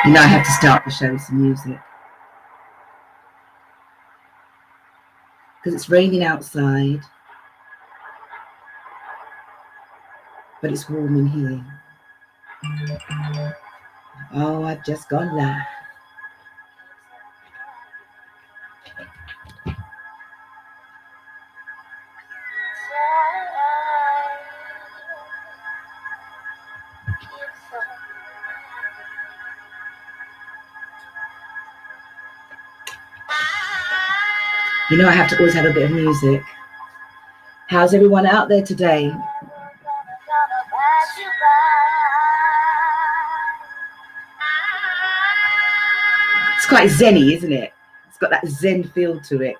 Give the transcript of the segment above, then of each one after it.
You know I have to start the show with some music. Because it's raining outside. But it's warm in here. Oh, I've just gone live. You know I have to always have a bit of music. How's everyone out there today? It's quite zen-y, isn't it? It's got that zen feel to it.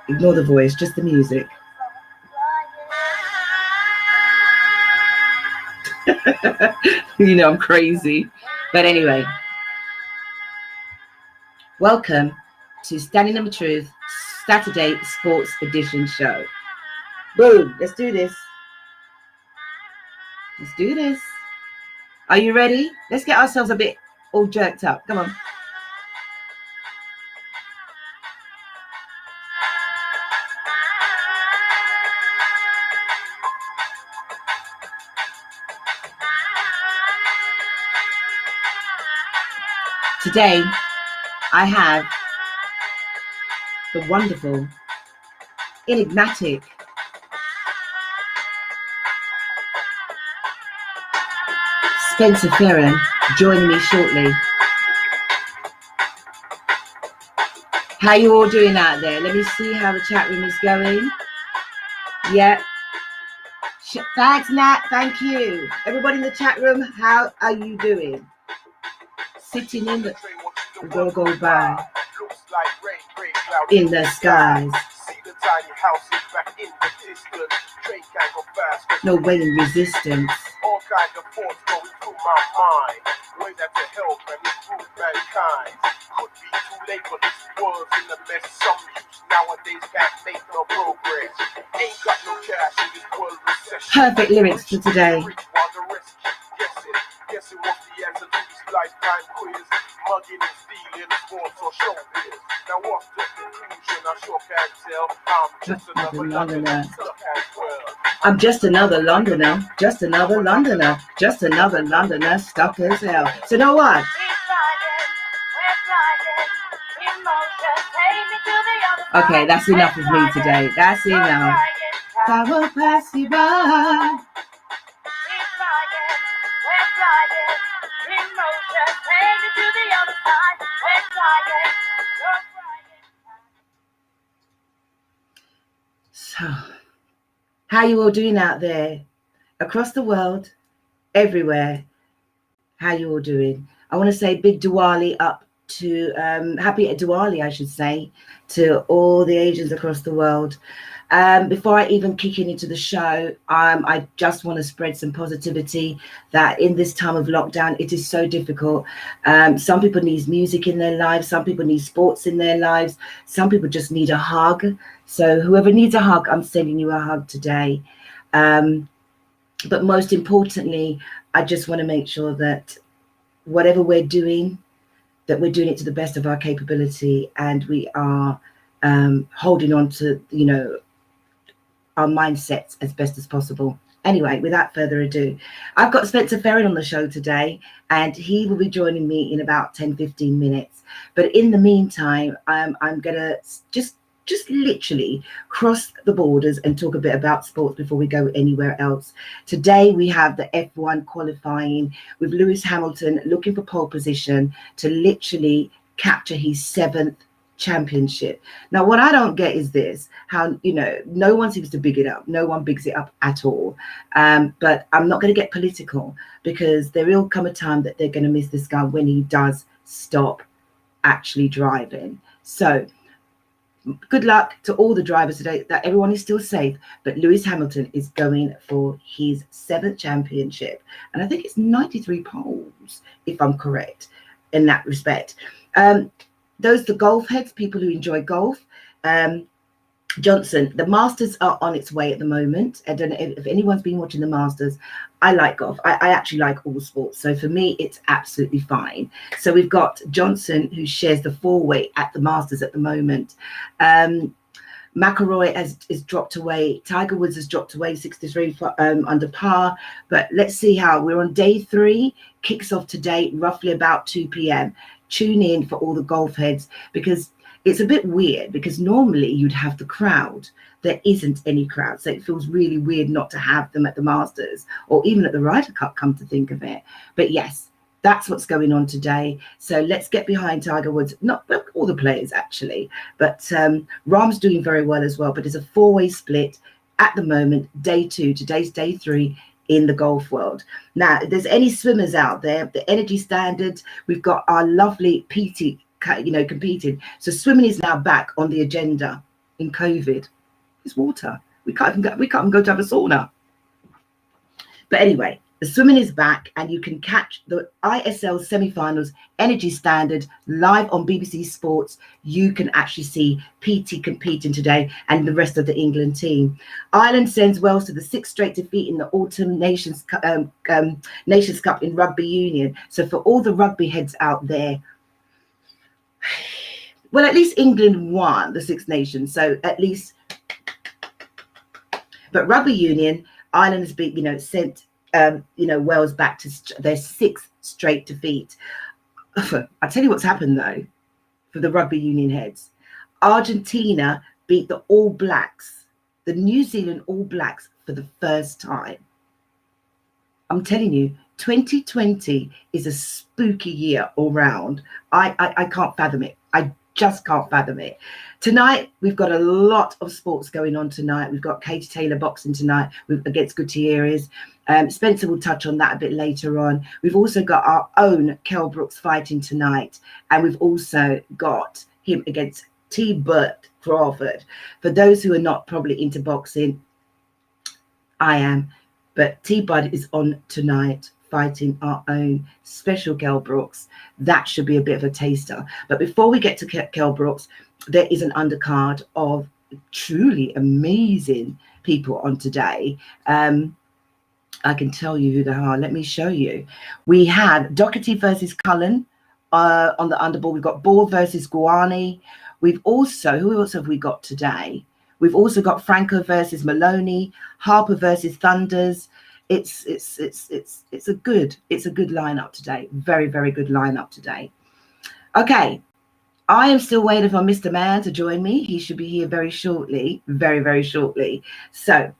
Ignore the voice, just the music. You know I'm crazy. But anyway, welcome to Standing on the Truth Saturday Sports Edition show. Boom, let's do this. Let's do this. Are you ready? Let's get ourselves a bit all jerked up. Come on. Today, I have the wonderful, enigmatic, Fearon joining me shortly. How you all doing out there? Let me see how the chat room is going. Yeah. Thanks, Nat. Thank you. Everybody in the chat room, how are you doing? Sitting in the go by in the skies. No way in resistance. All kinds of thoughts going through my mind. Way that to help and improve mankind. Could be too late, but this world's in a mess. Some youth nowadays can't make no progress. Ain't got no cash in this world recession. Perfect lyrics for today. Guessing what's the answer to this lifetime quiz. Mugging and stealing, sports or showbiz. Now what's the conclusion? I sure can't tell. I'm just another Londoner stuck as well. I'm just another Londoner, just another Londoner, just another Londoner stuck as hell. So you know what? Okay, that's enough of me today. That's enough. I will pass you by. So, how you all doing out there? Across the world, everywhere. How you all doing? I want to say big Diwali up to, happy Diwali, I should say, to all the Asians across the world. Before I even kick into the show, I just want to spread some positivity that in this time of lockdown, it is so difficult. Some people need music in their lives. Some people need sports in their lives. Some people just need a hug. So whoever needs a hug, I'm sending you a hug today. But most importantly, I just want to make sure that whatever we're doing, that we're doing it to the best of our capability, and we are holding on to, you know, our mindsets as best as possible. Anyway, without further ado, I've got Spencer Fearon on the show today, and he will be joining me in about 10-15 minutes. But in the meantime, I'm going to just literally cross the borders and talk a bit about sports before we go anywhere else. Today, we have the F1 qualifying with Lewis Hamilton looking for pole position to literally capture his 7th championship. Now, what I don't get is this, how, you know, no one seems to big it up. No one bigs it up at all. But I'm not going to get political, because there will come a time that they're going to miss this guy when he does stop actually driving. So good luck to all the drivers today, that everyone is still safe. But Lewis Hamilton is going for his 7th championship. And I think it's 93 poles, if I'm correct in that respect. Those the golf heads, people who enjoy golf. Johnson, the Masters are on its way at the moment. I don't know if anyone's been watching the Masters. I like golf. I actually like all sports. So for me, it's absolutely fine. So we've got Johnson, who shares the 4-weight at the Masters at the moment. McIlroy is dropped away. Tiger Woods has dropped away 63 under par. But let's see how we're on day 3. Kicks off today, roughly about 2 p.m. Tune in for all the golf heads, because it's a bit weird, because normally you'd have the crowd. There isn't any crowd. So it feels really weird not to have them at the Masters or even at the Ryder Cup, come to think of it. But yes, that's what's going on today. So let's get behind Tiger Woods. Not all the players, actually. But Rahm's doing very well as well. But it's a 4-way split at the moment, day 2. Today's day 3 in the golf world. Now, if there's any swimmers out there, the energy standards, we've got our lovely PT, competing. So swimming is now back on the agenda. In COVID, it's water. We can't even go to have a sauna. But anyway, the swimming is back, and you can catch the ISL semi-finals energy standard live on BBC Sports. You can actually see PT competing today and the rest of the England team. Ireland sends Wales to the 6th straight defeat in the Autumn Nations Cup in rugby union. So for all the rugby heads out there, well, at least England won the Six Nations, so at least. But rugby union, Ireland has been, sent, Wales back to their 6th straight defeat. I tell you what's happened though, for the rugby union heads. Argentina beat the All Blacks, the New Zealand All Blacks, for the first time. I'm telling you, 2020 is a spooky year all round. I can't fathom it. I just can't fathom it. Tonight, we've got a lot of sports going on tonight. We've got Katie Taylor boxing tonight against Gutierrez. Spencer will touch on that a bit later on. We've also got our own Kell Brooks fighting tonight. And we've also got him against T. Burt Crawford. For those who are not probably into boxing, I am. But T. Bud is on tonight, fighting our own special Kell Brooks. That should be a bit of a taster. But before we get to Kell Brooks, there is an undercard of truly amazing people on today. I can tell you who they are. Let me show you. We have Doherty versus Cullen on the underboard. We've got Ball versus Guarani. We've also, who else have we got today? We've also got Franco versus Maloney, Harper versus Thunders. It's a good lineup today. Very, very good lineup today. Okay, I am still waiting for Mr. Man to join me. He should be here very shortly, very, very shortly. So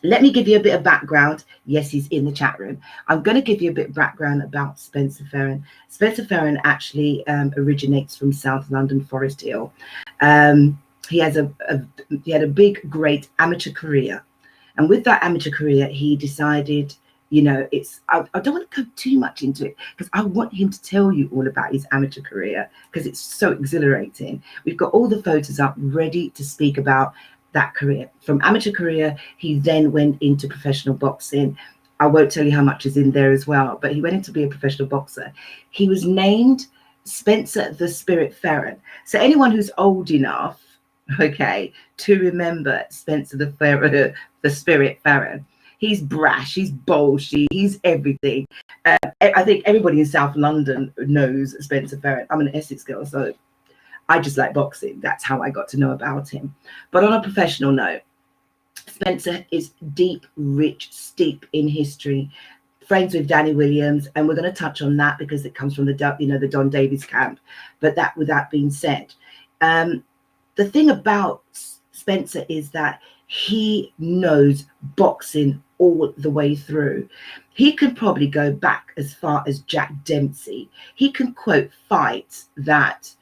let me give you a bit of background. Yes, he's in the chat room. I'm going to give you a bit of background about Spencer Fearon. Spencer Fearon actually originates from South London, Forest Hill. He had a big, great amateur career. And with that amateur career, he decided, I don't want to go too much into it, because I want him to tell you all about his amateur career, because it's so exhilarating. We've got all the photos up ready to speak about that career. From amateur career, he then went into professional boxing. I won't tell you how much is in there as well, but he went into be a professional boxer. He was named Spencer the Spirit Fearon. So anyone who's old enough, okay, to remember Spencer the Spirit Fearon. He's brash, he's bolshy, he's everything. I think everybody in South London knows Spencer Fearon. I'm an Essex girl, so I just like boxing. That's how I got to know about him. But on a professional note, Spencer is deep, rich, steep in history. Friends with Danny Williams, and we're going to touch on that because it comes from the Don Davies camp. But that, with that being said, the thing about Spencer is that he knows boxing all the way through. He can probably go back as far as Jack Dempsey. He can quote fights that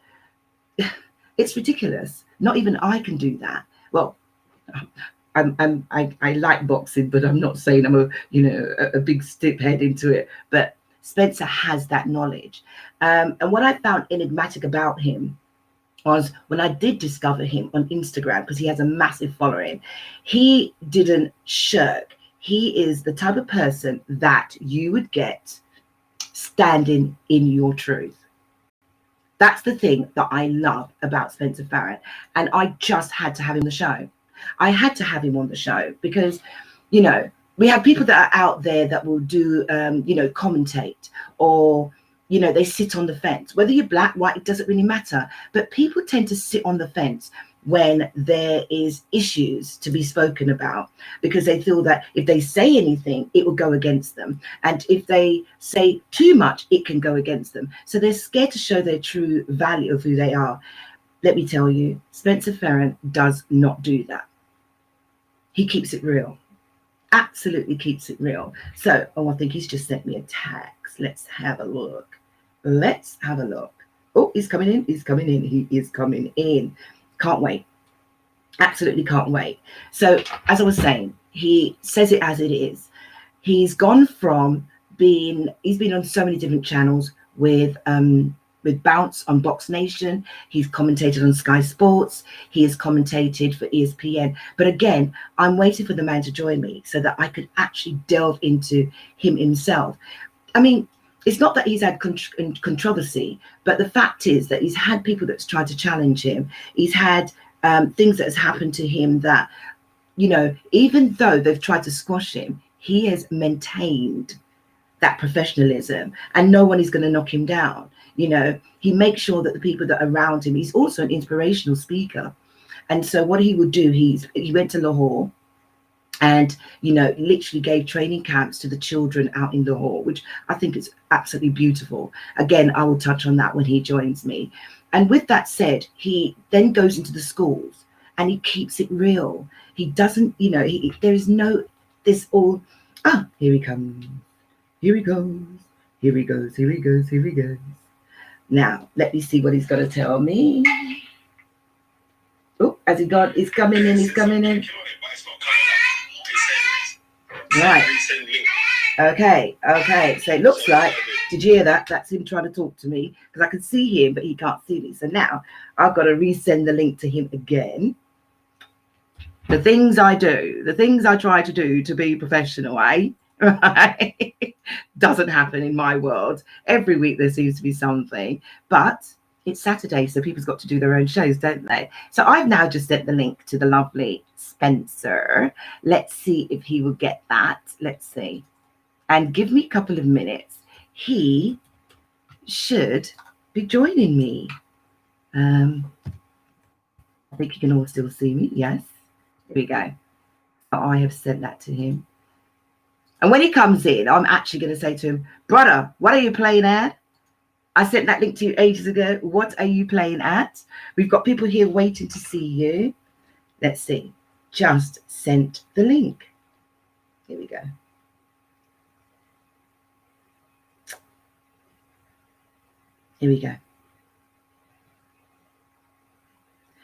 it's ridiculous. Not even I can do that. Well, I like boxing, but I'm not saying I'm a big stiff head into it. But Spencer has that knowledge. And what I found enigmatic about him was when I did discover him on Instagram, because he has a massive following, he didn't shirk. He is the type of person that you would get standing in your truth. That's the thing that I love about Spencer Fearon. And I just had to have him on the show. I had to have him on the show because, you know, we have people that are out there that will do, you know, commentate, or, you know, they sit on the fence. Whether you're black, white, it doesn't really matter. But people tend to sit on the fence when there is issues to be spoken about, because they feel that if they say anything, it will go against them. And if they say too much, it can go against them. So they're scared to show their true value of who they are. Let me tell you, Spencer Fearon does not do that. He keeps it real. Absolutely keeps it real. So, oh, I think he's just sent me a text. Let's have a look. Let's have a look. Oh, he's coming in. He's coming in. He is coming in. Can't wait. Absolutely can't wait. So, as I was saying, he says it as it is. He's gone from he's been on so many different channels with Bounce on Box Nation. He's commentated on Sky Sports. He has commentated for ESPN. But again, I'm waiting for the man to join me so that I could actually delve into him himself. I mean, it's not that he's had controversy, but the fact is that he's had people that's tried to challenge him. He's had things that has happened to him that, you know, even though they've tried to squash him, he has maintained that professionalism, and no one is going to knock him down. You know, he makes sure that the people that are around him, he's also an inspirational speaker. And so what he would do, he went to Lahore and, you know, literally gave training camps to the children out in Lahore, which I think is absolutely beautiful. Again, I will touch on that when he joins me. And with that said, he then goes into the schools and he keeps it real. He doesn't, you know, here he comes. Here he goes. Here he goes. Here he goes. Here he goes. Now, let me see what he's going to tell me. Oh, has he got? He's coming in. He's coming in. Right. Okay. So it looks like, did you hear that? That's him trying to talk to me, because I can see him, but he can't see me. So now I've got to resend the link to him again. The things I do, the things I try to do to be professional, eh? Right? Doesn't happen in my world. Every week there seems to be something, but it's Saturday, so people's got to do their own shows, don't they? So I've now just sent the link to the lovely Spencer. Let's see if he will get that. Let's see. And give me a couple of minutes. He should be joining me. I think you can all still see me. Yes. Here we go. I have sent that to him. And when he comes in, I'm actually going to say to him, brother, what are you playing at? I sent that link to you ages ago. What are you playing at? We've got people here waiting to see you. Let's see. Just sent the link. Here we go. Here we go.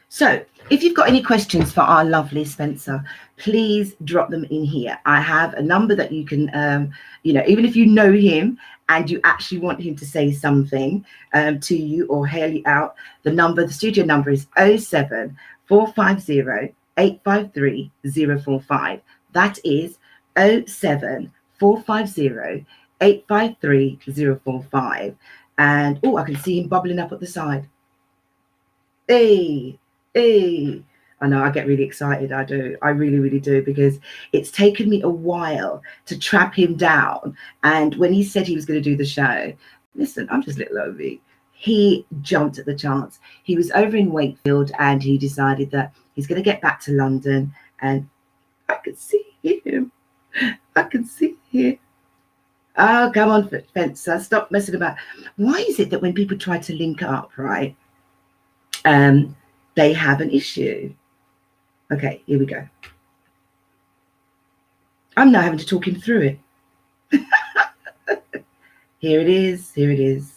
So if you've got any questions for our lovely Spencer, please drop them in here. I have a number that you can, you know, even if you know him and you actually want him to say something to you or hail you out, the studio number is 07450 853 045. That is 07450 853 045. And, oh, I can see him bubbling up at the side. Hey. I know, I get really excited. I do. I really, really do, because it's taken me a while to trap him down. And when he said he was going to do the show, listen, I'm just little Ovi. He jumped at the chance. He was over in Wakefield and he decided that he's going to get back to London. And I could see him. I can see him. Oh, come on, Spencer. Stop messing about. Why is it that when people try to link up, right, they have an issue? Okay, here we go. I'm now having to talk him through it. Here it is. Here it is.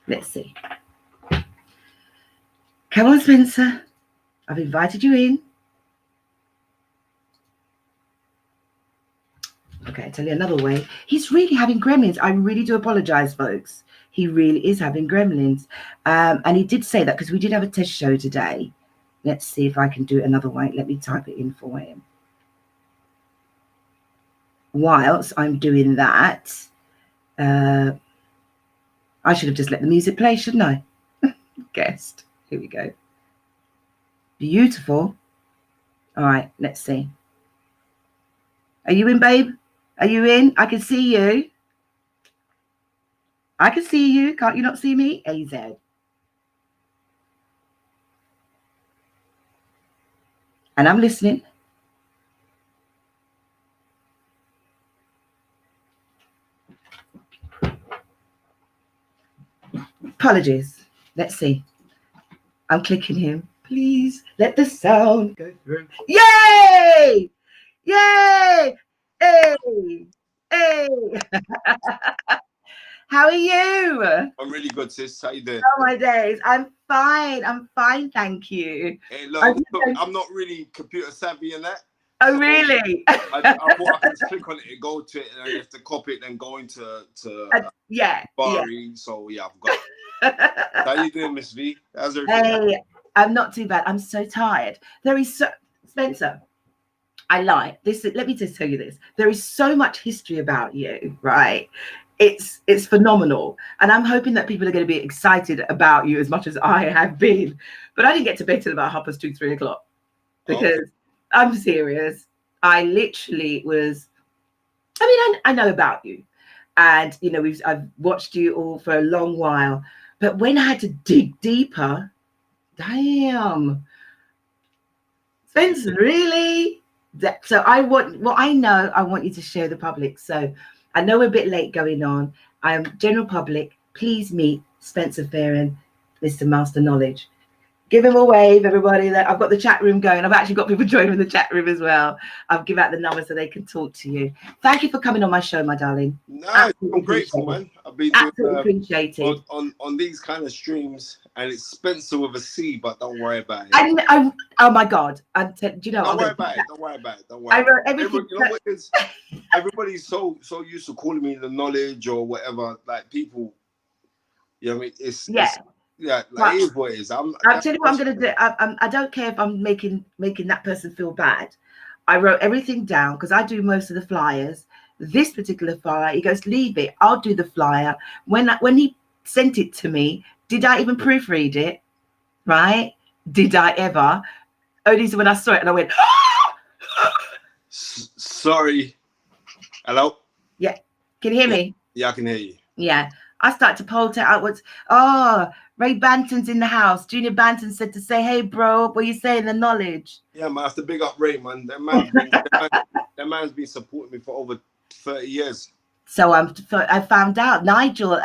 Let's see. Come on, Spencer. I've invited you in. Okay, I'll tell you another way. He's really having gremlins. I really do apologize, folks. He really is having gremlins. And he did say that because we did have a test show today. Let's see if I can do it another way. Let me type it in for him. whilst I'm doing that, I should have just let the music play, shouldn't I? Guessed. Here we go. Beautiful. All right, let's see. Are you in, babe? Are you in? I can see you. I can see you. Can't you not see me? AZ. And I'm listening. Apologies. Let's see. I'm clicking him. Please let the sound go through. Yay! Yay! Hey! Hey! How are you? I'm really good, sis. How you doing? Oh my days. I'm fine. I'm fine, thank you. Hey, look, I'm not really computer savvy in that. Oh, really? I thought I could just click on it and go to it, and I have to copy it, then go into yeah. Bari. Yeah. So yeah, I've got it. How you doing, Miss V? How's everything? Hey, I'm not too bad. I'm so tired. There is so Spencer. I like this. Let me just tell you this. There is so much history about you, right? It's phenomenal, and I'm hoping that people are going to be excited about you as much as I have been. But I didn't get to bed till about 2:30, 3 o'clock because I'm serious. I literally was. I mean, I know about you, and you know I've watched you all for a long while. But when I had to dig deeper, damn, Spencer, really? So I want what I know. I want you to share the public. So. I know we're a bit late going on. I am general public. Please meet Spencer Fearon, Mr. Master Knowledge. Give him a wave, everybody. I've got the chat room going. I've actually got people joining the chat room as well. I'll give out the number so they can talk to you. Thank you for coming on my show, my darling. No, I'm grateful, man. I've been absolutely appreciated on these kind of streams, and it's Spencer with a C, but don't worry about it. Oh my God! Do you know? Don't worry about it. Don't worry about it. Don't worry. I wrote everything. You know what it is? Everybody's so used to calling me the knowledge or whatever. Like people, you know what I mean? It's like it is what it is. I'll tell you what I'm going to do. I don't care if I'm making that person feel bad. I wrote everything down because I do most of the flyers. This particular flyer, he goes, leave it. I'll do the flyer. When he sent it to me, did I even proofread it? Right? Did I ever? Only when I saw it and I went, sorry. Hello? Yeah. Can you hear me? Yeah, I can hear you. Yeah. I start to polter outwards. Oh, Ray Banton's in the house. Junior Banton said to say, hey, bro, what are you saying? The knowledge. Yeah, man, I have to big up Ray, man. That man's been supporting me for over 30 years. So I found out Nigel,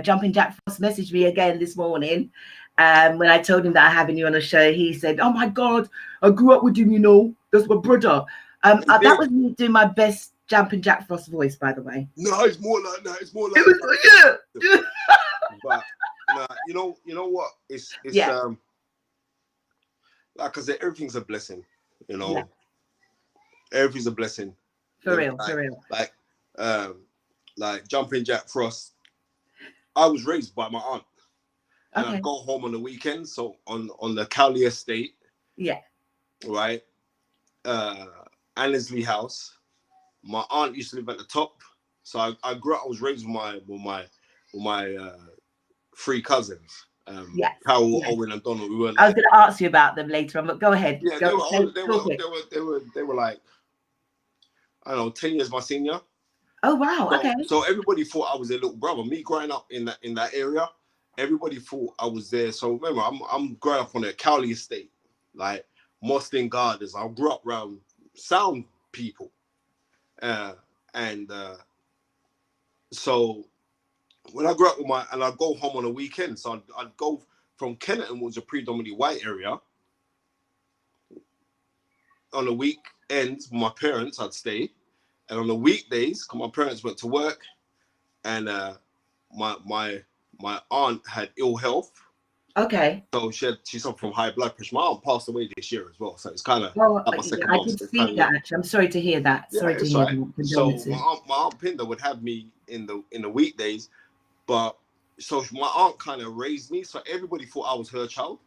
Jumping Jack Frost messaged me again this morning. When I told him that I'm having you on a show, he said, oh, my God, I grew up with him, you know. That's my brother. That was me doing my best Jumping Jack Frost voice, by the way. No, it's more like that. It's more like that. Yeah. But you know what? It's like I said, everything's a blessing. You know, everything's a blessing. For real. Like Jumping Jack Frost. I was raised by my aunt, and Okay. I go home on the weekend. So on the Cowley estate. Yeah. Right. Annesley House. My aunt used to live at the top, so I grew up. I was raised with my 3 cousins. Carol, Owen, and Donald. I was going to ask you about them later on, but go ahead. Yeah, they were like, I don't know, 10 years my senior. Oh wow! So, okay. So everybody thought I was their little brother. Me growing up in that area, everybody thought I was there. So remember, I'm growing up on a Cowley estate, like Moston Gardens. I grew up around sound people. So when I grew up and I'd go home on a weekend, so I'd go from Kenneton, which was a predominantly white area. On the weekends, with my parents, I'd stay, and on the weekdays, because my parents went to work, and my aunt had ill health. Okay. So she suffered from high blood pressure. My aunt passed away this year as well, so it's kind of. I did see that. Actually, I'm sorry to hear that. Yeah, sorry to hear that. So my aunt Pinda would have me in the weekdays, but so my aunt kind of raised me, so everybody thought I was her child.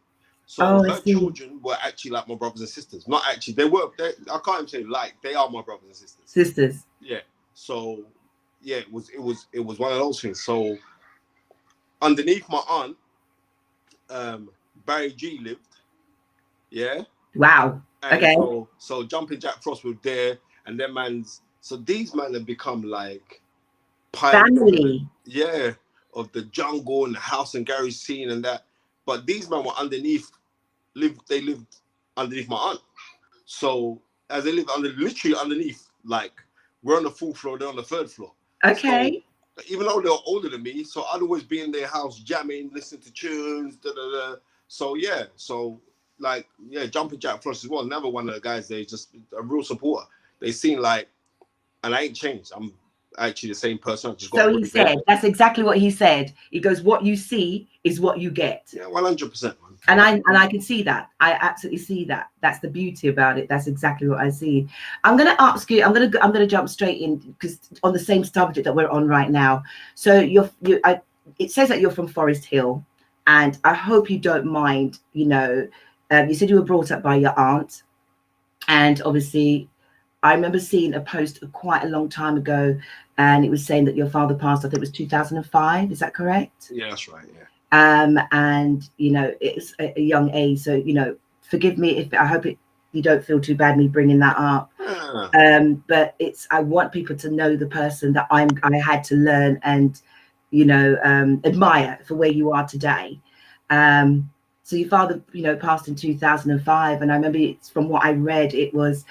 So I her see. children were actually like my brothers and sisters. Not actually, they were. I can't even say like, they are my brothers and sisters. Sisters. Yeah. So yeah, it was one of those things. So underneath my aunt, Barry G lived. Yeah. Wow. And Okay. so Jumping Jack Frost was there, and them man's. So these men have become like Family. yeah, of the jungle and the house and Gary scene and that. But these men were underneath. They lived underneath my aunt. So as they lived literally underneath, like we're on the 4th floor, they're on the 3rd floor. So Okay. even though they were older than me, so I'd always be in their house jamming, listening to tunes, da da da. So yeah, like Jumping Jack Frost as well. Never one of the guys. They just a real supporter. They seem like, and I ain't changed. I'm actually the same person. I just got So a he grey beard. said, that's exactly what he said. He goes, what you see is what you get. Yeah, 100%. And I can see that. I absolutely see that. That's the beauty about it. That's exactly what I see. I'm going to ask you. I'm going to jump straight in because on the same subject that we're on right now. So it says that you're from Forest Hill, and I hope you don't mind. You said you were brought up by your aunt, and obviously, I remember seeing a post quite a long time ago, and it was saying that your father passed. I think it was 2005. Is that correct? Yeah, that's right. Yeah. And it's a young age, so forgive me if I hope you don't feel too bad me bringing that up. But I want people to know the person that I had to learn and admire for where you are today. So your father passed in 2005, and I remember it's from what I read, it was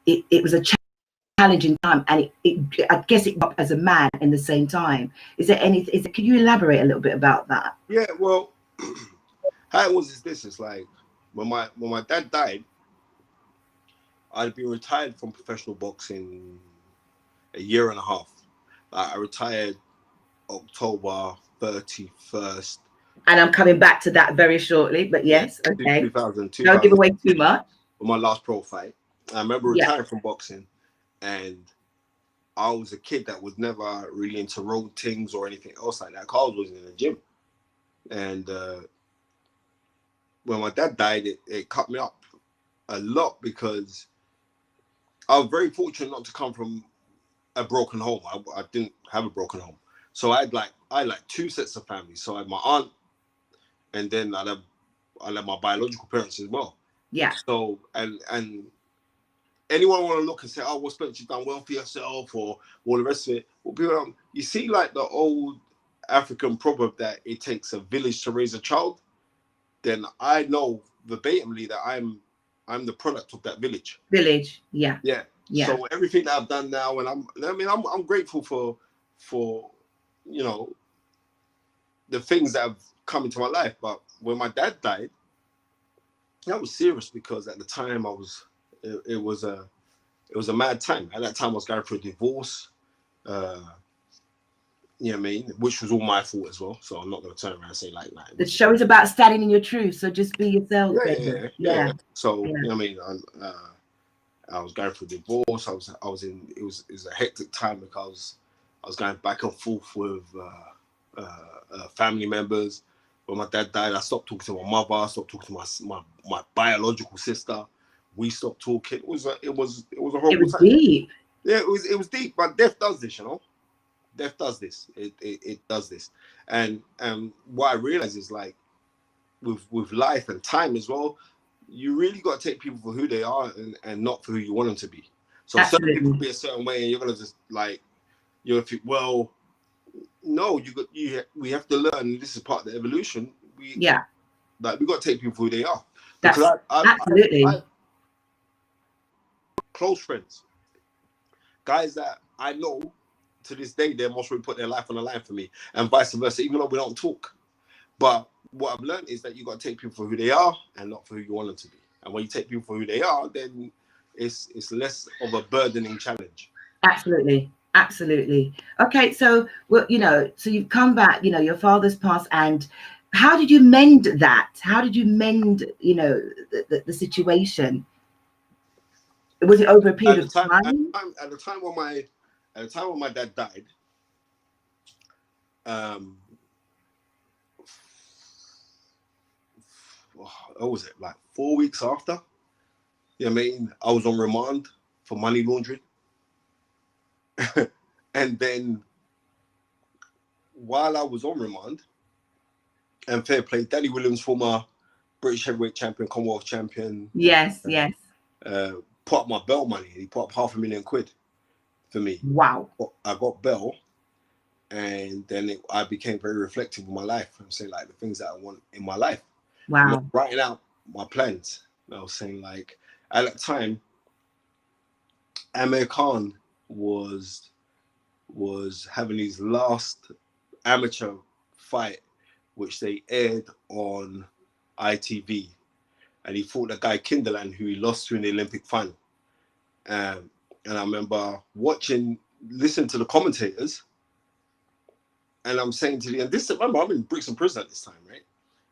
a challenging time, and I guess it up as a man in the same time. Is there anything? Can you elaborate a little bit about that? Yeah, well, how it was is this: it's like when my dad died, I'd been retired from professional boxing a year and a half. I retired October 31st. And I'm coming back to that very shortly. But yes, okay. 2000, Don't give away too much. For my last pro fight, I remember retiring from boxing, and I was a kid that was never really into road things or anything else like that. Carl was in the gym, and when my dad died, it cut me up a lot because I was very fortunate not to come from a broken home. I didn't have a broken home, so I had 2 sets of family. So I had my aunt, and then I had my biological parents as well. Yeah. So and anyone want to look and say, oh, well, Spence, you've done well for yourself, or all the rest of it. Well, people, you see, like the old African proverb that it takes a village to raise a child. Then I know verbatimly that I'm the product of that village. Village, yeah. Yeah. So everything that I've done now, and I'm grateful for the things that have come into my life. But when my dad died, that was serious because at the time it was a mad time. At that time, I was going through a divorce. You know what I mean? Which was all my fault as well. So I'm not going to turn around and say like that. The show is about standing in your truth. So just be yourself. Yeah. So you know what I mean? I was going through a divorce. I was in. It was a hectic time because I was going back and forth with family members. When my dad died, I stopped talking to my mother. I stopped talking to my biological sister. We stopped talking. It was a horrible time. Deep. Yeah, it was deep. But death does this, Death does this. It does this. And what I realize is like with life and time as well, you really got to take people for who they are and not for who you want them to be. So certain people be a certain way, and you're gonna just like no, we have to learn. This is part of the evolution. We got to take people for who they are. Because I close friends, guys that I know to this day, they must really put their life on the line for me, and vice versa. Even though we don't talk, but what I've learned is that you got to take people for who they are and not for who you want them to be. And when you take people for who they are, then it's less of a burdening challenge. Absolutely. Okay, so so you've come back. Your father's passed, and how did you mend that? How did you mend, the situation? Was it over a period of time? At the time when my dad died, what was it, like 4 weeks after? Yeah, I mean, I was on remand for money laundering. And then while I was on remand, and fair play, Danny Williams, former British heavyweight champion, Commonwealth champion, Yes, yes. put up my bail money. He put up £500,000 for me. Wow. I got bail, and then I became very reflective of my life and saying like the things that I want in my life. Wow. Writing out my plans. And I was saying like at that time, Amir Khan was having his last amateur fight, which they aired on ITV, and he fought the guy Kinderland, who he lost to in the Olympic final. And I remember listening to the commentators, and I'm saying to remember I'm in Brixton prison at this time, right?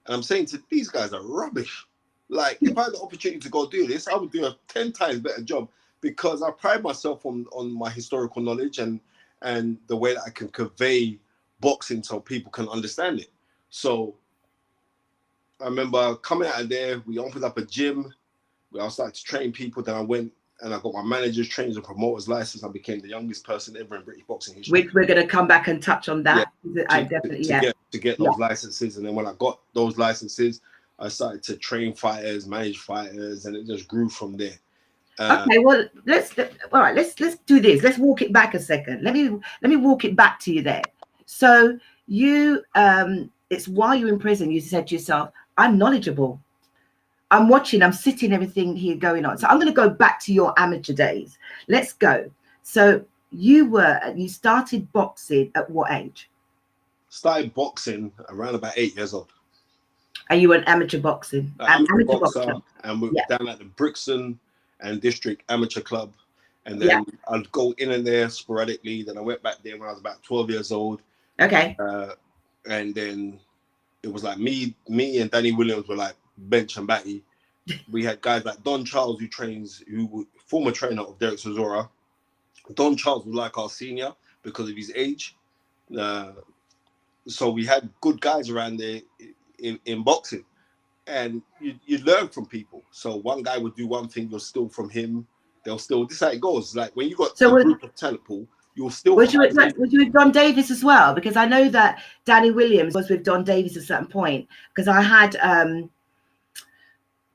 And I'm saying to these guys are rubbish. Like if I had the opportunity to go do this, I would do a 10 times better job, because I pride myself on my historical knowledge and the way that I can convey boxing so people can understand it. So I remember coming out of there, we opened up a gym where I started to train people. Then I went and I got my manager's, trainers, and promoters license. I became the youngest person ever in British boxing history. Which we're going to come back and touch on that. Yeah, to get those licenses. And then when I got those licenses, I started to train fighters, manage fighters, and it just grew from there. Okay, well, let's do this. Let's walk it back a second. Let me walk it back to you there. So you, it's while you're in prison, you said to yourself, I'm knowledgeable. I'm watching, I'm sitting, everything here going on. So I'm going to go back to your amateur days. Let's go. So you started boxing at what age? Started boxing around about 8 years old. And you were an amateur boxing? Amateur boxer, and we were down at the Brixton and District Amateur Club. And then I'd go in and there sporadically. Then I went back there when I was about 12 years old. Okay. And then it was like me and Danny Williams were like bench and batty. We had guys like Don Charles, who former trainer of Derek Chisora. Don Charles was like our senior because of his age. So we had good guys around there in boxing. And you learn from people. So one guy would do one thing, you'll steal from him. This is how it goes. Like when you got a group of talent pool, you'll still. Was you with Don Davis as well? Because I know that Danny Williams was with Don Davis at a certain point. Because I had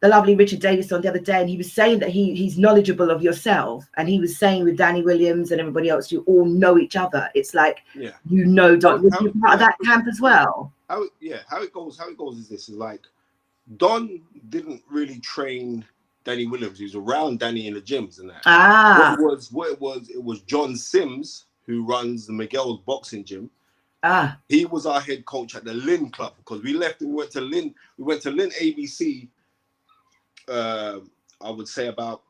the lovely Richard Davis on the other day, and he was saying that he's knowledgeable of yourself, and he was saying with Danny Williams and everybody else, you all know each other. It's like Don. Was you part of that camp as well? How it goes is this: is like Don didn't really train Danny Williams. He was around Danny in the gyms and that. It was John Sims, who runs the Miguel's boxing gym. He was our head coach at the Lynn Club, because we left and we went to Lynn ABC. I would say about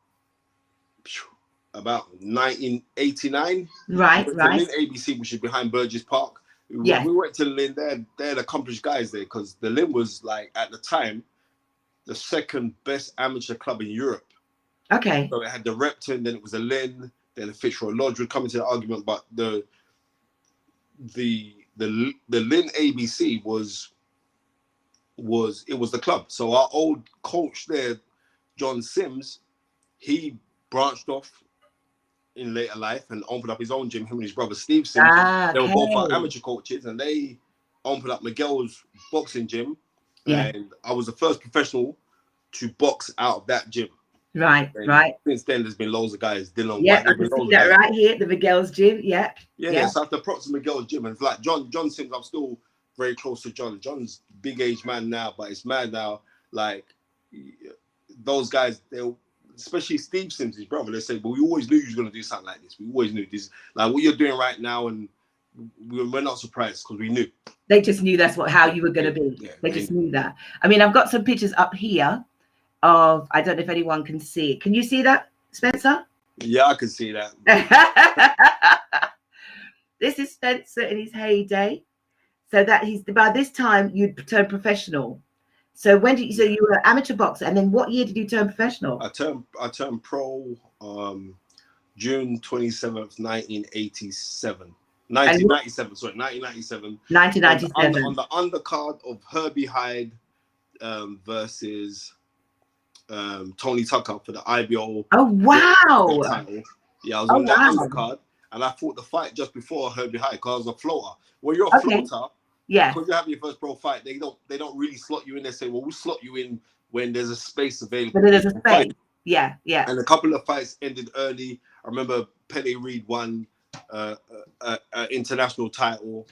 1989. Right. Lynn ABC, which is behind Burgess Park. We went to Lynn. They had accomplished guys there, because the Lynn was like at the time the second best amateur club in Europe. Okay. So it had the Repton, then it was the Lynn, then the Fitzroy Lodge would come into the argument, but the Lynn ABC was the club. So our old coach there, John Sims, he branched off in later life and opened up his own gym. Him and his brother Steve Sims, they were both our amateur coaches, and they opened up Miguel's boxing gym. And I was the first professional to box out of that gym. Right. Since then, there's been loads of guys. Dylan White. I can see that right here, the Miguel's gym. Yeah. So after props to Miguel's gym, and it's like John Sims, I'm still very close to John. John's big age man now, but it's mad now. Like those guys, especially Steve Sims, his brother, they say, but we always knew you was going to do something like this. We always knew this, like what you're doing right now, and we're not surprised because we knew. They just knew how you were going to be. They just knew that. I mean, I've got some pictures up here of, I don't know if anyone can see it. Can you see that, Spencer? Yeah, I can see that. This is Spencer in his heyday. So that by this time you'd turned professional. So when did you? So you were an amateur boxer, and then what year did you turn professional? I turned pro June 27th, 1987. 1997. 1997. 1997. On the undercard of Herbie Hyde versus Tony Tucker for the IBO. Oh wow! Title. Yeah, I was Oh on that wow! undercard, and I fought the fight just before Herbie High because I was a floater. When you're a floater, yeah, because you have your first pro fight, they don't really slot you in. They say, well, we'll slot you in when there's a space available. But there's a space. Fight. Yeah, yeah. And a couple of fights ended early. I remember Pele Reed won international title,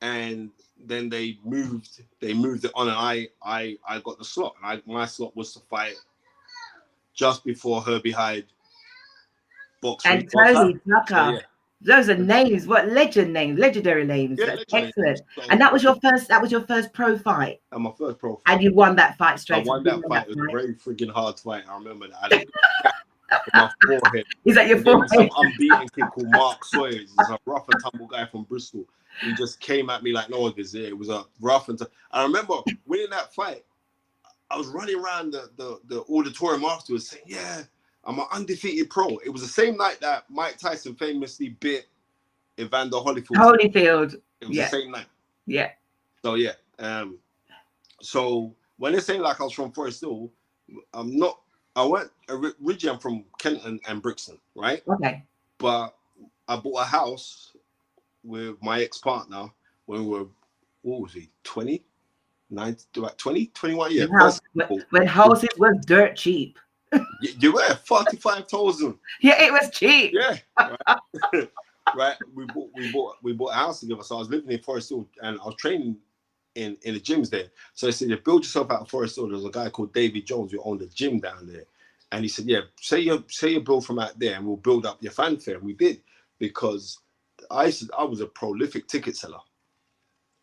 and then they moved it on, and I got the slot. And my slot was to fight just before Herbie Hyde boxed And Tony Tucker. So, yeah. Those are names. What legendary names. Yeah, That's legendary excellent. names. So, and that was your first pro fight. And my first pro fight. And you won that fight straight. I won that fight. It was a very freaking hard fight. I remember that. I my forehead. Is that your forehead? Some unbeaten kid called Mark Sawyer. He's a rough and tumble guy from Bristol. He just came at me like no one's there. It was a rough and I remember winning that fight. I was running around the auditorium afterwards saying, yeah, I'm an undefeated pro. It was the same night that Mike Tyson famously bit Evander Holyfield. It was the same night. Yeah. So yeah. So when they say like I was from Forest Hill, I'm not. Originally I'm from Kenton and Brixton, right? Okay. But I bought a house with my ex-partner when we were, what was he, 20? 21? Yeah. When houses was dirt cheap. You were 45,000. Yeah, it was cheap. Yeah. Right. Right. We bought a house together. So I was living in Forest Hill and I was training in the gyms there. So they said, you build yourself out of Forest Hill. There was a guy called David Jones who owned a gym down there. And he said, yeah, say your build from out there and we'll build up your fanfare. And we did, because I was a prolific ticket seller.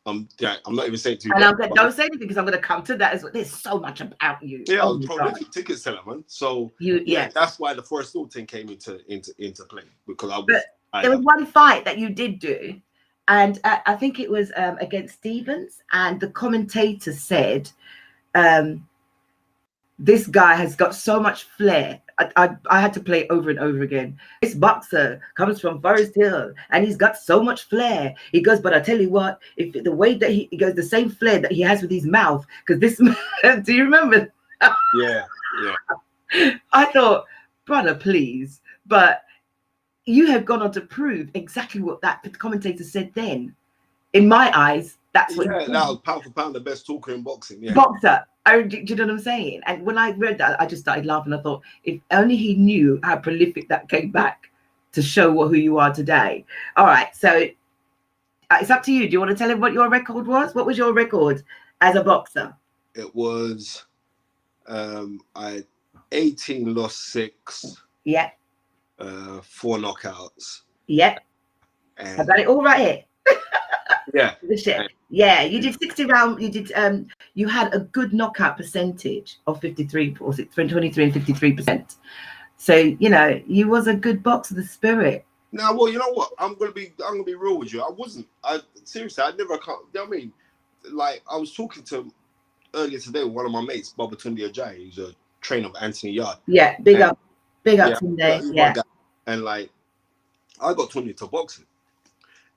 I'm not even saying to you. And don't say anything because I'm going to come to that as well. There's so much about you. Yeah, I was a prolific ticket seller, man. So that's why the Forest Hill thing came into play, because there was one fight that you did do, and I think it was against Stevens, and the commentator said, this guy has got so much flair. I had to play it over and over again. This boxer comes from Forest Hill and he's got so much flair. He goes, but I tell you what, if the way that he goes, the same flair that he has with his mouth, because this do you remember? Yeah. I thought, brother, please. But you have gone on to prove exactly what that commentator said then. In my eyes, that's what that was pound for pound the best talker in boxing. Yeah. Boxer. Do you know what I'm saying? And when I read that, I just started laughing. I thought, if only he knew how prolific that came back to show who you are today. All right, so it's up to you. Do you want to tell him what your record was? What was your record as a boxer? It was, I 18 lost 6. Yeah. 4 knockouts. Yeah. I got it all right here. Yeah. Yeah, you did 60 rounds. You did. You had a good knockout percentage of 53, or 23 and 53%. So you was a good boxer, the spirit. Now, well, you know what? I'm gonna be real with you. Seriously, I never. You know what I mean? Like I was talking to earlier today with one of my mates, Babatunde Ajayi, who's a trainer of Anthony Yard. Yeah, big up Tunde. Yeah. And like, I got Tunde to boxing,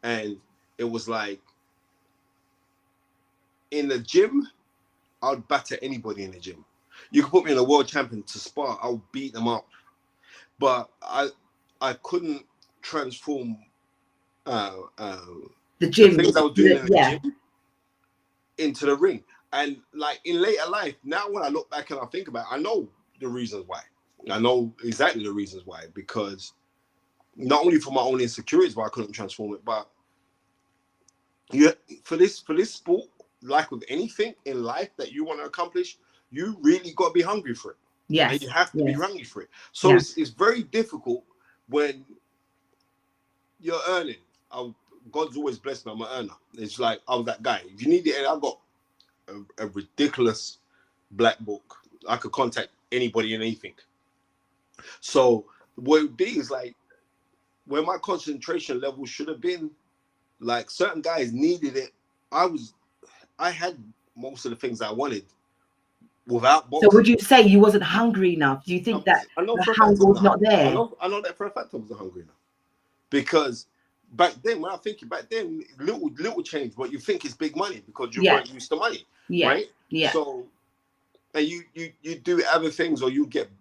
and it was like, in the gym, I'd batter anybody in the gym. You could put me in a world champion to spar, I'll beat them up. But I couldn't transform the gym, the things I was doing in the gym into the ring. And like in later life, now when I look back and I think about it, I know the reasons why. I know exactly the reasons why, because not only for my own insecurities why I couldn't transform it, but for this sport, like with anything in life that you want to accomplish, you really got to be hungry for it. Yeah, and you have to be hungry for it. So it's very difficult when you're earning. God's always blessed me. I'm an earner. It's like I was that guy. If you need it, I've got a ridiculous black book. I could contact anybody and anything. So what it would be is like where my concentration level should have been. Like certain guys needed it. I had most of the things I wanted without boxing. So would you say you wasn't hungry enough? Do you think that the hunger was not there? I know that for a fact I wasn't hungry enough. Because back then, when I think back then, little change, but you think it's big money because you weren't used to money. Yeah. Right? Yeah. So and you do other things, or you get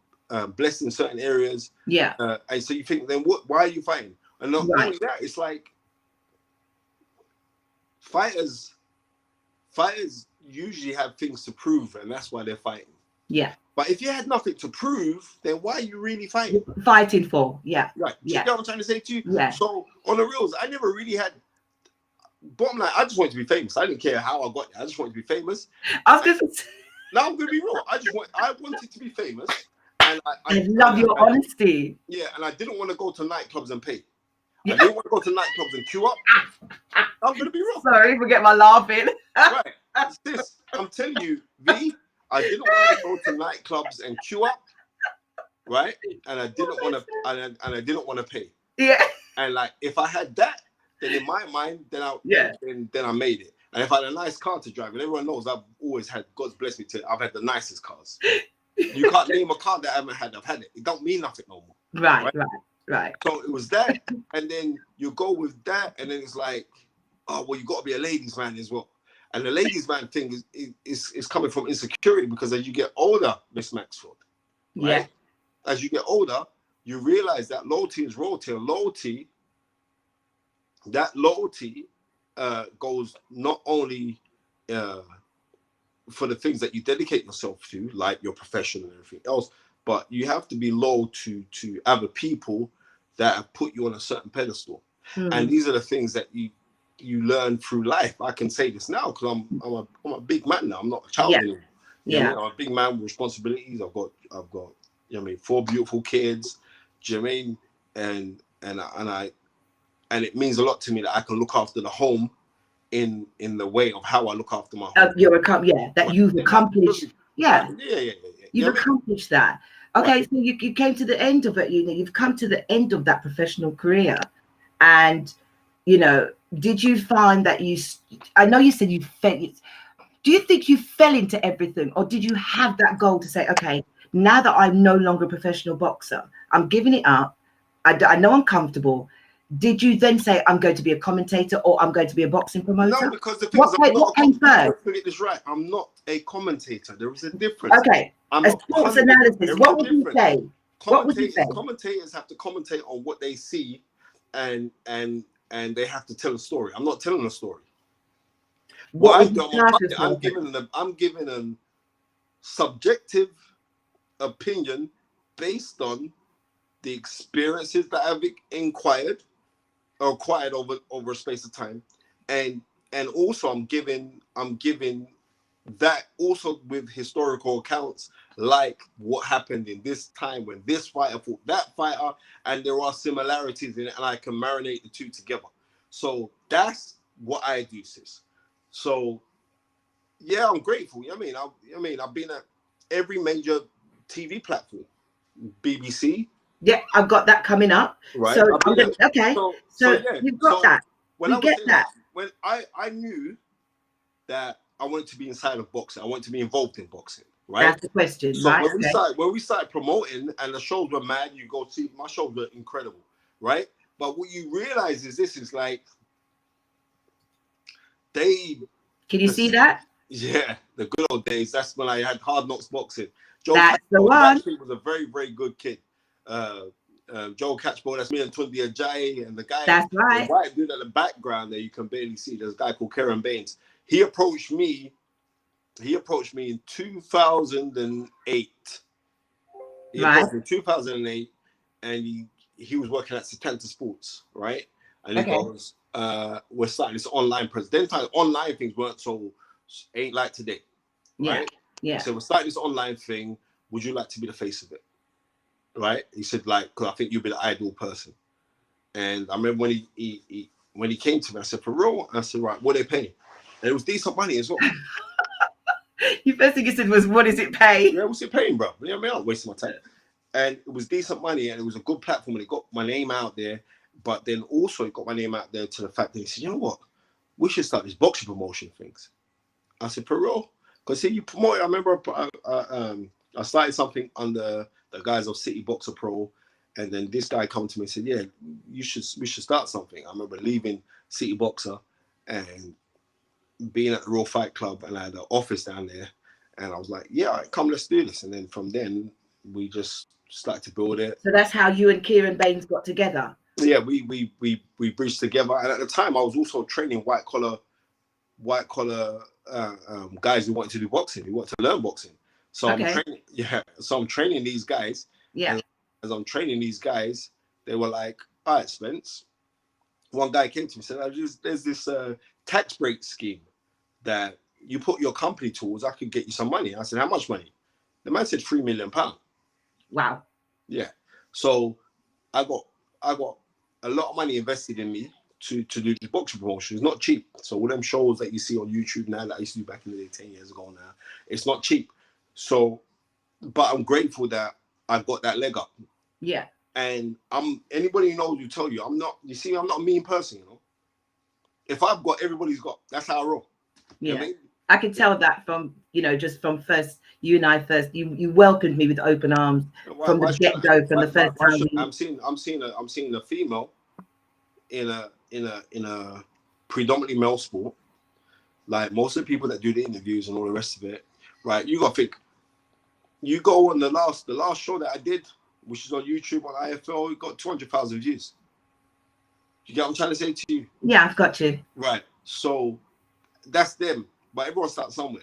blessed in certain areas. Yeah. And so you think, then what? Why are you fighting? And not only that, it's like fighters usually have things to prove, and that's why they're fighting. Yeah. But if you had nothing to prove, then why are you really fighting? You're fighting for, yeah. Right. Do you Yeah. get what I'm trying to say to you? Yeah. So on the reels, I never really had. Bottom line, I just wanted to be famous. I didn't care how I got there. I just wanted to be famous. I was going to say. Now I'm going to be real. I wanted to be famous, and I love your honesty. Yeah, and I didn't want to go to nightclubs and pay. Yeah. I didn't want to go to nightclubs and queue up. I'm going to be real. Sorry, forget my laughing. Right. Sis, I'm telling you, V, I didn't want to go to nightclubs and queue up, right? And I didn't want to, and I didn't want to pay. Yeah. And like, if I had that, then in my mind, then I made it. And if I had a nice car to drive, and everyone knows I've always had, God's blessed me I've had the nicest cars. You can't name a car that I haven't had. I've had it. It don't mean nothing no more. Right. So it was that, and then you go with that, and then it's like, oh well, you got to be a ladies' man as well. And the ladies' man thing is coming from insecurity, because as you get older, Miss Maxfield, right? Yeah. As you get older, you realize that loyalty is royalty, and loyalty goes not only for the things that you dedicate yourself to, like your profession and everything else, but you have to be loyal to other people that have put you on a certain pedestal. And these are the things that you learn through life. I can say this now because I'm a big man now. I'm not a child anymore. You know what I mean? I'm a big man with responsibilities. I've got you know what I mean, 4 beautiful kids. Do you know what I mean? And it means a lot to me that I can look after the home in the way of how I look after my home. You've accomplished. Yeah. You've Yeah, accomplished that. Okay, so you came to the end of it. You've come to the end of that professional career, and did you find that I know you said you felt. Do you think you fell into everything, or did you have that goal to say, okay, now that I'm no longer a professional boxer, I'm giving it up. I know I'm comfortable. Did you then say, I'm going to be a commentator, or I'm going to be a boxing promoter? No, because the thing is, what came first? Get this right. I'm not a commentator. There is a difference. Okay. A sports analysis. What would you say? Commentators have to commentate on what they see, and they have to tell a story. I'm not telling a story. I'm giving them subjective opinion based on the experiences that I've acquired over a space of time, and also I'm giving that also with historical accounts, like what happened in this time when this fighter fought that fighter, and there are similarities in it, and I can marinate the two together. So that's what I do, sis. So yeah, I'm grateful. I mean, I've been at every major TV platform, BBC. Yeah, I've got that coming up. Right. So you've got that. When I knew that I wanted to be inside of boxing, I wanted to be involved in boxing. Right. That's the question. So when we started promoting, and the shows were mad, you go see my shows were incredible, right? But what you realize is this is like Can you see that? Yeah, the good old days. That's when I had Hard Knocks Boxing. That's the one. He was a very, very good kid. Joe Catchball, that's me and Tundi Ajayi, and the guy. That's right. The white dude at the background there, you can barely see. There's a guy called Karen Baines. He approached me in 2008. In 2008, and he was working at Satanta Sports, right? And he goes, we're starting this online presence. Then online things ain't like today, right? Yeah. So we're starting this online thing. Would you like to be the face of it? Right? He said, like, because I think you'll be the ideal person. And I remember when he came to me, I said, for real? I said, right, what are they paying? And it was decent money as well. The first thing you said was, what is it paying? Yeah, what's it paying, bro? I mean, I'm not wasting my time. And it was decent money, and it was a good platform, and it got my name out there. But then also it got my name out there to the fact that he said, you know what? We should start these boxing promotion things. I said, for real? Because you promote. I remember I started something under the guys of City Boxer Pro, and then this guy come to me and said, yeah, we should start something. I remember leaving City Boxer and being at the Raw Fight Club, and I had an office down there, And I was like, yeah, all right, come, let's do this. And then from then we just started to build it. So that's how you and Kieran Baines got together. Yeah, we bridged together. And at the time I was also training white collar guys who wanted to do boxing, who wanted to learn boxing. So Okay. I'm training these guys. Yeah. And as I'm training these guys, they were like, all right, Spence. One guy came to me and said, there's this tax break scheme that you put your company towards. I could get you some money. I said, how much money? The man said £3 million. Wow. Yeah. So I got a lot of money invested in me to do this boxing promotion. It's not cheap. So all them shows that you see on YouTube now that I used to do back in the day 10 years ago now, it's not cheap. So, but I'm grateful that I've got that leg up. Yeah. And anybody who knows will tell you, I'm not a mean person, you know. If I've got, everybody's got. That's how I roll. Yeah. You know what I mean? I can tell that from, just from first, you and I first, you welcomed me with open arms from the get-go, from the first time. I'm seeing a female in a predominantly male sport. Like most of the people that do the interviews and all the rest of it, right? You got to think. You go on the last show that I did, which is on YouTube on IFL, it got 200,000 views. You get what I'm trying to say to you? Yeah, I've got you. Right. So that's them. But everyone starts somewhere.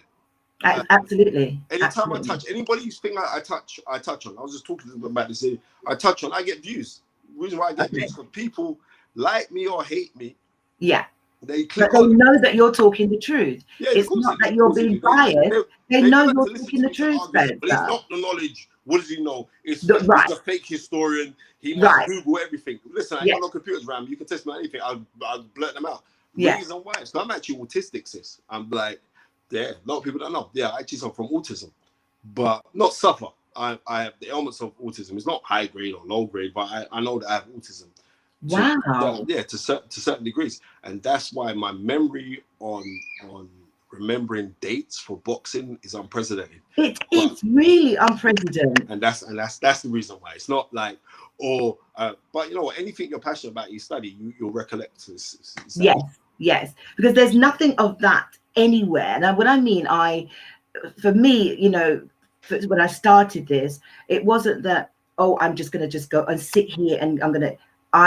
Absolutely. Anytime I touch anybody's thing I touch on. I was just talking to them about this. I get views. The reason why I get views is because people like me or hate me. Yeah. They click but they know that you're talking the truth. Yeah, it's not that you're being biased. They know you're talking the truth. But it's not the knowledge. What does he know? He's a fake historian. He must Google everything. Listen, I ain't got no computers around. You can test me on anything. I'll blurt them out. Reason why? So I'm actually autistic, sis. I'm like, a lot of people don't know. Yeah, I actually suffer from autism, but not suffer. I have the elements of autism. It's not high grade or low grade, but I know that I have autism. Wow. To certain degrees, and that's why my memory on remembering dates for boxing is unprecedented. It's really unprecedented, and that's the reason why. It's not like but you know what? Anything you're passionate about, you study, you'll recollect. Yes, because there's nothing of that anywhere. Now, what I mean, for me, when I started this, it wasn't that, I'm just going to go and sit here and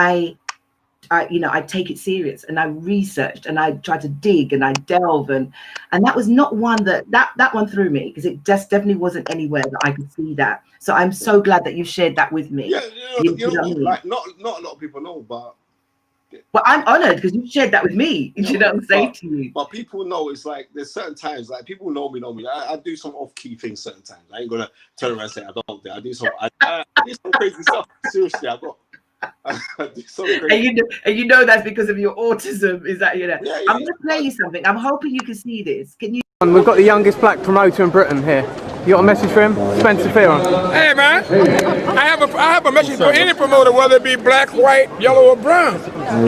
I take it serious, and I researched and I tried to dig and I delve and that was not one that one threw me, because it just definitely wasn't anywhere that I could see that. So I'm so glad that you shared that with me. Yeah, you know what I mean? Like not a lot of people know, but I'm honored because you shared that with me. You know what I'm saying to you? But people know, it's like there's certain times, like people know me. I do some off-key things certain times. I ain't gonna turn around and say I don't. I do some crazy stuff. Seriously, I do some crazy. And you know that's because of your autism. Is that Yeah, I'm gonna play you something. I'm hoping you can see this. Can you? We've got the youngest black promoter in Britain here. You got a message for him? Spencer Fearon. Hey man, I have a message for any promoter, whether it be black, white, yellow, or brown.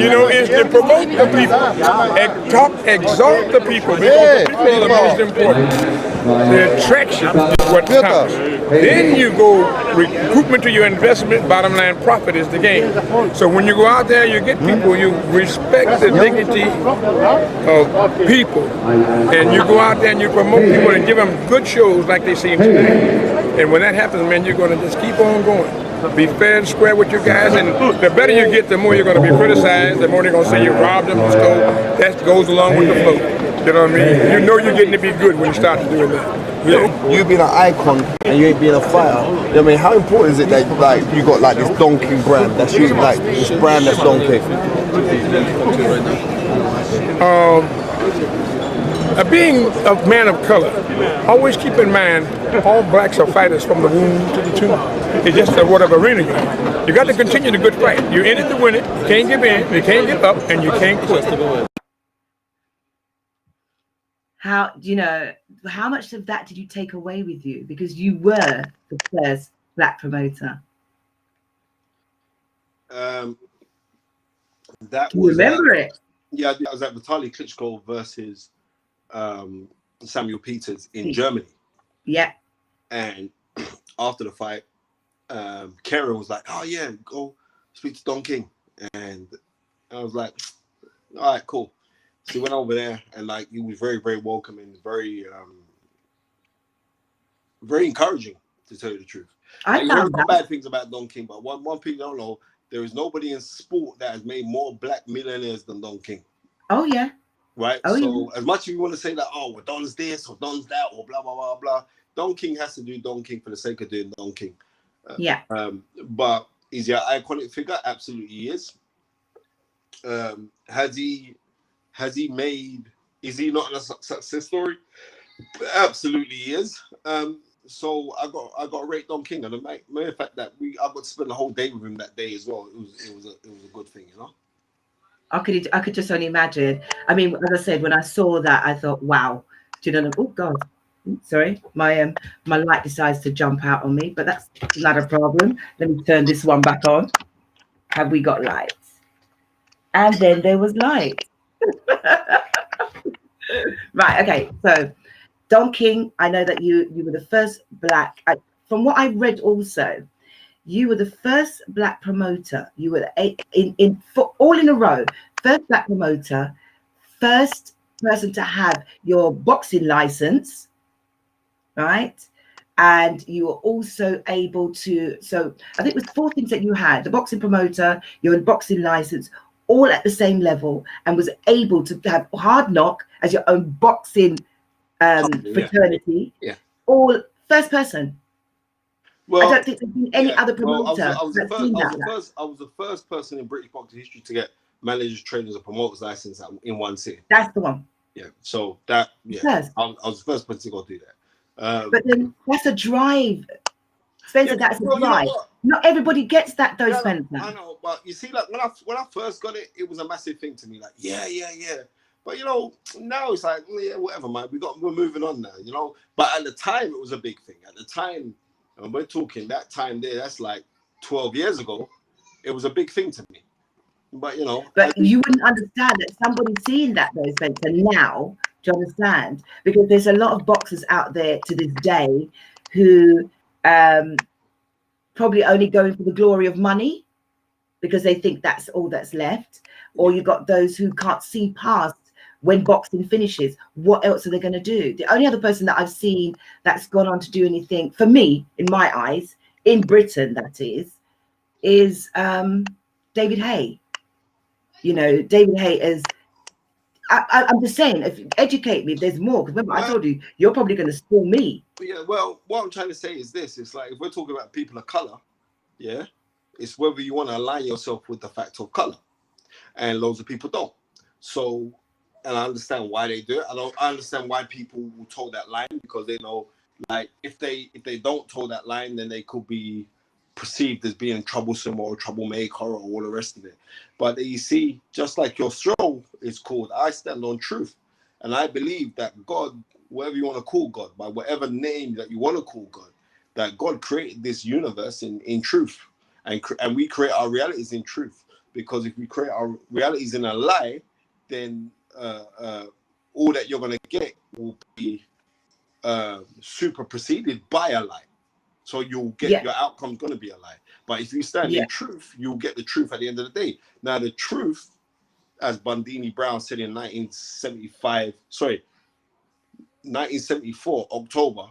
Is to promote the people, exalt the people, because the people are the most important. The attraction is what counts. Then you go recoupment to your investment, bottom line profit is the game. So when you go out there, you get people, you respect the dignity of people, and you go out there and you promote people and give them good shows like they seen today. And when that happens, man, you're going to just keep on going. Be fair and square with your guys, and the better you get, the more you're going to be criticized, the more they're going to say you robbed them or stole. That goes along with the flow. You know what I mean? You know you're getting to be good when you start to do that. Yeah. You being an icon and you ain't being a fighter. I mean, how important is it that you got like this Donkey brand? That's you, like this brand that's Donkey. Being a man of color, always keep in mind all blacks are fighters from the womb to the tomb. It's just what arena you're in. You got to continue the good fight. You're in it to win it. You can't give in, you can't give up, and you can't quit. How much of that did you take away with you? Because you were the first black promoter. That Can you remember it? Yeah, I was at Vitaly Klitschko versus Samuel Peters in Germany. Yeah. And after the fight, Karen was like, "Oh yeah, go speak to Don King." And I was like, "All right, cool." So he went over there, and like he was very, very welcoming, very very encouraging, to tell you the truth. I You heard found some that. bad things about Don King, but one thing I don't know, there is nobody in sport that has made more black millionaires than Don King. Oh yeah. Right? Oh So yeah. as much as you want to say that, oh, well, Don's this or Don's that or blah, blah, blah, blah, Don King has to do Don King for the sake of doing Don King. Yeah. But is he an iconic figure? Absolutely he is. Has he made, is he not a success story? Absolutely he is. So I got to rate Don King, and the matter of fact that I got to spend the whole day with him that day as well. It was a good thing, you know. I could just only imagine. I mean, as I said, when I saw that, I thought, wow. Do you know? Oh God, sorry, my light decides to jump out on me, but that's not a problem. Let me turn this one back on. Have we got lights? And then there was light. Right. Okay. So, Don King, I know that you were the first black. From what I read, also, you were the first black promoter. You were in for all in a row. First black promoter, first person to have your boxing license, right? And you were also able to. So I think it was 4 things that you had: the boxing promoter, your boxing license, all at the same level, and was able to have Hard Knock as your own boxing fraternity. Yeah. All first person. Well, I don't think there's been any other promoter I was the the first person in British boxing history to get managers, trainers, and promoters license in one sitting. That's the one. Yeah. So that, yeah, Yes. I was the first person to go do that. But then that's a drive, Spencer. Yeah, that's a well, drive. you know, not everybody gets that, though, yeah, Spencer. I know, but you see, like when I first got it, it was a massive thing to me. Like, yeah. But you know, now it's like, yeah, whatever, man. We're moving on now, you know. But at the time, it was a big thing. At the time, and we're talking that time there, that's like 12 years ago. It was a big thing to me. But you know, you wouldn't understand that somebody seeing that, though, Spencer. Now, do you understand? Because there's a lot of boxers out there to this day who probably only going for the glory of money because they think that's all that's left. Or you got those who can't see past when boxing finishes. What else are they going to do? The only other person that I've seen that's gone on to do anything, for me, in my eyes, in Britain, that is David Hay. You know, David Hay is. I'm just saying, if you educate me, if there's more. Because remember, I told you, you're probably going to spoil me. Yeah, well, what I'm trying to say is this: it's like if we're talking about people of color, yeah, it's whether you want to align yourself with the fact of color, and loads of people don't. So, and I understand why they do it. I understand why people will toe that line, because they know, like, if they don't toe that line, then they could be perceived as being troublesome or a troublemaker or all the rest of it. But you see, just like your show is called, I stand on truth, and I believe that God, whatever you want to call God, by whatever name that you want to call God, that God created this universe in truth, and we create our realities in truth. Because if we create our realities in a lie, then all that you're going to get will be super preceded by a lie. So you'll get your outcome's going to be a lie. But if you stand in truth, you'll get the truth at the end of the day. Now, the truth, as Bundini Brown said in 1974, October,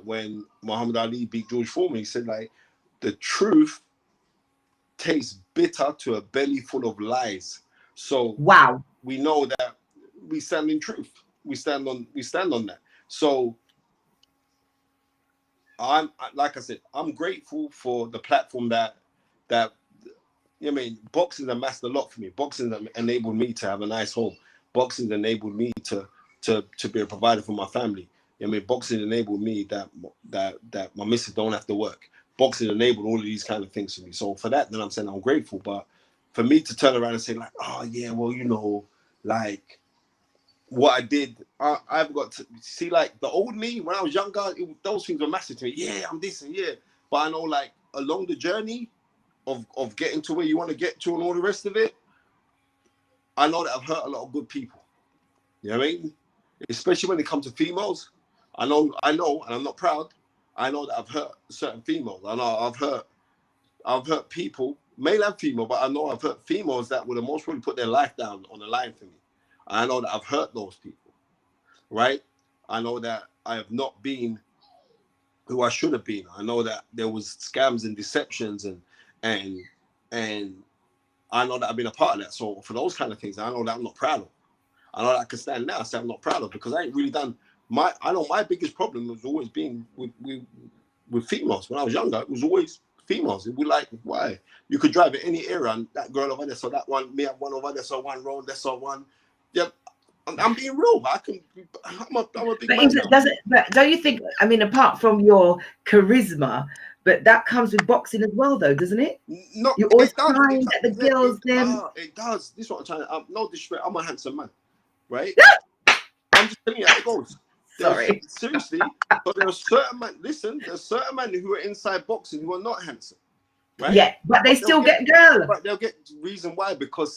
when Muhammad Ali beat George Foreman, he said, like, the truth tastes bitter to a belly full of lies. So we know that we stand in truth. We stand on that. So I'm, like I said, I'm grateful for the platform that you know, I mean, boxing amassed a lot for me. Boxing enabled me to have a nice home. Boxing enabled me to be a provider for my family. You know, I mean, boxing enabled me that my missus don't have to work. Boxing enabled all of these kind of things for me. So for that, then I'm saying I'm grateful. But for me to turn around and say, like, oh yeah, well, you know, like what I did, I've got to see, like, the old me when I was younger, those things were massive to me. Yeah, I'm this and yeah. But I know, like, along the journey of getting to where you want to get to and all the rest of it, I know that I've hurt a lot of good people. You know what I mean? Especially when it comes to females. I know, and I'm not proud. I know that I've hurt certain females. I know I've hurt people, male and female, but I know I've hurt females that would have most probably put their life down on the line for me. I know that I've hurt those people, right? I know that I have not been who I should have been. I know that there was scams and deceptions and I know that I've been a part of that. So for those kind of things, I know that I'm not proud of. I know that I can stand now and say I'm not proud of, because I ain't really done I know my biggest problem was always being with females. When I was younger, it was always females. It was like, why? You could drive in any area and that girl over there saw that one, me have one over there saw one, road there saw one. Yeah, I'm being real. I'm a big man now. But don't you think, I mean, apart from your charisma, but that comes with boxing as well, though, doesn't it? No, you always find that the girls it does. This is what I'm trying to. No disrespect. I'm a handsome man, right? I'm just telling you how it goes. Sorry. Seriously, but there are certain men. Listen, there's certain men who are inside boxing who are not handsome, right? Yeah, but they still get girls. But they'll get reason why, because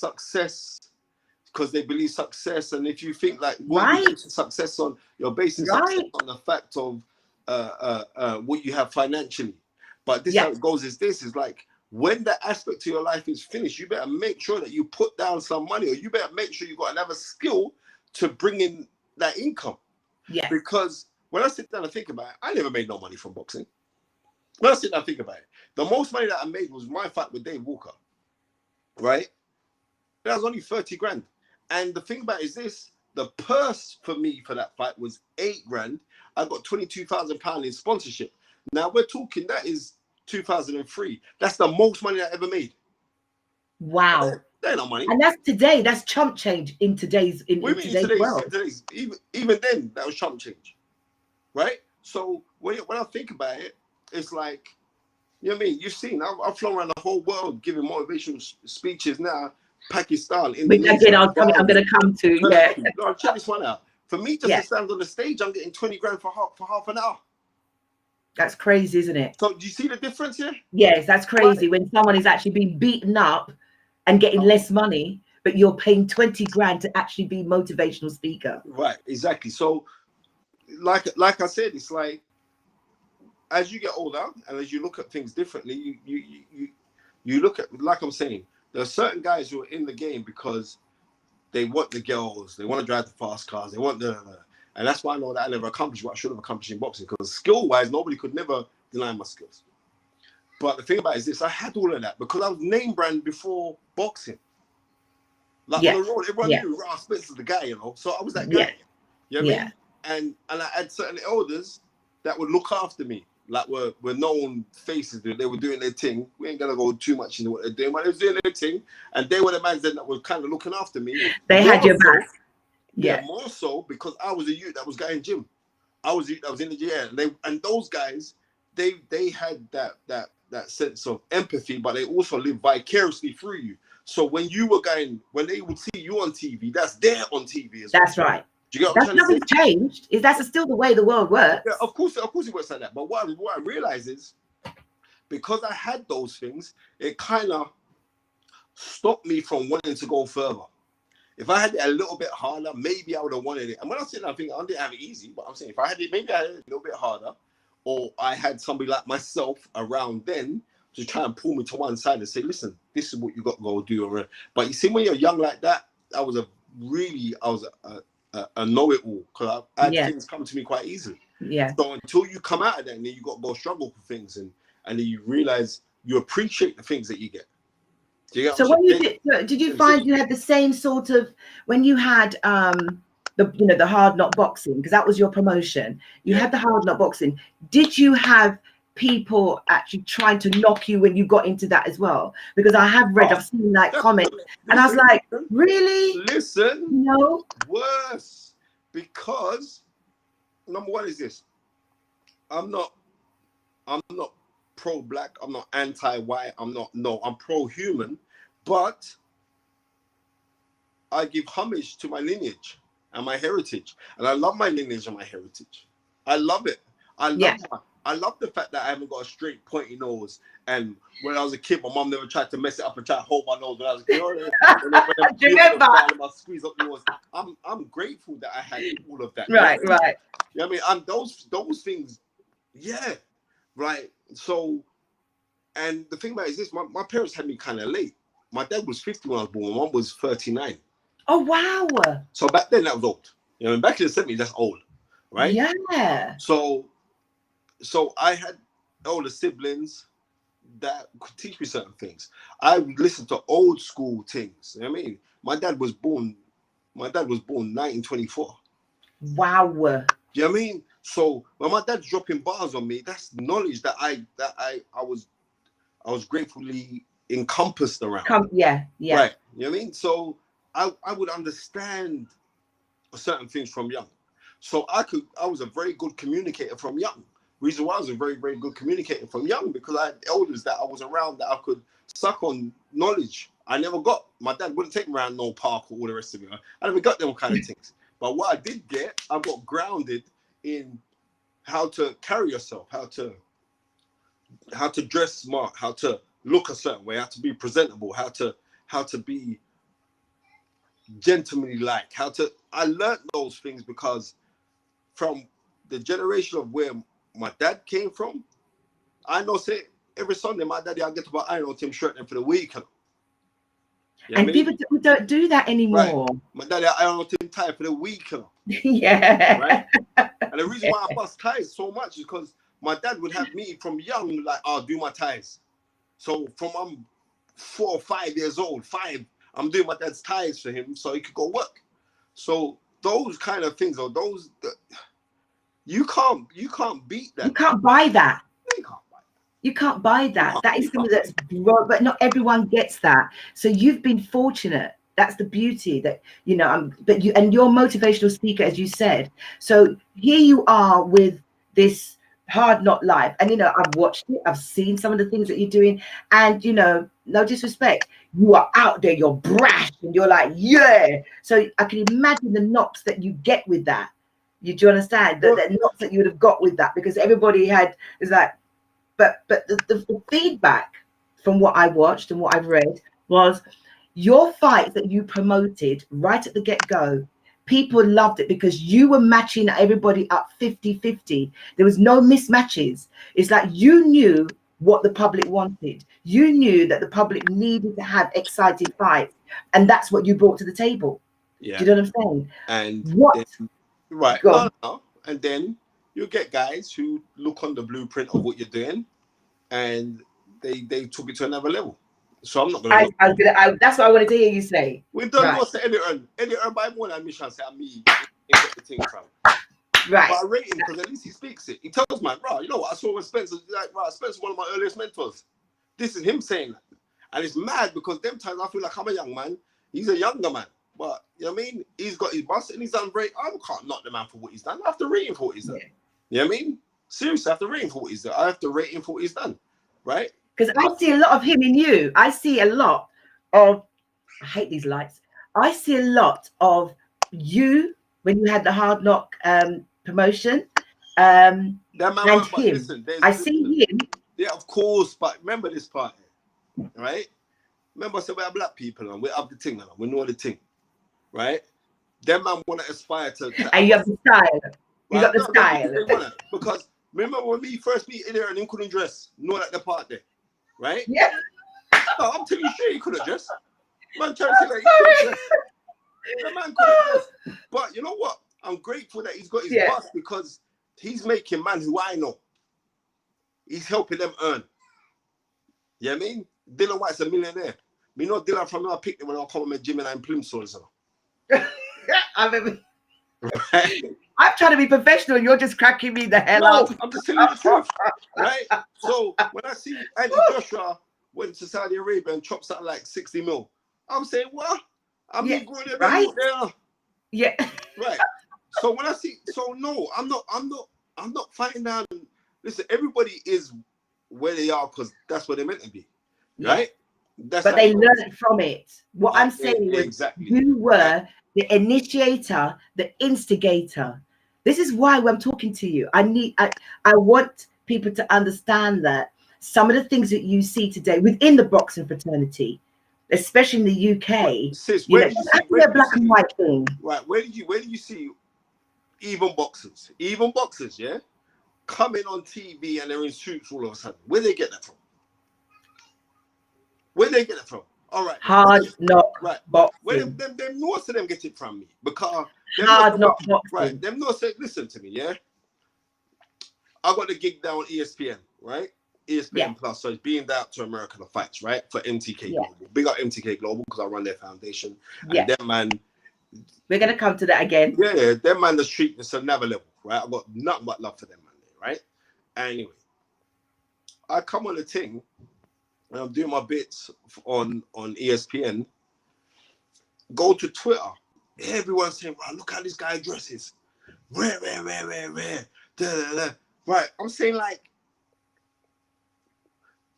they believe success, and if you think like what you base success on, you're basing success on the fact of what you have financially. But this how it goes is like, when that aspect of your life is finished, you better make sure that you put down some money, or you better make sure you got another skill to bring in that income. Yeah. Because when I sit down and think about it, I never made no money from boxing. When I sit down and think about it, the most money that I made was my fight with Dave Walker, right? That was only 30 grand. And the thing about it is this, the purse for me for that fight was 8 grand. I got £22,000 in sponsorship. Now we're talking, that is 2003. That's the most money I ever made. Wow. That ain't no money. And that's today. That's chump change in today's world. Even then, that was chump change, right? So when I think about it, it's like, you know what I mean? You've seen, I've flown around the whole world giving motivational speeches now. Pakistan, Indonesia. Again, I'm going to come to, yeah. No, check this one out. For me just to stand on the stage, I'm getting 20 grand for half an hour. That's crazy, isn't it? So do you see the difference here? Yes, that's crazy. When someone is actually being beaten up and getting less money, but you're paying 20 grand to actually be motivational speaker. Right, exactly. So like I said, it's like, as you get older and as you look at things differently, you look at, like I'm saying, there are certain guys who are in the game because they want the girls, they want to drive the fast cars, they want and that's why I know that I never accomplished what I should have accomplished in boxing, because skill-wise, nobody could never deny my skills. But the thing about it is this, I had all of that because I was name brand before boxing. Like on the road, everyone knew Ross Spencer's the guy, you know. So I was that guy. You know what I mean? And I had certain elders that would look after me. Like were known faces. They were doing their thing. We ain't gonna go too much into what they're doing, but they was doing their thing, and they were the man that were kind of looking after me. They had your back. Yeah, more so because I was a youth that was going gym. I was in the gym, and those guys, they had that sense of empathy, but they also lived vicariously through you. So when they would see you on TV, that's there on TV as well. That's right. Do you get what that's nothing changed. That's still the way the world works. Yeah, of course it works like that. But what I realize is, because I had those things, it kind of stopped me from wanting to go further. If I had it a little bit harder, maybe I would have wanted it. And when I say that, I think I didn't have it easy, but I'm saying if I had it, maybe I had it a little bit harder, or I had somebody like myself around then to try and pull me to one side and say, listen, this is what you got to go do. But you see, when you're young like that, I was a know-it-all, because I had things come to me quite easily. Yeah. So until you come out of that, and then you got to go struggle for things, and then you realize you appreciate the things that you get. So when did you find you had the same sort of, when you had the hard knock boxing, because that was your promotion, you had the hard knock boxing, did you have people actually trying to knock you when you got into that as well? Because I've seen like comments, and I was like, really? Listen, no, worse, because number one is this: I'm not pro-black, I'm not anti-white, I'm pro-human, but I give homage to my lineage and my heritage, and I love my lineage and my heritage. I love it. I love the fact that I haven't got a straight pointy nose, and when I was a kid, my mom never tried to mess it up and try to hold my nose when I was a kid. I squeeze up the nose. I'm grateful that I had all of that. Right. You know what I mean? I'm those things, right. So, and the thing about it is this: my parents had me kind of late. My dad was 50 when I was born. My mom was 39. Oh wow! So back then that was old. You know, back in the 70s, that's old, right? Yeah. So so I had older siblings that could teach me certain things. I would listen to old school things. You know what I mean, my dad was born 1924. Wow. Do you know what I mean? So when my dad's dropping bars on me, that's knowledge that I was gratefully encompassed around. Yeah. Right. You know what I mean? So I would understand certain things from young. So I was a very good communicator from young. Reason why I was a very, very good communicator from young, because I had elders that I was around that I could suck on knowledge. I never got, my dad wouldn't take me around no park or all the rest of it. I never got them kind of things. But what I did get, I got grounded in how to carry yourself, how to dress smart, how to look a certain way, how to be presentable, how to be gentlemanly like, I learned those things because from the generation of where my dad came from, I know, say, every Sunday, my daddy, I'll get to buy iron on him shirt and for the weekend. You know and people don't do that anymore. Right. My daddy, I iron on him tie for the weekend. Yeah. Right? And the reason why I bust ties so much is because my dad would have me from young, like, I'll do my ties. So from I'm 4 or 5 years old, I'm doing my dad's ties for him so he could go work. So those kind of things, or those, you can't beat that. You can't buy that. You can't buy that. You can't buy that. That is something that's broad, but not everyone gets that. So you've been fortunate. That's the beauty that, you know, but you're a motivational speaker, as you said. So here you are with this hard knock life. And, you know, I've watched it. I've seen some of the things that you're doing. And, you know, no disrespect, you are out there, you're brash and you're like, yeah. So I can imagine the knocks that you get with that. Do you understand? The knocks that you would have got with that, because everybody is like, but the feedback from what I watched and what I've read was your fight that you promoted right at the get-go. People loved it because you were matching everybody up 50-50. There was no mismatches. It's like you knew what the public wanted. You knew that the public needed to have exciting fights, and that's what you brought to the table. Yeah. Do you know what I'm saying? And what? Then, right. No. And then you get guys who look on the blueprint of what you're doing, and they took it to another level. So I'm not going to. That's what I wanted to hear you say. We've done what's the Eddie Earn by more than mission. Say me get the thing from. Right. But I rate him because at least he speaks it. He tells man, bro, you know what? I saw when Spencer, like, bro, Spencer's one of my earliest mentors. This is him saying that. And it's mad because them times I feel like I'm a young man. He's a younger man. But, you know what I mean? He's got his bus and he's done great. I can't knock the man for what he's done. I have to rate him for what he's done. Yeah. You know what I mean? Seriously, I have to rate him for what he's done. I have to rate him for what he's done. Right? Because I see a lot of him in you. I see a lot of, I hate these lights. I see a lot of you when you had the Hard Knock promotion. And him. Listen, I see him. Yeah, of course. But remember this part, right? Remember I said we're black people and we're up the thing and we know the thing. Right? Them man want to aspire to and you have the style. You got the style. Because remember when we first meet in there and him couldn't dress, know that the part there. Right? Yeah. No, I'm telling you straight, he couldn't dress. Man trying to say that he couldn't dress. The man couldn't dress. But you know what? I'm grateful that he's got his bus because he's making man who I know. He's helping them earn. You know what I mean? Dylan White's a millionaire. Me know Dylan from I picked him when I come to my gym and I'm Plimsoll. So. Right? I'm trying to be professional and you're just cracking me the hell up. I'm just telling you the truth. Right? So when I see Andy Joshua went to Saudi Arabia and chopped something like 60 mil, I'm saying, what? I'm not going there. Right? Yeah. Right. So when I see, so no, I'm not fighting down. Listen, everybody is where they are because that's where they're meant to be. Right? But they learned from it. What I'm saying is you were the initiator, the instigator. This is why when I'm talking to you, I want people to understand that some of the things that you see today within the boxing fraternity, especially in the UK, sis, where it's actually a black and white thing. Right. Where did you see even boxers, yeah, coming on TV and they're in suits all of a sudden? Where they get that from? Where they get it from? All right. Hard knock. Right. Boxing. Where them most of them get it from me because hard knock boxing. Right. Them no say, listen to me, yeah. I got the gig down on ESPN, right? ESPN Yeah. Plus, so it's being down to America the fights, right? For MTK Yeah. Global. Big up MTK Global because I run their foundation. Yeah. And them man, We're gonna come to that again. yeah, them man the street is another level, right? I got nothing but love for them man, right? Anyway, I come on the thing and I'm doing my bits on ESPN. Go to Twitter. Everyone's saying, wow, look how this guy dresses. Rare. Da, da, da. Right. I'm saying like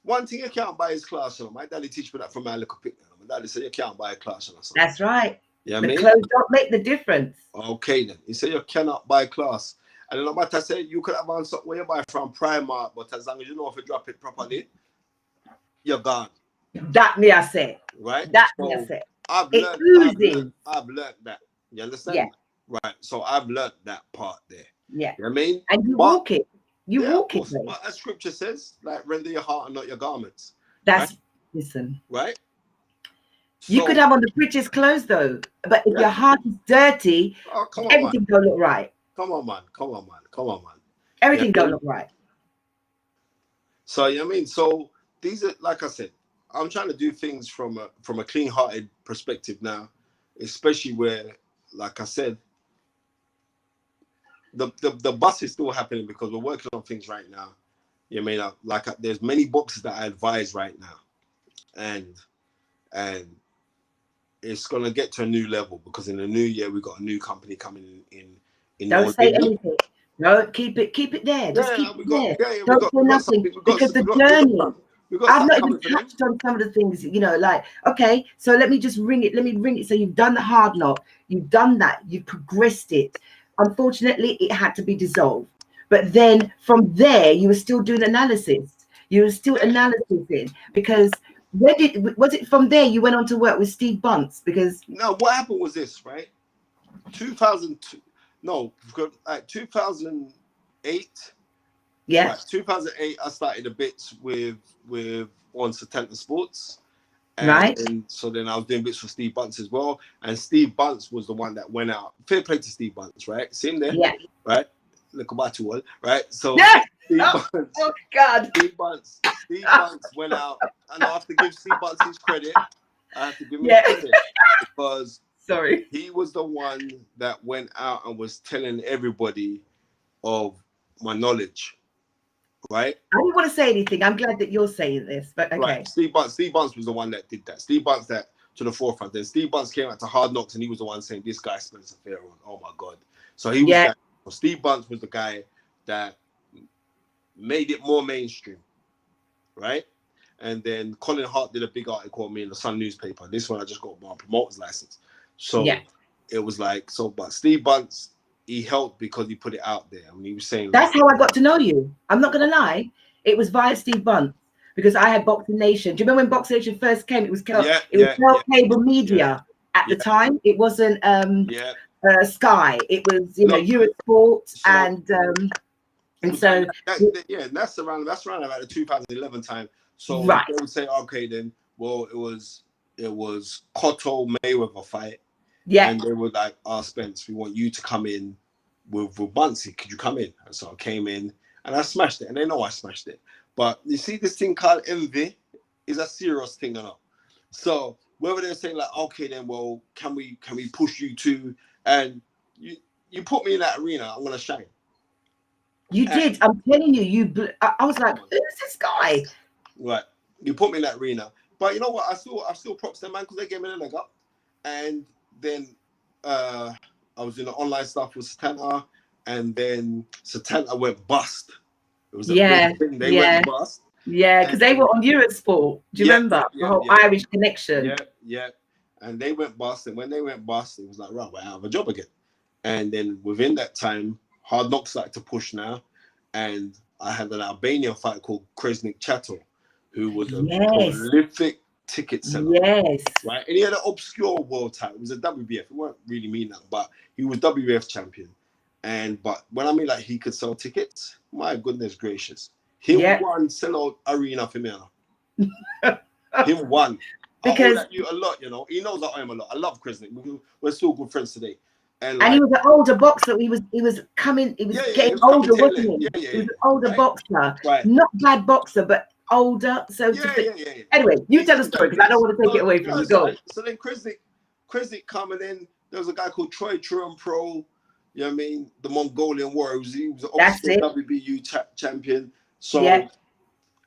one thing you can't buy is classroom. My daddy teach me that from my little picture. My daddy said you can't buy a classroom or something. That's right. Yeah, the clothes don't make the difference. Okay then. He said you cannot buy class. And then no matter say you could have on something where you buy from Primark, but as long as you know if you drop it properly, you're gone. That me I say. Right? That so me I say. I've learned that. You understand? Yeah. Right. So I've learned that part there. Yeah. You know what I mean? And you walk it. You walk it. But as scripture says, like render your heart and not your garments. That's right? Listen. Right? You could have on the prettiest clothes though, but if your heart is dirty, everything don't look right. Come on, man. Everything don't look right. So you know what I mean? So these are, like I said, I'm trying to do things from a clean-hearted perspective now, especially where, like I said, the bus is still happening because we're working on things right now. You know what I mean? There's many boxes that I advise right now, and it's gonna get to a new level because in the new year we got a new company coming in. Don't say anything. No, keep it there. Just keep it there. Don't say nothing because the journey. I've not even touched on some of the things, like, okay, so let me just ring it. So you've done the hard knock. You've done that. You've progressed it. Unfortunately, it had to be dissolved. But then from there, you were still doing analysis. You were still analysing because was it from there you went on to work with Steve Bunce? Because no, what happened was this, right? 2008. Yeah. Right, 2008, I started a bits with on Satanta Sports. And so then I was doing bits for Steve Bunce as well. And Steve Bunce was the one that went out. Fair play to Steve Bunce, right? See him there? Yeah. Right? Look about you all, right? So Steve Bunce. Oh God. Steve Bunce went out. And I have to give Steve Bunce his credit. I have to give him credit because he was the one that went out and was telling everybody of my knowledge. Right? I didn't want to say anything. I'm glad that you're saying this, but okay. Right. Steve Bunce was the one that did that. Steve Bunce that to the forefront. Then Steve Bunce came out to Hard Knocks and he was the one saying, this guy smells a Fearon. Oh my God. So he was that. So Steve Bunce was the guy that made it more mainstream. Right? And then Colin Hart did a big article on me in the Sun newspaper. This one I just got my promoter's license. So it was like, but Steve Bunce, he helped because he put it out there. I mean, he was saying that's how I got to know you. I'm not gonna lie, it was via Steve Bunce because I had Boxing Nation. Do you remember when Boxing Nation first came? It was cable media at the time. It wasn't Sky. It was Eurosport and so that's around about the 2011 time. So they would say, okay, then it was Cotto Mayweather fight. Yeah. And they were like, Spence, we want you to come in with Buncey. Could you come in? And so I came in and I smashed it. And they know I smashed it. But you see, this thing called envy is a serious thing or not. So whether they're saying like, okay, then, well, can we push you to? And you put me in that arena, I'm going to shine. You did. I'm telling you, I was like, who's this guy? Right. You put me in that arena. But you know what? I still props them, man, because they gave me the leg up. And then I was in the online stuff with Satanta, and then Satanta went bust. It was a big thing. They went bust. Yeah, because they were on Eurosport. Do you remember the whole Irish connection? Yeah. And they went bust, and when they went bust, it was like, right, we're out of a job again. And then within that time, Hard Knocks started to push now, and I had an Albanian fighter called Kresnik Chato, who was a prolific ticket seller. Yes. Right. And he had an obscure world title. It was a WBF. It weren't really mean that, but he was WBF champion. But when I mean like he could sell tickets, my goodness gracious. He won sellout arena for me. He won. Because I owe that you a lot, He knows I owe him a lot. I love Kresnik. We're still good friends today. And he was an older boxer. He was coming. He was getting older, wasn't he? He was an older boxer, not bad boxer, but older. So anyway, you tell the story because I don't want to take it away from you. Go. So then Kriznik coming in. There was a guy called Troy Truran Pro. You know what I mean? The Mongolian Warrior. He was obviously a WBU champion. So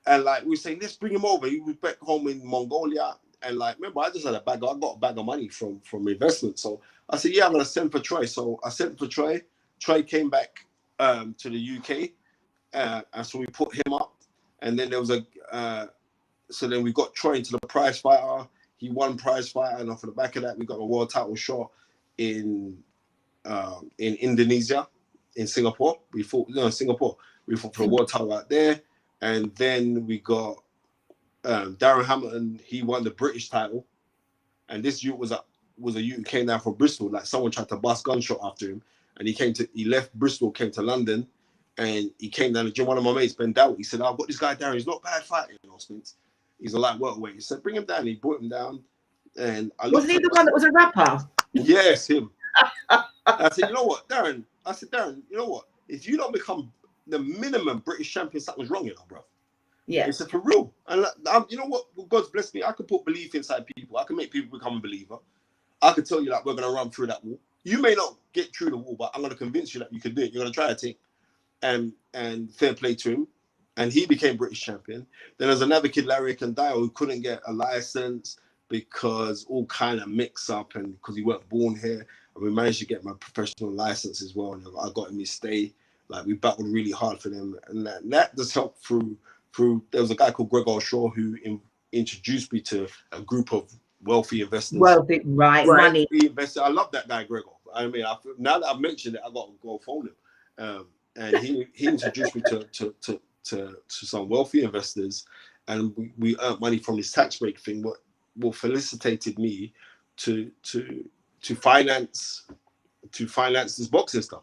and like we were saying, let's bring him over. He was back home in Mongolia. And like, remember, I just had I got a bag of money from investment. So I said, yeah, I'm gonna send for Troy. So I sent for Troy. Troy came back to the UK, and so we put him up. And then there was so then we got Troy into the prize fighter. He won prize fighter, and off the back of that, we got a world title shot in Indonesia, in Singapore. We fought Singapore. We fought for the world title out there, and then we got Darren Hamilton. He won the British title, and this youth was a youth who came down from Bristol. Like someone tried to bust gunshot after him, and he left Bristol, came to London, and he came down to gym. One of my mates, Ben Dowd, he said, "I've got this guy Darren. He's not bad fighting, Spence. He's a light welterweight." He said, "Bring him down." He brought him down, and wasn't he the one that was a rapper? Yes, him. I said, "You know what, Darren?" I said, "Darren, you know what? If you don't become the minimum British champion, something's wrong, bro." Yeah. He said, "For real." And you know what? God's blessed me. I can put belief inside people. I can make people become a believer. I could tell you like we're gonna run through that wall. You may not get through the wall, but I'm gonna convince you that you can do it. You're gonna try a thing. And fair play to him. And he became British champion. Then there's another kid, Larry Kandile, who couldn't get a license because all kind of mix up and because he weren't born here. And we managed to get my professional license as well. And I got him to stay. Like we battled really hard for them. And that just helped through. There was a guy called Gregor Shaw who introduced me to a group of wealthy investors. Wealthy, right, money. I love that guy, Gregor. I mean, now that I've mentioned it, I got to go phone him. And he introduced me to some wealthy investors, and we earned money from this tax break thing. What felicitated me to finance this boxing stuff,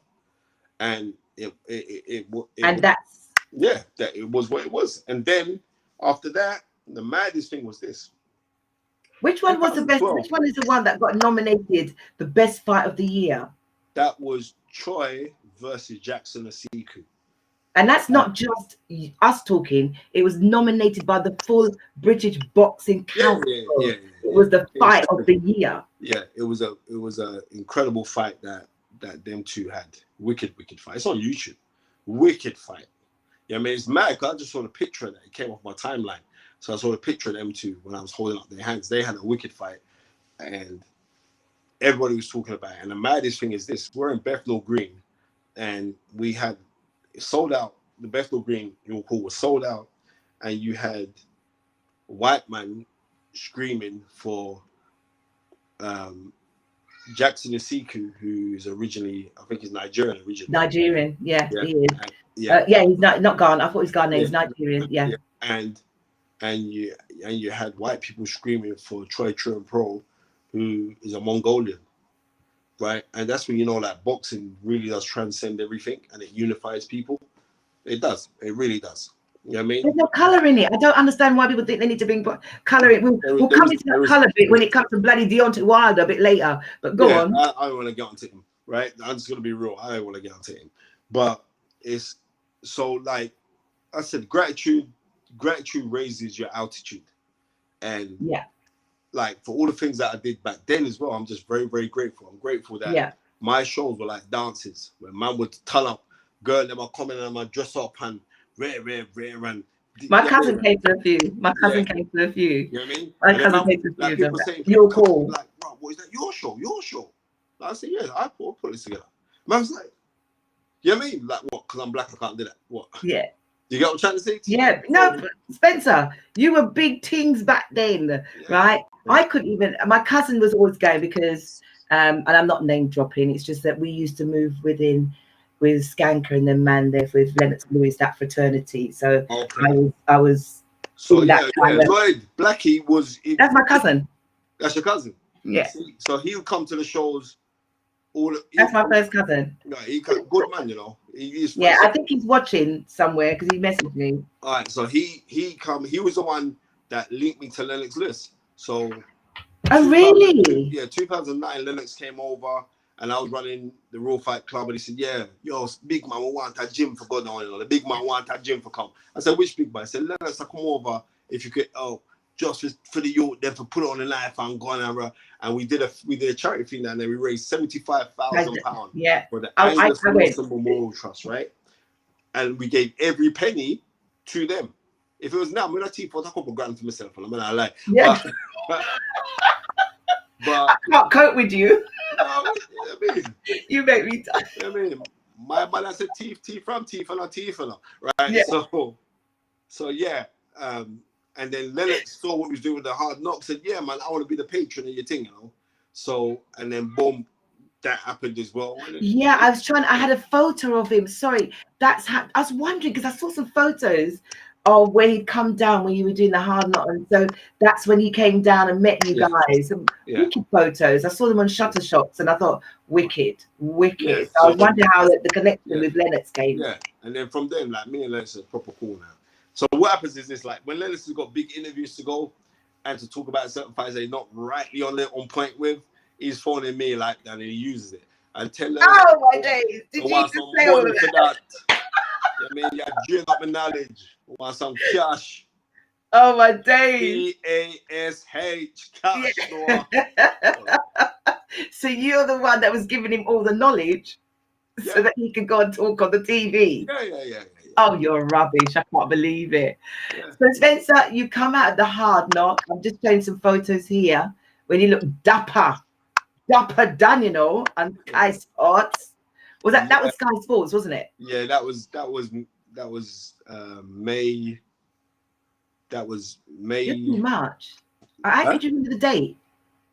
and it was what it was. And then after that, the maddest thing was this. Which one was the best? Which one is the one that got nominated the best fight of the year? That was Troy versus Jackson Asiku. And that's not just us talking. It was nominated by the full British Boxing Council. Yeah. It was the fight of the year. Yeah, it was a incredible fight that them two had. Wicked fight. It's on YouTube. Wicked fight. Yeah, I mean, it's mad because I just saw the picture of that. It came off my timeline. So I saw the picture of them two when I was holding up their hands. They had a wicked fight. And everybody was talking about it. And the maddest thing is this. We're in Bethnal Green. And we had sold out. The Bethnal Green was sold out. And you had white man screaming for Jackson Asiku, who's originally, I think he's Nigerian originally. Nigerian, yeah. He is. He's not Ghana. I thought he's Ghanaian. He's Nigerian, yeah. And you had white people screaming for Troy Truran Pro, who is a Mongolian, right? And that's when you know that boxing really does transcend everything and it unifies people. It does. It really does. You know what I mean? There's no colour in it. I don't understand why people think they need to bring colour in. We'll come into that colour bit when it comes to bloody Deontay Wilder a bit later. But go on. I don't want to get onto him, right? I'm just going to be real. I don't want to get onto him. But it's so, like I said, gratitude raises your altitude. And like for all the things that I did back then as well, I'm just very, very grateful. I'm grateful that my shows were like dances where man would turn up, girl, them are coming and my dress up and rare. And my cousin came to a few. You know what I mean? My cousin came to a few. People saying, you're cool. Like, bro, what is that? Your show. Like, I said, yeah, I put this together. Man was like, you know what I mean? Like, what? Because I'm black, I can't do that. What? Yeah. You get what I'm trying to say? Yeah. No, Spencer, you were big things back then, right? I couldn't even. My cousin was always going because, and I'm not name dropping. It's just that we used to move with Skanker and then man there with Lennox Lewis, that fraternity. So I was. So Lloyd Blackie was. That's my cousin. That's your cousin. Yeah. So he would come to the shows. That's my first cousin. No, good man, you know. I think he's watching somewhere because he messaged me. All right, so he was the one that linked me to Lennox Lewis. So. Oh really? Yeah, 2009, Lennox came over, and I was running the Raw Fight Club, and he said, yeah, yo, big man, we want a gym for God now, the big man want a gym for come. I said, which big man? I said, Lennox, I come over if you could, just for the youth, then for put it on the knife and go on, and we did a charity thing, and then we raised £75,000 yeah. for the I Angus went. Wilson Memorial Trust, right? And we gave every penny to them. If it was now, I'm gonna take for a couple grand for myself, and I'm gonna lie. Yeah. But I can't cope with you. No, I mean, you make me die. I mean, my man said teeth from teeth and right? Yeah. So yeah. And then Lennox saw what we was doing with the Hard Knocks, said, yeah, man, I want to be the patron of your thing, So, and then boom, that happened as well. Yeah, I had a photo of him. Sorry, I was wondering because I saw some photos of when he'd come down when you were doing the Hard Knock, and so that's when he came down and met you guys. Wicked photos. I saw them on Shutter Shots, and I thought, wicked. Yeah, I was wondering how the connection with Lennox came. Yeah, and then from then, like, me and Lennox are proper cool now. So what happens is this, like, when Lennox has got big interviews to go and to talk about certain fights that he's not rightly on point with, he's phoning me like that, and he uses it. And tell Lennox, oh my days, did you just say all of that? I mean, you drink up the knowledge. Want some cash? Oh my days. CASH, cash. Yeah. So you're the one that was giving him all the knowledge so that he could go and talk on the TV. Yeah. Oh, you're rubbish. I can't believe it. Yeah. So Spencer, you come out of the Hard Knock. I'm just showing some photos here when you look dapper done, and Sky Sports. That was Sky Sports, wasn't it? Yeah, that was May. That was May. Pretty much. I actually remember the date.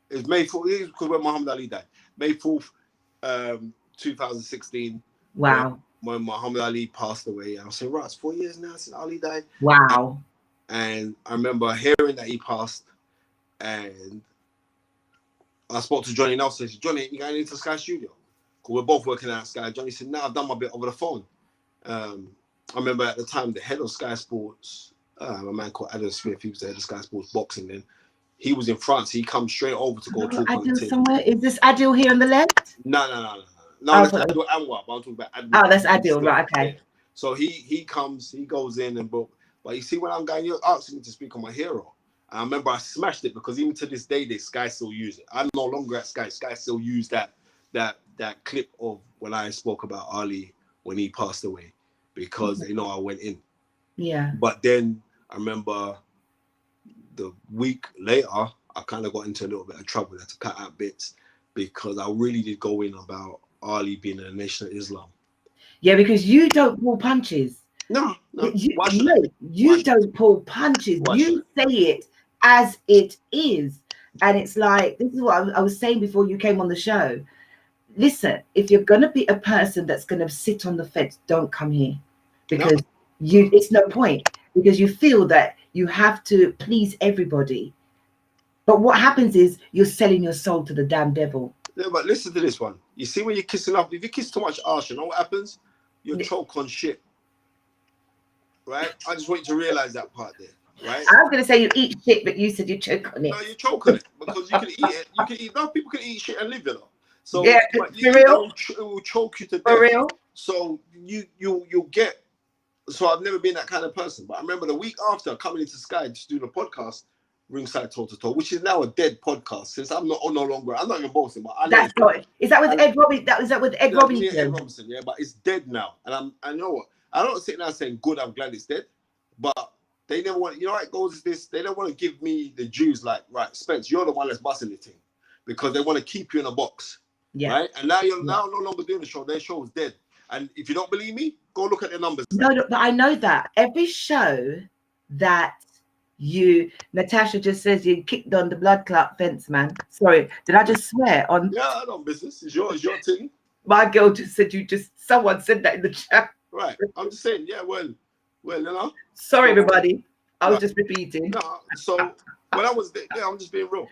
It was May 4th, because when Muhammad Ali died. May 4th, 2016. Wow. When Muhammad Ali passed away. I was saying, right, it's 4 years now since Ali died. Wow. And I remember hearing that he passed, and I spoke to Johnny Nelson. I said, Johnny, you going into Sky Studio? Because we're both working at Sky. Johnny said, no, I've done my bit over the phone. I remember at the time, the head of Sky Sports, a man called Adam Smith, he was the head of Sky Sports Boxing then. He was in France. He comes straight over to go talk on the team. Somewhere. Is this Adil here on the left? No, that's Adil Anwar, but I'm talking about Adil. Oh, that's Adil, right, okay. Yeah. So he comes, he goes in and book. But you see, when I'm going, you're asking me to speak on my hero. I remember I smashed it because even to this day, Sky still use it. I'm no longer at Sky. Sky still use that clip of when I spoke about Ali when he passed away, because they know I went in. Yeah. But then I remember the week later, I kind of got into a little bit of trouble. I had to cut out bits because I really did go in about Ali being a Nation of Islam. Yeah, because you don't pull punches. No. You don't pull punches. You say it as it is. And it's like, this is what I was saying before you came on the show. Listen, if you're going to be a person that's going to sit on the fence, don't come here. Because it's no point. Because you feel that you have to please everybody. But what happens is you're selling your soul to the damn devil. Yeah, but listen to this one. You see, when you're kissing up, if you kiss too much arse, you know what happens? You choke on shit. Right? I just want you to realize that part there. Right? I was going to say you eat shit, but you said you choke on it. No, you choke on it because you can eat it. You can eat. No, people can eat shit and live, So yeah, for real. It will choke you to death. For real. So you'll get. So I've never been that kind of person. But I remember the week after coming into Sky to do the podcast, Ringside Toe to Toe, which is now a dead podcast since I'm no longer. I'm not even boasting, but that's not. Is that with Ed Robinson? Is that with Ed Robinson? Ed Robinson, yeah, but it's dead now. And I know what. I don't sit there saying good. I'm glad it's dead, but they never want. You know how it goes is this. They don't want to give me the dues. Like, right, Spence, you're the one that's busting the thing, because they want to keep you in a box. Yeah. Right. And now you're now no longer doing the show. Their show is dead. And if you don't believe me, go look at the numbers. No, but I know that every show that Natasha just says you kicked on the blood clot fence, man. Sorry, did I just swear on? Yeah, I don't business. It's your thing. My girl just said someone said that in the chat. Right. I'm just saying, yeah, well, you know. Sorry, everybody. I was just repeating. No, so when I was there, I'm just being real.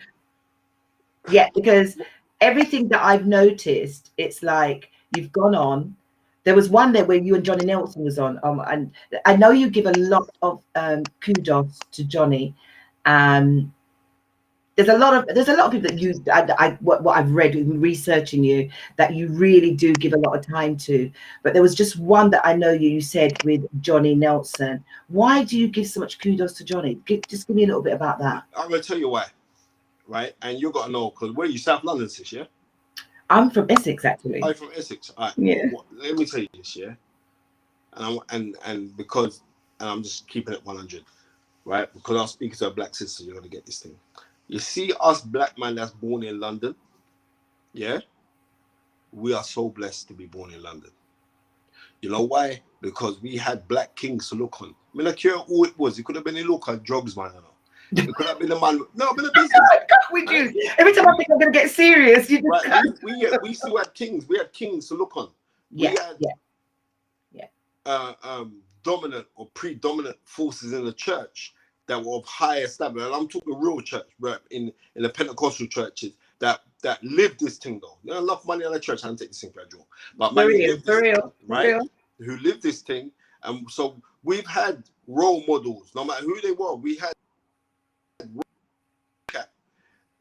Yeah, because everything that I've noticed, it's like you've gone on. There was one there where you and Johnny Nelson was on, and I know you give a lot of kudos to Johnny, there's a lot of people that what I've read in researching you, that you really do give a lot of time to. But there was just one that I know you said with Johnny Nelson. Why do you give so much kudos to Johnny? Just give me a little bit about that. I'm gonna tell you why, right? And you gotta know, because where you, South London, sis, yeah? I'm from Essex, actually. I'm from Essex. All right. Yeah. Let me tell you this, yeah. And because I'm just keeping it 100, right? Because I'm speaking to a black sister, you're gonna get this thing. You see, us black man that's born in London, yeah, we are so blessed to be born in London. You know why? Because we had black kings to look on. I mean, I care who it was. It could have been a local drugs man, you know. It could have been a man. No, been a business. We do. Every time I think I'm going to get serious, you just right. We still had kings. We had kings to look on. Yeah, we had, dominant or predominant forces in the church that were of high establishment. And I'm talking real church, right? In the Pentecostal churches that lived this thing though. There's enough money in the church. I don't take this thing for a joke. But man, for real, right? Who lived this thing, and so we've had role models. No matter who they were, we had.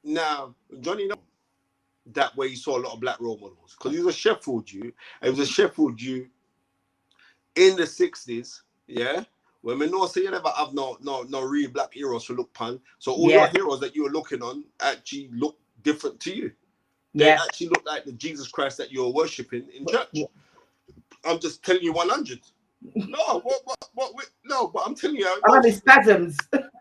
Now, Johnny, that way you saw a lot of black role models because he was a Sheffield Jew. He was a Sheffield Jew in the 60s, yeah. When we know, say you never have no real black heroes to look upon. So all your heroes that you were looking on actually look different to you. They actually look like the Jesus Christ that you're worshiping in church. Yeah. I'm just telling you 100. No, no, but I'm telling you. I'm having spasms.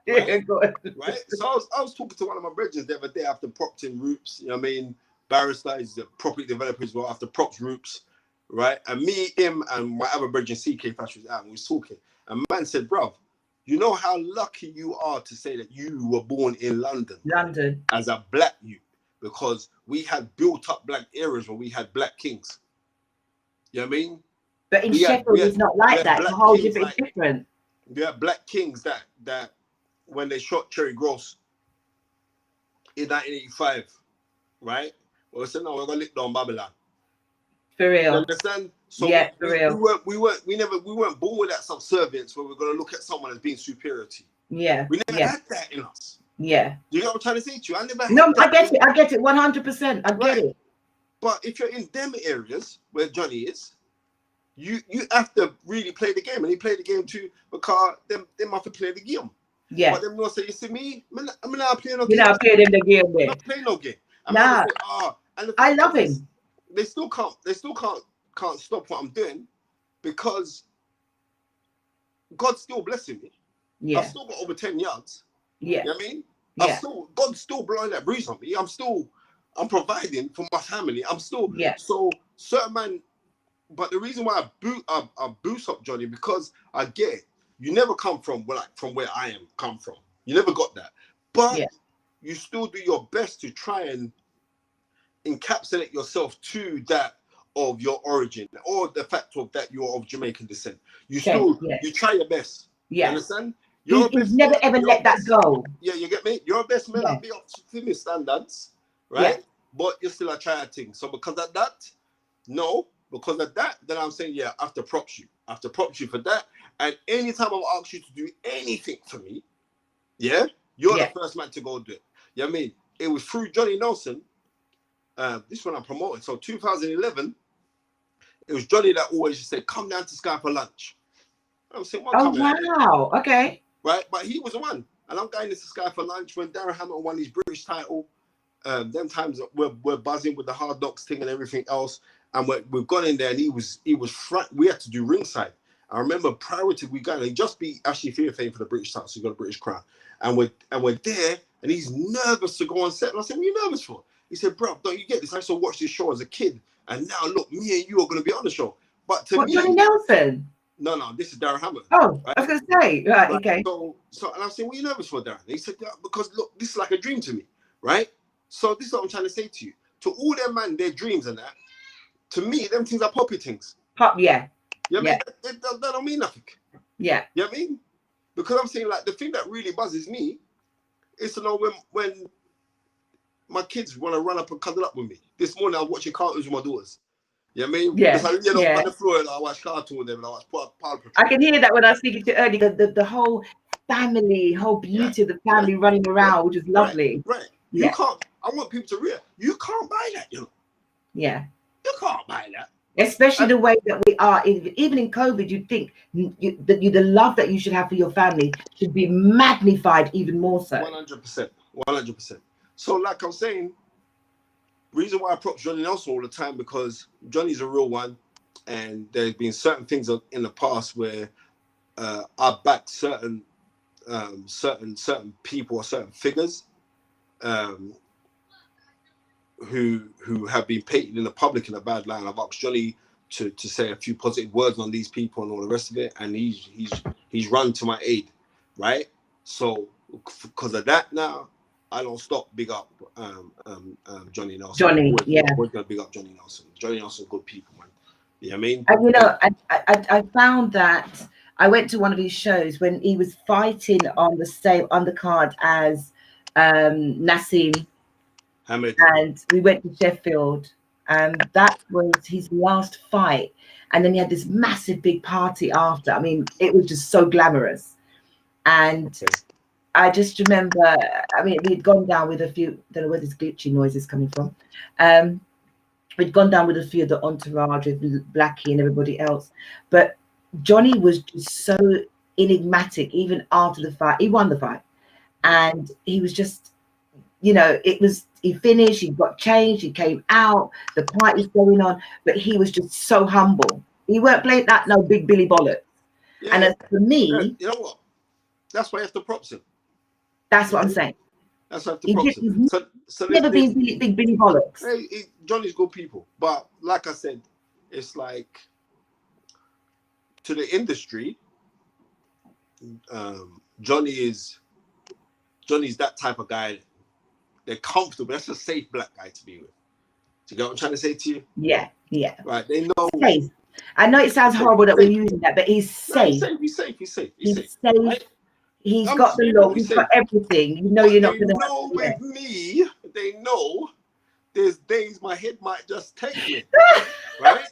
Right? Right? So I was talking to one of my brethren the other day after Propton Roots. You know what I mean? Barrister is the property developer as well after Props Roots, right? And me, him, and my other brethren, CK Flash was out and we was talking. And man said, bruv, you know how lucky you are to say that you were born in London. As a black youth, because we had built up black eras where we had black kings. You know what I mean? But in Sheffield, it's not like that. It's a whole different. We had black kings that when they shot Cherry Gross in 1985, right? Well, we said, no, we're gonna lick down Babylon. For real. You understand? So yeah, for real. We weren't born with that subservience where we're gonna look at someone as being superior to you. Yeah. We never had that in us. Yeah. Do you know what I'm trying to say to you? I never. No, I get it. I get it 100%. I get it. But if you're in them areas where Johnny is, you have to really play the game, and he played the game too because them have to play the game. Yeah. But them not say, you see me, I'm not playing no game. You're not playing the game there. I'm not playing no game. Nah. I love him. They still can't stop what I'm doing because God's still blessing me. Yeah. I've still got over 10 yards. Yeah. You know what I mean? Yeah. God's still blowing that breeze on me. I'm providing for my family. I'm still so certain man. But the reason why I boost up Johnny because I get it. You never come from where I come from. You never got that. But you still do your best to try and encapsulate yourself to that of your origin or the fact of that you're of Jamaican descent. You try your best. Yeah. You understand? You've never ever let that go. Yeah, you get me? Your best may not be up to me standards, right? Yeah. But you're still a try thing. So because of that, then I'm saying, I have to props you. I have to props you for that. And anytime I ask you to do anything for me, you're the first man to go do it. You know what I mean? It was through Johnny Nelson. This one I promoted. So 2011, it was Johnny that always just said, come down to Sky for lunch. I'm saying, wow. Okay. Right? But he was the one. And I'm going into Sky for lunch when Darren Hamilton won his British title. Them times we're buzzing with the Hard Knocks thing and everything else. And we've gone in there and he was we had to do ringside. I remember prior to we got, he just beat Ashley Fearon for the British title, so he got a British crown. And we're there and he's nervous to go on set. And I said, what are you nervous for? He said, bro, don't you get this? I used to watch this show as a kid. And now look, me and you are going to be on the show. But to me, Johnny Nelson? No, this is Darren Hammond. Oh, right? I was going to say, right, okay. So and I said, what are you nervous for, Darren? And he said, because look, this is like a dream to me, right? So this is what I'm trying to say to you. To all them man, their dreams and that, to me, them things are poppy things. Yeah. You know what I mean? That don't mean nothing. Yeah. You know what I mean? Because I'm saying, like, the thing that really buzzes me is to know when my kids want to run up and cuddle up with me. This morning I was watching cartoons with my daughters. You know what I mean? Yeah. Because on the floor and I watch cartoons with them and I watch Paul Patrol. I can hear that when I was speaking to you earlier. The whole family, whole beauty of the family running around, which is lovely. Right. You can't. I want people to realize you can't buy that. You know. Yeah. You can't buy that. Especially the way that we are, even in COVID, you'd think the love that you should have for your family should be magnified even more so. 100%. 100%. So, like I'm saying, reason why I prop Johnny Nelson all the time, because Johnny's a real one, and there's been certain things in the past where I back certain people or certain figures who have been painted in the public in a bad light. I've asked Johnny to say a few positive words on these people and all the rest of it, and he's run to my aid, right? So because of that, now I don't stop big up Johnny Nelson. Johnny, we're gonna big up Johnny Nelson. Johnny Nelson, good people, man. You know what I mean? And you know, I found that I went to one of his shows when he was fighting on the same undercard as Nassim Hamid. And we went to Sheffield, and that was his last fight. And then he had this massive big party after. I mean, it was just so glamorous. And I just remember, I mean, we'd gone down with a few, don't know where this glitchy noise is coming from. We'd gone down with a few of the entourage with Blackie and everybody else. But Johnny was just so enigmatic, even after the fight. He won the fight. And he was just, you know, he finished, he got changed, he came out, the party's going on, but he was just so humble. He weren't playing that no big Billy Bollocks. Yeah. And as for me, you know what? That's why you have to props him. That's what I'm saying. That's why you have to props him. So never been big Billy Bollocks. Johnny's good people, but like I said, it's like to the industry, Johnny's that type of guy. They're comfortable. That's a safe black guy to be with. Do you get what I'm trying to say to you? Yeah. Right. They know. Safe. I know it sounds horrible that we're using that, but he's safe. No, he's safe. He's safe. Right? He's got the look. He's got everything. You know, you're not going to. They know with me. They know there's days my head might just take me. Right?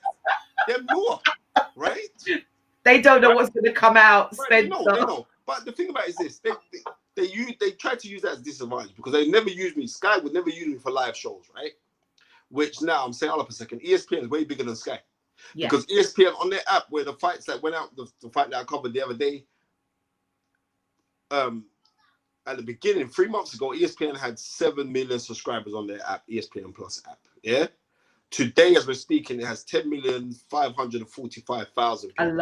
They're more. Right? They don't know what's going to come out. Right, they know. But the thing about it is this: they try to use that as disadvantage because they never use me. Sky would never use me for live shows, right? Which now I'm saying, hold up a second. ESPN is way bigger than Sky. Yeah. Because ESPN on their app, where the fights that went out, the fight that I covered the other day, at the beginning, 3 months ago, ESPN had 7 million subscribers on their app, ESPN Plus app. Yeah. Today, as we're speaking, it has 10,545,000 people. A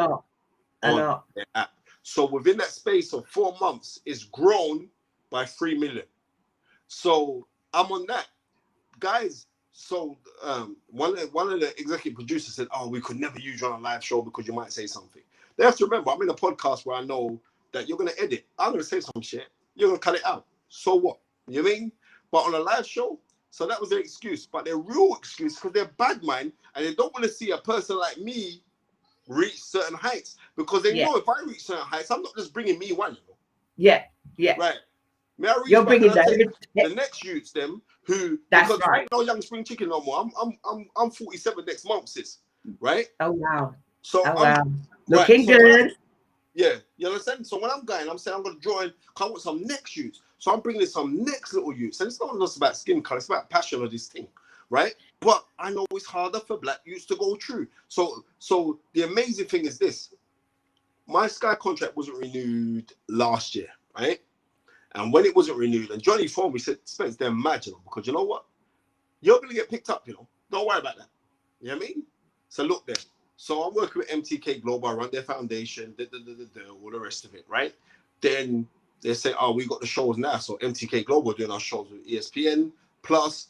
lot. Their app. So within that space of 4 months, it's grown by 3 million. So I'm on that, guys. So one of the executive producers said, "Oh, we could never use you on a live show because you might say something." They have to remember, I'm in a podcast where I know that you're gonna edit. I'm gonna say some shit. You're gonna cut it out. So what? You know what I mean? But on a live show, so that was their excuse. But their real excuse, because they're bad mind and they don't want to see a person like me reach certain heights, because they know if I reach certain heights, I'm not just bringing me one. Yeah. Right. May I reach You're bringing the next youths them who, that's because right. I'm no young spring chicken no more. I'm 47 next month, sis. Right? Oh wow. So Looking good. Yeah, you understand? So when I'm going, I'm saying I'm gonna draw in, come with some next youths. So I'm bringing in some next little youths. And it's not just about skin color, it's about passion of this thing, right? But I know it's harder for black youths to go through. So the amazing thing is this: my Sky contract wasn't renewed last year, right? And when it wasn't renewed, and Johnny phoned me, said, "Spence, they're marginal because you know what? You're gonna get picked up, you know. Don't worry about that." You know what I mean? So look then. So I'm working with MTK Global, I run their foundation, all the rest of it, right? Then they say, "Oh, we got the shows now." So MTK Global doing our shows with ESPN Plus,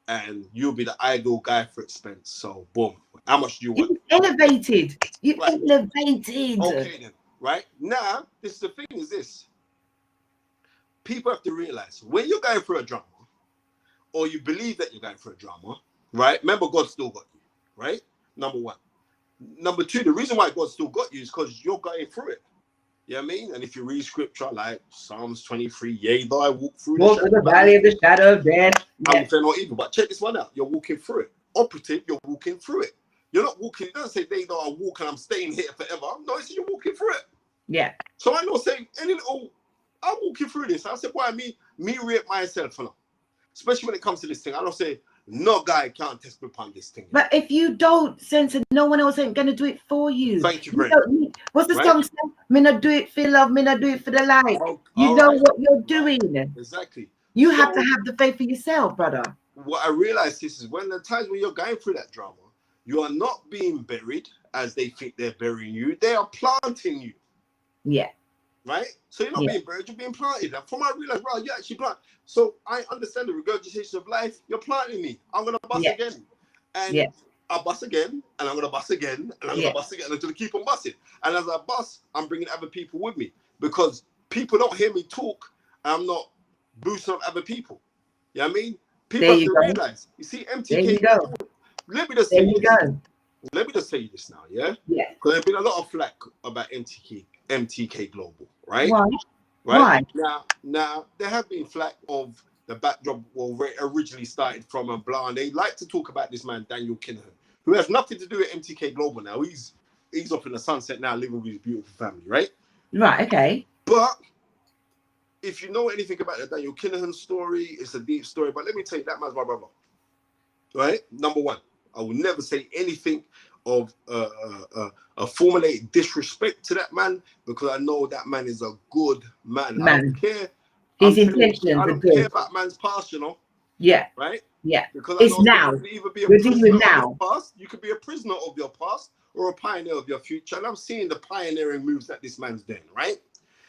and you'll be the ideal guy for it, Spence. So boom. How much do you want? You elevated. Elevated. Okay then, right? Now, the thing is this. People have to realize when you're going through a drama, or you believe that you're going through a drama, right? Remember, God still got you, right? Number one. Number two, the reason why God still got you is because you're going through it. You know what I mean? And if you read scripture like Psalms 23, yea, though I walk through the valley of the shadow of death. I'm fair not evil, but check this one out. You're walking through it. Operative, you're walking through it. You're not walking, it doesn't say they though I walk and I'm staying here forever. No, it says you're walking through it. Yeah. So I know saying any little, I'm walking through this. I said, why me rate myself for now? especially when it comes to this thing. I don't say no guy can't test upon this thing. But if you don't censor, no one else ain't gonna do it for you. Thank you You very don't need, what's the Right? song say? Me not do it for love, me not do it for the like. Oh, You all know right. what you're doing. Exactly. You So, have to have the faith for yourself, brother. what I realized is when the times when you're going through that drama, you are not being buried as they think they're burying you. They are planting you. Yeah. Right? So you're not being buried, you're being planted. And from I realized, bro, you actually plant. So I understand the regurgitation of life. You're planting me. I'm gonna bust again. And I'll bust again, and I'm gonna bust again, and I'm gonna bust again until I keep on busting. And as I bust, I'm bringing other people with me because people don't hear me talk. I'm not boosting up other people. You know what I mean? People have to realize. You see, MTK. There you go. Let me just there say you this. go. Let me just say this now, yeah? Yeah. Because there's been a lot of flack about MTK Global, right? Why? Right? Now there have been flack of the backdrop where it originally started from and blah, and they like to talk about this man, Daniel Kinahan, who has nothing to do with MTK Global now. He's up in the sunset now, living with his beautiful family, right? Right, okay. But if you know anything about the Daniel Kinahan story, it's a deep story. But let me tell you, that man's my brother. Right? Number one, I will never say anything of a formulated disrespect to that man because I know that man is a good man. I don't care. His intentions I are don't good. care about man's past, you know. Yeah. Right? Yeah. Because It's I know now. you can either be a We're prisoner dealing of now. your past, you could be a prisoner of your past, or a pioneer of your future. And I'm seeing the pioneering moves that this man's doing, right?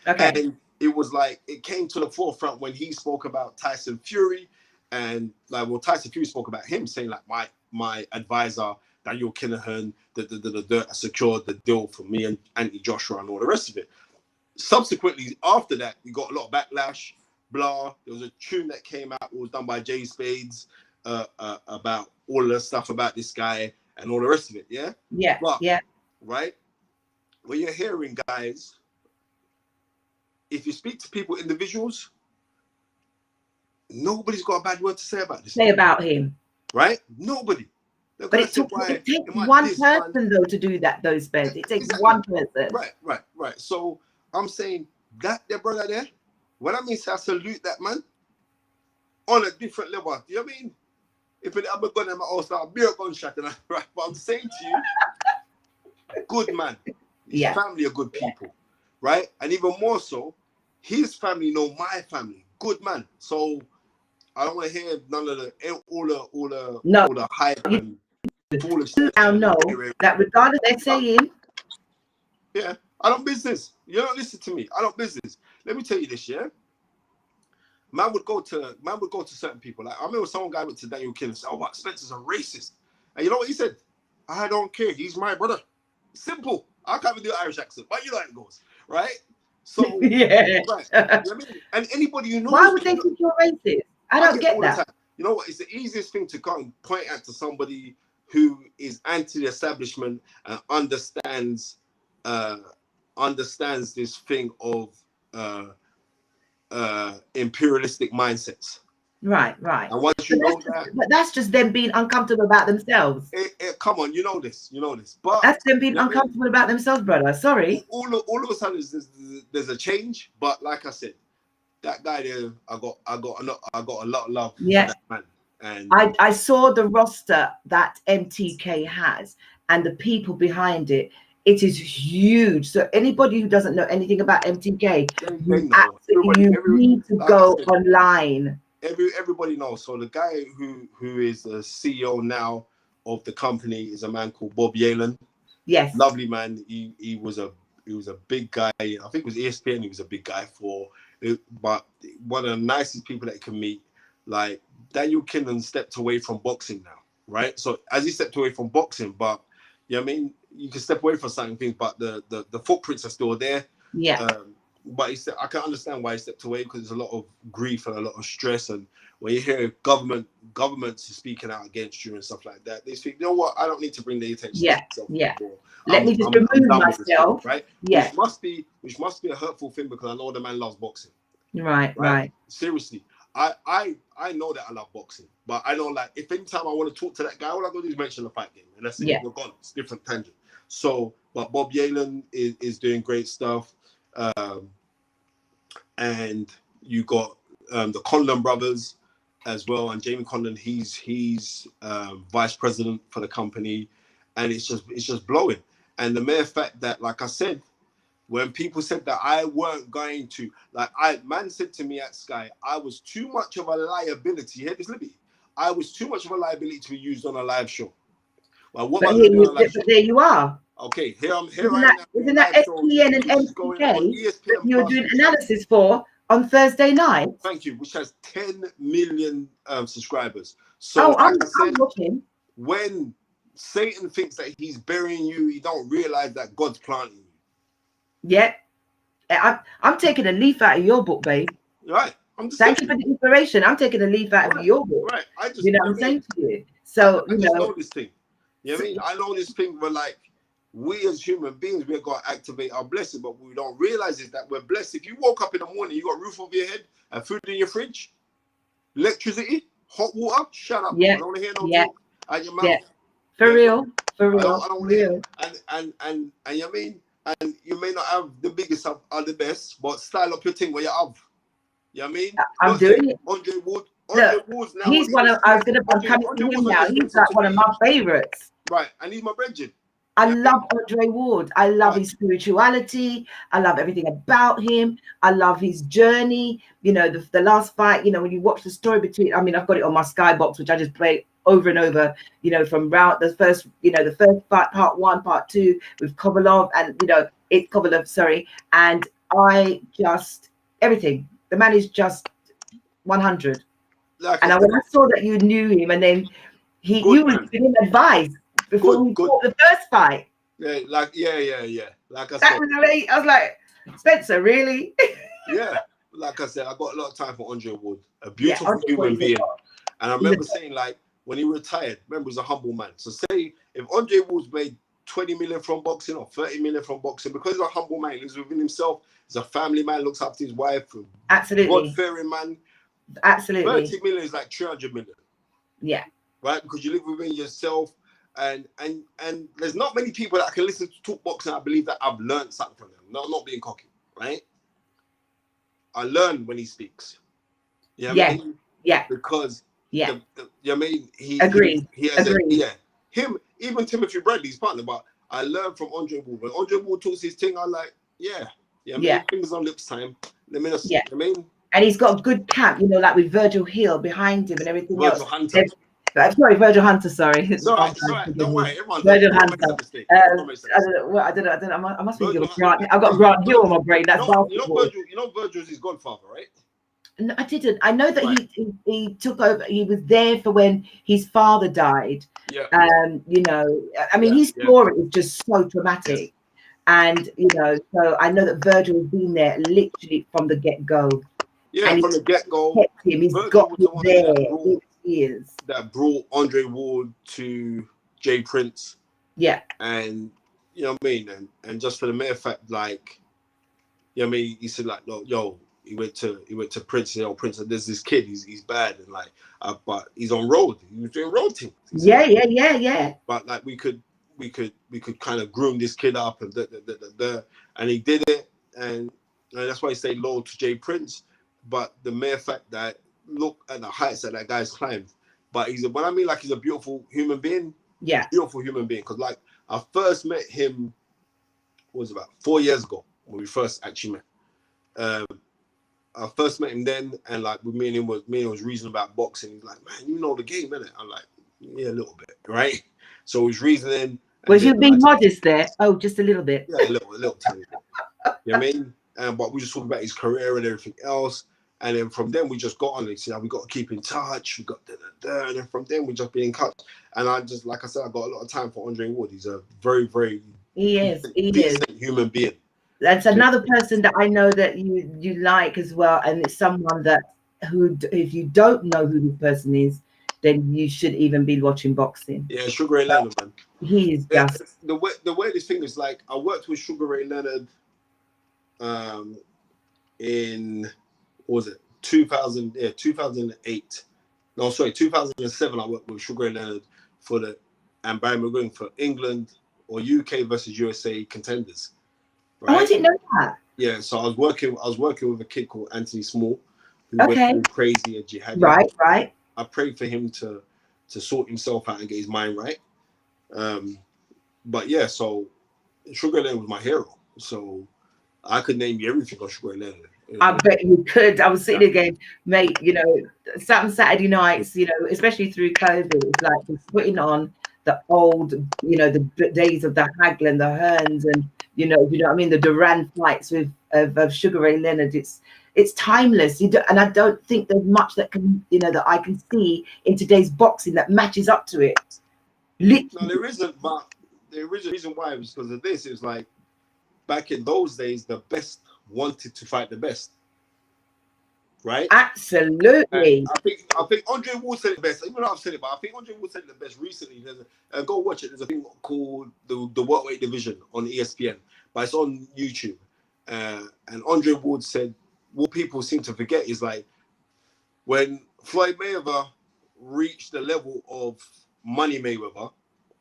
Okay. And it was like it came to the forefront when he spoke about Tyson Fury, and like Tyson Fury spoke about him saying like my advisor Daniel Kinahan, the secured the deal for me and Anthony Joshua and all the rest of it. Subsequently, after that, you got a lot of backlash. Blah. There was a tune that came out. It was done by Jay Spades about all the stuff about this guy and all the rest of it. Yeah. Yeah. But, yeah. Right. When you're hearing guys, if you speak to people, individuals, nobody's got a bad word to say about this. Say about him. Right? Nobody. But it takes one person though to do that, those beds. It takes one person. Right. So I'm saying that their brother there, when I mean I salute that man on a different level. Do you know what I mean? If it ever gone in my house, I'll be a gunshot and right. But I'm saying to you, good man. His family are good people. Right? And even more so, his family know my family. Good man. So I don't want to hear none of all the hype and foolishness. I know that regardless they're saying. Yeah, I don't business. You don't listen to me. I don't business. Let me tell you this, yeah. Man would go to certain people. Like I remember some guy went to Daniel Kinahan and said, "Oh, what, Spencer's a racist." And you know what he said? I don't care. He's my brother. Simple. I can't even do an Irish accent, but you know how it goes, right? So right. You know what I mean? And anybody you know. Why would they think you're racist? I don't get that. You know what? It's the easiest thing to come and point out to somebody who is anti the establishment and understands this thing of imperialistic mindsets. Right. And once you know that, but that's just them being uncomfortable about themselves. Come on, you know this. But that's them being uncomfortable about themselves, brother. Sorry. All of a sudden, there's a change. But like I said, that guy there, I got a lot of love for that man. And I saw the roster that MTK has and the people behind it. It is huge. So anybody who doesn't know anything about MTK, you need to go online. Everybody knows. So the guy who is the CEO now of the company is a man called Bob Yalen. Yes. Lovely man. He was a big guy. I think it was ESPN. He was a big guy for it, but one of the nicest people that you can meet. Like Daniel Kinahan stepped away from boxing now, right? So as he stepped away from boxing, but you know what I mean, you can step away from certain things, but the footprints are still there. Yeah. But he said, I can understand why he stepped away because there's a lot of grief and a lot of stress. And when you hear governments speaking out against you and stuff like that, they think, you know what? I don't need to bring the attention. Let me just remove myself. Right? Yeah. Which must be a hurtful thing because I know the man loves boxing. Right. Seriously. I know that I love boxing, but I know like if anytime I want to talk to that guy, all I go do is mention the fight game, and that's it. We're gone. It's different tangent. So, but Bob Yalen is doing great stuff, and you got the Conlon brothers, as well, and Jamie Condon, he's vice president for the company, and it's just blowing. And the mere fact that, like I said, when people said that I weren't going to, man said to me at Sky, I was too much of a liability. Hear this, Libby? I was too much of a liability to be used on a live show. Well, what am I going to do on a live show? There you are. Okay, here I am. Isn't that ESPN and MTK that you were doing analysis for on Thursday night? Thank you, which has 10 million subscribers. So I'm watching. When Satan thinks that he's burying you, he don't realize that God's planting you. Yeah, I'm taking a leaf out of your book, babe. Right. Thank you for the inspiration. I'm taking a leaf out of your book. Right. You know what I'm saying to you. So I just know this thing. You know what I mean? I know this thing, but like, we as human beings, we've got to activate our blessing, but what we don't realize is that we're blessed. If you woke up in the morning, you got a roof over your head and food in your fridge, electricity, hot water, shut up. Yeah. I don't want to hear no talk out your mouth. Yeah. For real. I don't want to hear. And you know what I mean? And you may not have the biggest or the best, but style up your thing where you have. You know what I mean? I'm doing it. Andre Wood. Look, he's one of, I'm coming to him now. He's like one of my favorites. Right. And he's my brethren. I love Andre Ward. I love his spirituality. I love everything about him. I love his journey. You know, the last fight, you know, when you watch the story between, I mean, I've got it on my Skybox, which I just play over and over, you know, from the first fight, part 1, part 2 with Kovalov, and, you know, it's Kovalov, sorry. And I just, everything. The man is just 100. And when I saw that you knew him, and then you were giving him advice before we fought the first fight. Yeah. Like I said, I was like, Spencer, really? Yeah. Like I said, I got a lot of time for Andre Wood, a beautiful human being. And I remember saying, like, when he retired, remember, he was a humble man. So say if Andre Wood's made 20 million from boxing or 30 million from boxing, because he's a humble man, he lives within himself, he's a family man, looks after his wife, absolutely, God-fearing man. Absolutely. 30 million is like 300 million. Yeah. Right? Because you live within yourself, and there's not many people that can listen to talk boxing. I believe that I've learned something from them. Not being cocky, right? I learn when he speaks. You know what I mean? Yeah. Because you know what I mean? He has him, even Timothy Bradley's partner, but I learned from Andre Ward. When Andre Ward talks his thing, I'm like, fingers on lips time. Let me know. You know what I mean? And he's got a good camp, you know, like with Virgil Hill behind him and everything Virgil else. Hunter. Sorry, Virgil Hunter, sorry. It's all right. Don't worry. Virgil Hunter. I don't know. I must be Grant. I've got Grant Hill on my brain. That's you know Virgil's his godfather, right? No, I didn't. I know that he took over. He was there for when his father died. Yeah. You know, I mean, his story is just so traumatic. And, you know, so I know that Virgil has been there literally from the get-go. Yeah, and from the get-go. He's got him there. That brought Andre Ward to Jay Prince. Yeah. And, you know what I mean? And just for the mere fact, like, you know what I mean? He said, like, he went to Prince, you know, Prince, there's this kid, he's bad, and like, but he's on road. He was doing road things. Yeah. But like, we could kind of groom this kid up, and and he did it, and that's why he stayed loyal to Jay Prince. But the mere fact that, look at the heights that guy's climbed. But he's a beautiful human being. Yeah, beautiful human being. Because like, I first met him, what was it, about 4 years ago when we first actually met. I first met him then, and like me and him was reasoning about boxing. He's like, man, you know the game, innit? I'm like, yeah, a little bit, right? So he's reasoning. Was you being modest there? Oh, just a little bit. Yeah, a little tiny bit. You know what I mean? But we just talked about his career and everything else. And then from then we just got on. Like, we got to keep in touch. We got and then from then we just be in touch. And I just, like I said, I got a lot of time for Andre Ward. He's a very, very decent human being. That's another person that I know that you like as well, and it's someone that if you don't know who this person is, then you should even be watching boxing. Yeah, Sugar Ray Leonard, man. He is just the way this thing is. Like, I worked with Sugar Ray Leonard in, what was it, 2008. No, sorry, 2007. I worked with Sugar Ray Leonard and Barry McGuinn for England or UK versus USA contenders. Right? Oh, I didn't know that. Yeah, so I was working with a kid called Anthony Small, who went Okay. all crazy and jihadi. Right. I prayed for him to sort himself out and get his mind right. But yeah, so Sugar Leonard was my hero. So I could name you everything on Sugar Leonard. I bet you could. I was sitting again, mate, you know, some Saturday nights, you know, especially through COVID, it's like just putting on the old, you know, the days of the Hagler and the Hearns and, you know what I mean, the Duran fights with of Sugar Ray Leonard. It's timeless. And I don't think there's much that can, you know, that I can see in today's boxing that matches up to it. No, there isn't, but there is a reason why. It was because of this. It was like back in those days, the best wanted to fight the best, right? Absolutely. And I think Andre Ward said it best. Even though I've said it, but I think Andre Ward said it the best recently. Go watch it. There's a thing called the welterweight division on ESPN, but it's on YouTube. And Andre Ward said what people seem to forget is like when Floyd Mayweather reached the level of Money Mayweather,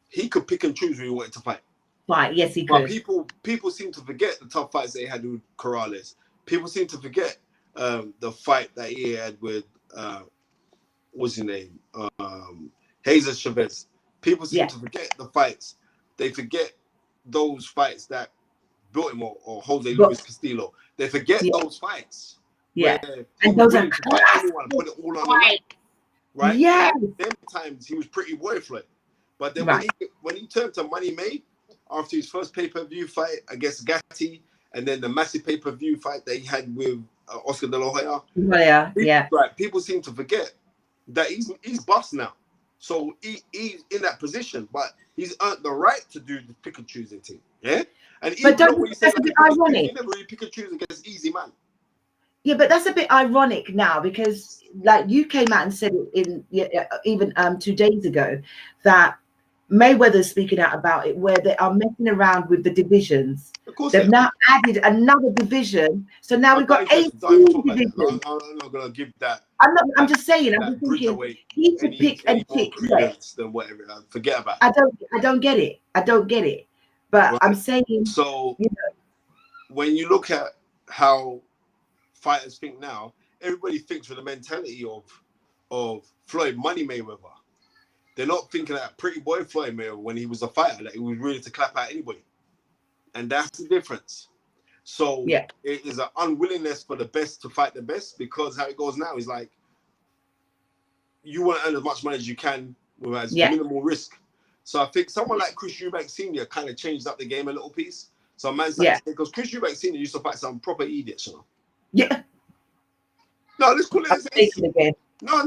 he could pick and choose who he wanted to fight. Right, yes, he But could. people seem to forget the tough fights they had with Corrales. People seem to forget the fight that he had with what's his name? Jesus Chavez. People seem to forget the fights. They forget those fights that built him, or Jose Luis Castillo. They forget those fights. Yeah. And those are anyone, put it all on him, right? Yeah. Them times he was pretty boy Floyd. But then when he turned to Money May after his first pay-per-view fight against Gatti, and then the massive pay-per-view fight that he had with Oscar De La Hoya. Right. People seem to forget that he's boss now. So he's in that position, but he's earned the right to do the pick and choosing thing. Yeah? And even though what you say, like, ironic. He never really pick and choose against easy man. Yeah, but that's a bit ironic now because, like, you came out and said it in even 2 days ago that Mayweather's speaking out about it, where they are messing around with the divisions. Of course, they've now added another division, so now we've got 18 divisions. I'm not gonna give that. I'm just saying. I'm just thinking he could pick and pick. Than whatever. Forget about it. I don't get it. But I'm saying. So when you look at how fighters think now, everybody thinks with the mentality of Floyd Money Mayweather. They're not thinking that pretty boy Floyd Mayweather when he was a fighter, that he was ready to clap out anybody. And that's the difference. So it is an unwillingness for the best to fight the best, because how it goes now is like you want to earn as much money as you can with as minimal risk. So I think someone like Chris Eubank Sr. kind of changed up the game a little piece. So man's like, because Chris Eubank Sr. used to fight some proper idiots, you know? Yeah. No, let's call it again. No.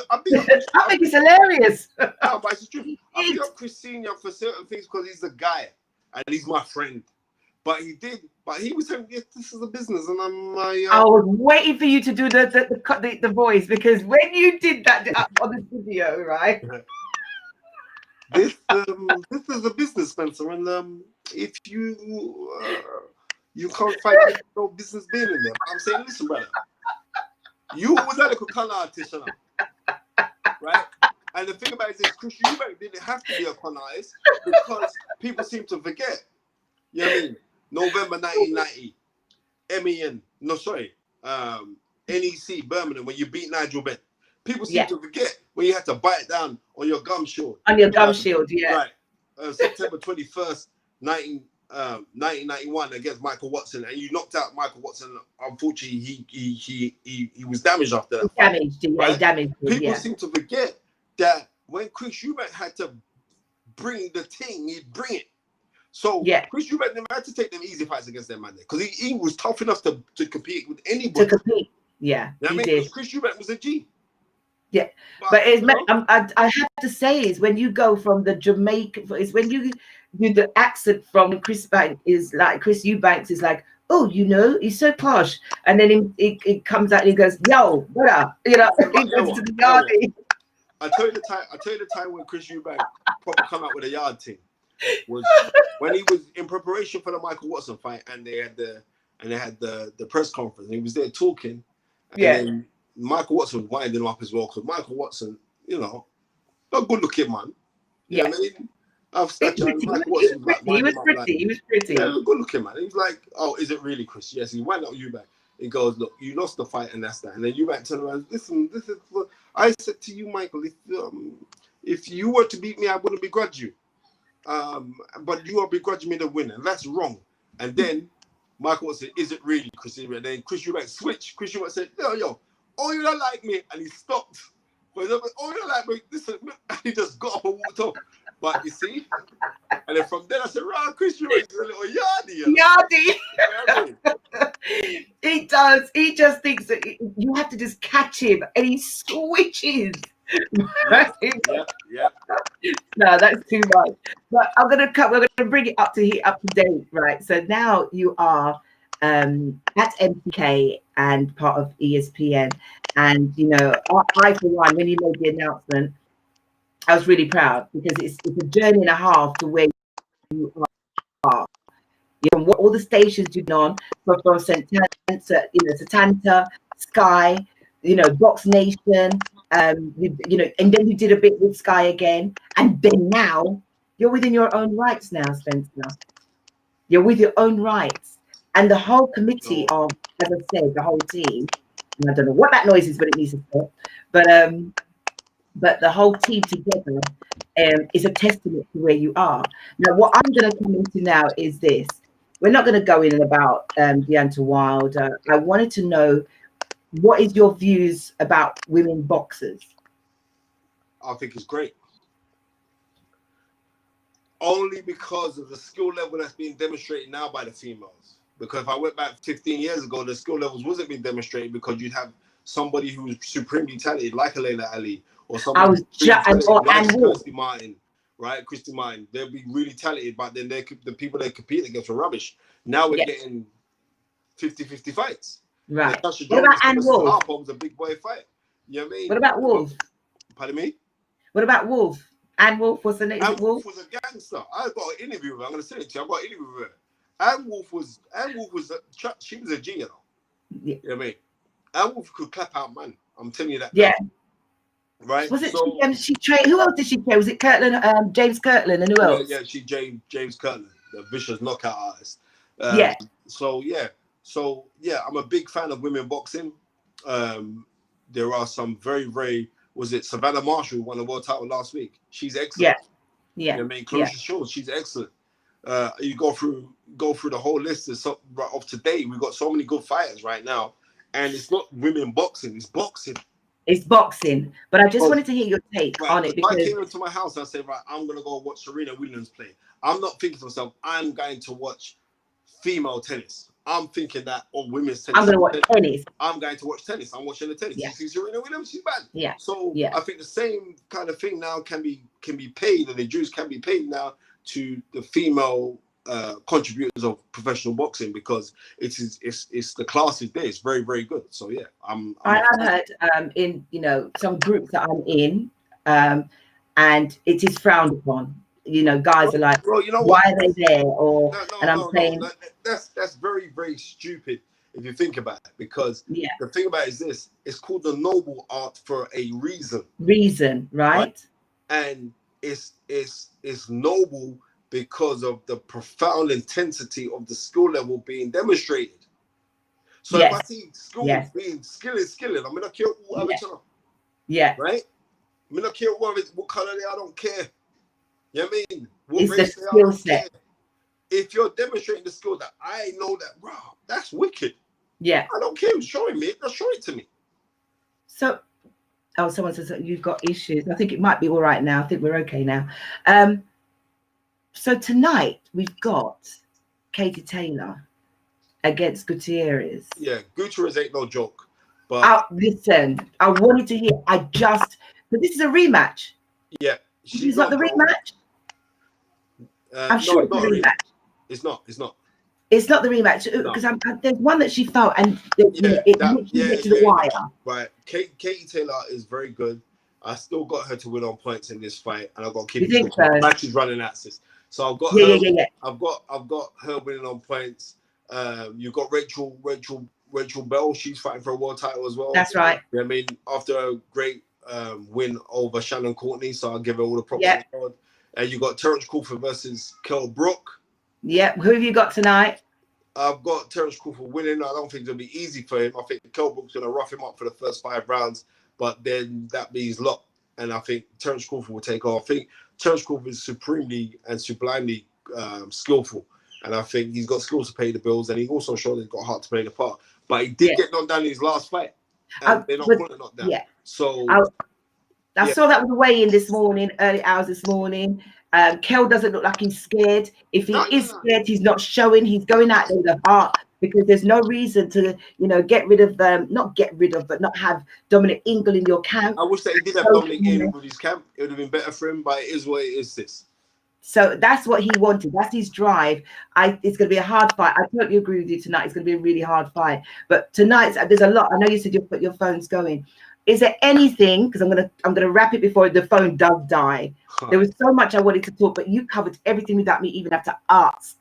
I think it's hilarious. No, but it's true. I pick up Chris Senior for certain things because he's a guy and he's my friend. But he was saying, yes, this is a business, and I'm like, I was waiting for you to do the voice, because when you did that on the video, right? This is a business, Spencer, and if you can't fight no business being in there. I'm saying, listen, brother. You was at a con artist, right? And the thing about it is, Chris Eubank didn't have to be a con artist because people seem to forget. You know what I mean? November 1990, NEC Birmingham, when you beat Nigel Benn. People seem to forget when you had to bite down on your gum shield. On your gum shield, Right. September 21st, 1991 against Michael Watson, and you knocked out Michael Watson. Unfortunately, he was damaged after that. Damaged. People seem to forget that when Chris Eubank had to bring the thing, he'd bring it. So Chris Eubank never had to take them easy fights against them man, because he was tough enough to compete with anybody. Yeah, you know what I mean? Chris Eubank was a G. Yeah, but I have to say is when you go from the Jamaican, is when you do the accent from Chris Banks is like Chris Eubanks is like, oh, you know, he's so posh, and then it comes out and he goes, yo, what up? You know, he goes to the yardie. I tell you the time when Chris Eubank probably come out with a yard team was when he was in preparation for the Michael Watson fight, and they had the press conference, and he was there talking, and then Michael Watson was winding him up as well, because Michael Watson, you know, not good looking man. You know what I mean? He was pretty. Yeah, good looking man. He was like, oh, is it really Chris? Yes, he winded up Eubank. He goes, look, you lost the fight, and that's that. And then you might turn around, listen, this is what I said to you, Michael. If you were to beat me, I wouldn't begrudge you. But you are begrudging me the win, and that's wrong. And then Michael would say, is it really, Chris? And then Chris Eubank switch. Chris Eubank said, yo, oh, you don't like me. And he stopped. But oh, you don't like me. Listen, and he just got up and walked off. But you see, and then from then I said, right, Chris Eubank is a little yardy. You know? Yardy. You know what I mean? He does. He just thinks that you have to just catch him, and he switches. Yeah. No, that's too much. But we're gonna bring it up to date, right? So now you are at MTK and part of ESPN, and you know, I for one, when you made the announcement, I was really proud because it's a journey and a half to where you are. You know, all the stations you've been on, from Setanta, Sky, you know, Box Nation, you know, and then you did a bit with Sky again, and then now you're within your own rights now, Spencer. You're with your own rights, and the whole committee of, as I said, the whole team. And I don't know what that noise is, but it needs to stop. But the whole team together is a testament to where you are. Now, what I'm going to come into now is this. We're not going to go in and about Deontay Wilder. I wanted to know, what is your views about women boxers? I think it's great. Only because of the skill level that's being demonstrated now by the females. Because if I went back 15 years ago, the skill levels wasn't being demonstrated because you'd have somebody who was supremely talented, like Alayla Ali, or somebody like Christy Martin, right? Christy Martin. They'll be really talented, but then the people they compete against are rubbish. Now we're getting 50-50 fights. Right. What about Ann Wolf? Was a big boy fight. You know what I mean? What about Wolf? Pardon me? What about Wolf? Ann Wolf was the name. Ann Wolf was a gangster. I got an interview with her. I'm going to send it to you. I got an interview with her. Ann Wolf was she was a G, you know. Yeah. You know what I mean? Ann Wolf could clap out, man. I'm telling you that. Yeah. Now. Right. Was it she trained? Who else did she train? Was it Kirtland, James Kirtland, and who else? Yeah, she James Kirtland, the vicious knockout artist. Yeah. So yeah, I'm a big fan of women boxing. There are some very, very. Was it Savannah Marshall who won the world title last week? She's excellent. Yeah. You know what I mean, Clarissa Shields, she's excellent. You go through the whole list of today. We've got so many good fighters right now, and it's not women boxing; it's boxing. It's boxing. But I just wanted to hear your take on it, because I came into my house and I said, right, I'm gonna go watch Serena Williams play. I'm not thinking to myself, I'm going to watch female tennis. I'm thinking that women's tennis. I'm going to watch tennis. I'm going to watch tennis. I'm watching the tennis. Yeah. You see Serena Williams, she's bad. Yeah. So I think the same kind of thing now can be paid, and the dues can be paid now to the female contributors of professional boxing, because it's the class is there. It's very, very good. So yeah, I have heard in some groups that I'm in, and it is frowned upon. Guys are like, bro, why are they there? Or I'm saying that's very, very stupid if you think about it, because the thing about it is this: it's called the noble art for a reason. Right? And it's noble because of the profound intensity of the skill level being demonstrated. So if I see skill being skilling, I'm gonna kill whoever. Yeah. Right? I'm gonna kill what color they are, I don't care. You know what I mean? What it's race the they are, skill set. If you're demonstrating the skill that I know that, bro, that's wicked. Yeah. I don't care who's showing me it, just show it to me. So, someone says that you've got issues. I think it might be all right now. I think we're okay now. So tonight we've got Katie Taylor against Gutierrez. Yeah, Gutierrez ain't no joke. But listen, I wanted to hear. but this is a rematch. Yeah. She's not the rematch. I'm sure it's the rematch. It's not. It's not the rematch, because there's one that she felt, and it to the wire. Right. Katie Taylor is very good. I still got her to win on points in this fight, and I've got to keep it. Like she's running axis. So I've got her. Yeah. I've got her winning on points. You've got Rachel Bell. She's fighting for a world title as well. That's right. You know what I mean, after a great win over Shannon Courtney, so I'll give her all the props. And you got Terence Crawford versus Kell Brook. Yeah, who have you got tonight? I've got Terence Crawford winning. I don't think it'll be easy for him. I think Kell Brook's going to rough him up for the first 5 rounds, but then that means lock. And I think Terence Crawford will take off. I think Terence Crawford is supremely and sublimely skillful. And I think he's got skills to pay the bills. And he also showed he's got heart to play the part. But he did get knocked down in his last fight. And they're not calling it knocked down. Yeah. So I saw that with the weigh-in this morning, early hours this morning. Kell doesn't look like he's scared. If he is scared, he's not showing. He's going out there with a heart, because there's no reason to, get rid of not get rid of, but not have Dominic Ingle in your camp. I wish that he did have Dominic Ingle with his camp. It would have been better for him, but it is what it is, sis. So that's what he wanted. That's his drive. It's going to be a hard fight. I totally agree with you tonight. It's going to be a really hard fight. But tonight, there's a lot. I know you said you'll put your phones going. Is there anything, because I'm gonna wrap it before the phone does die. There was so much I wanted to talk, but you covered everything without me even have to ask.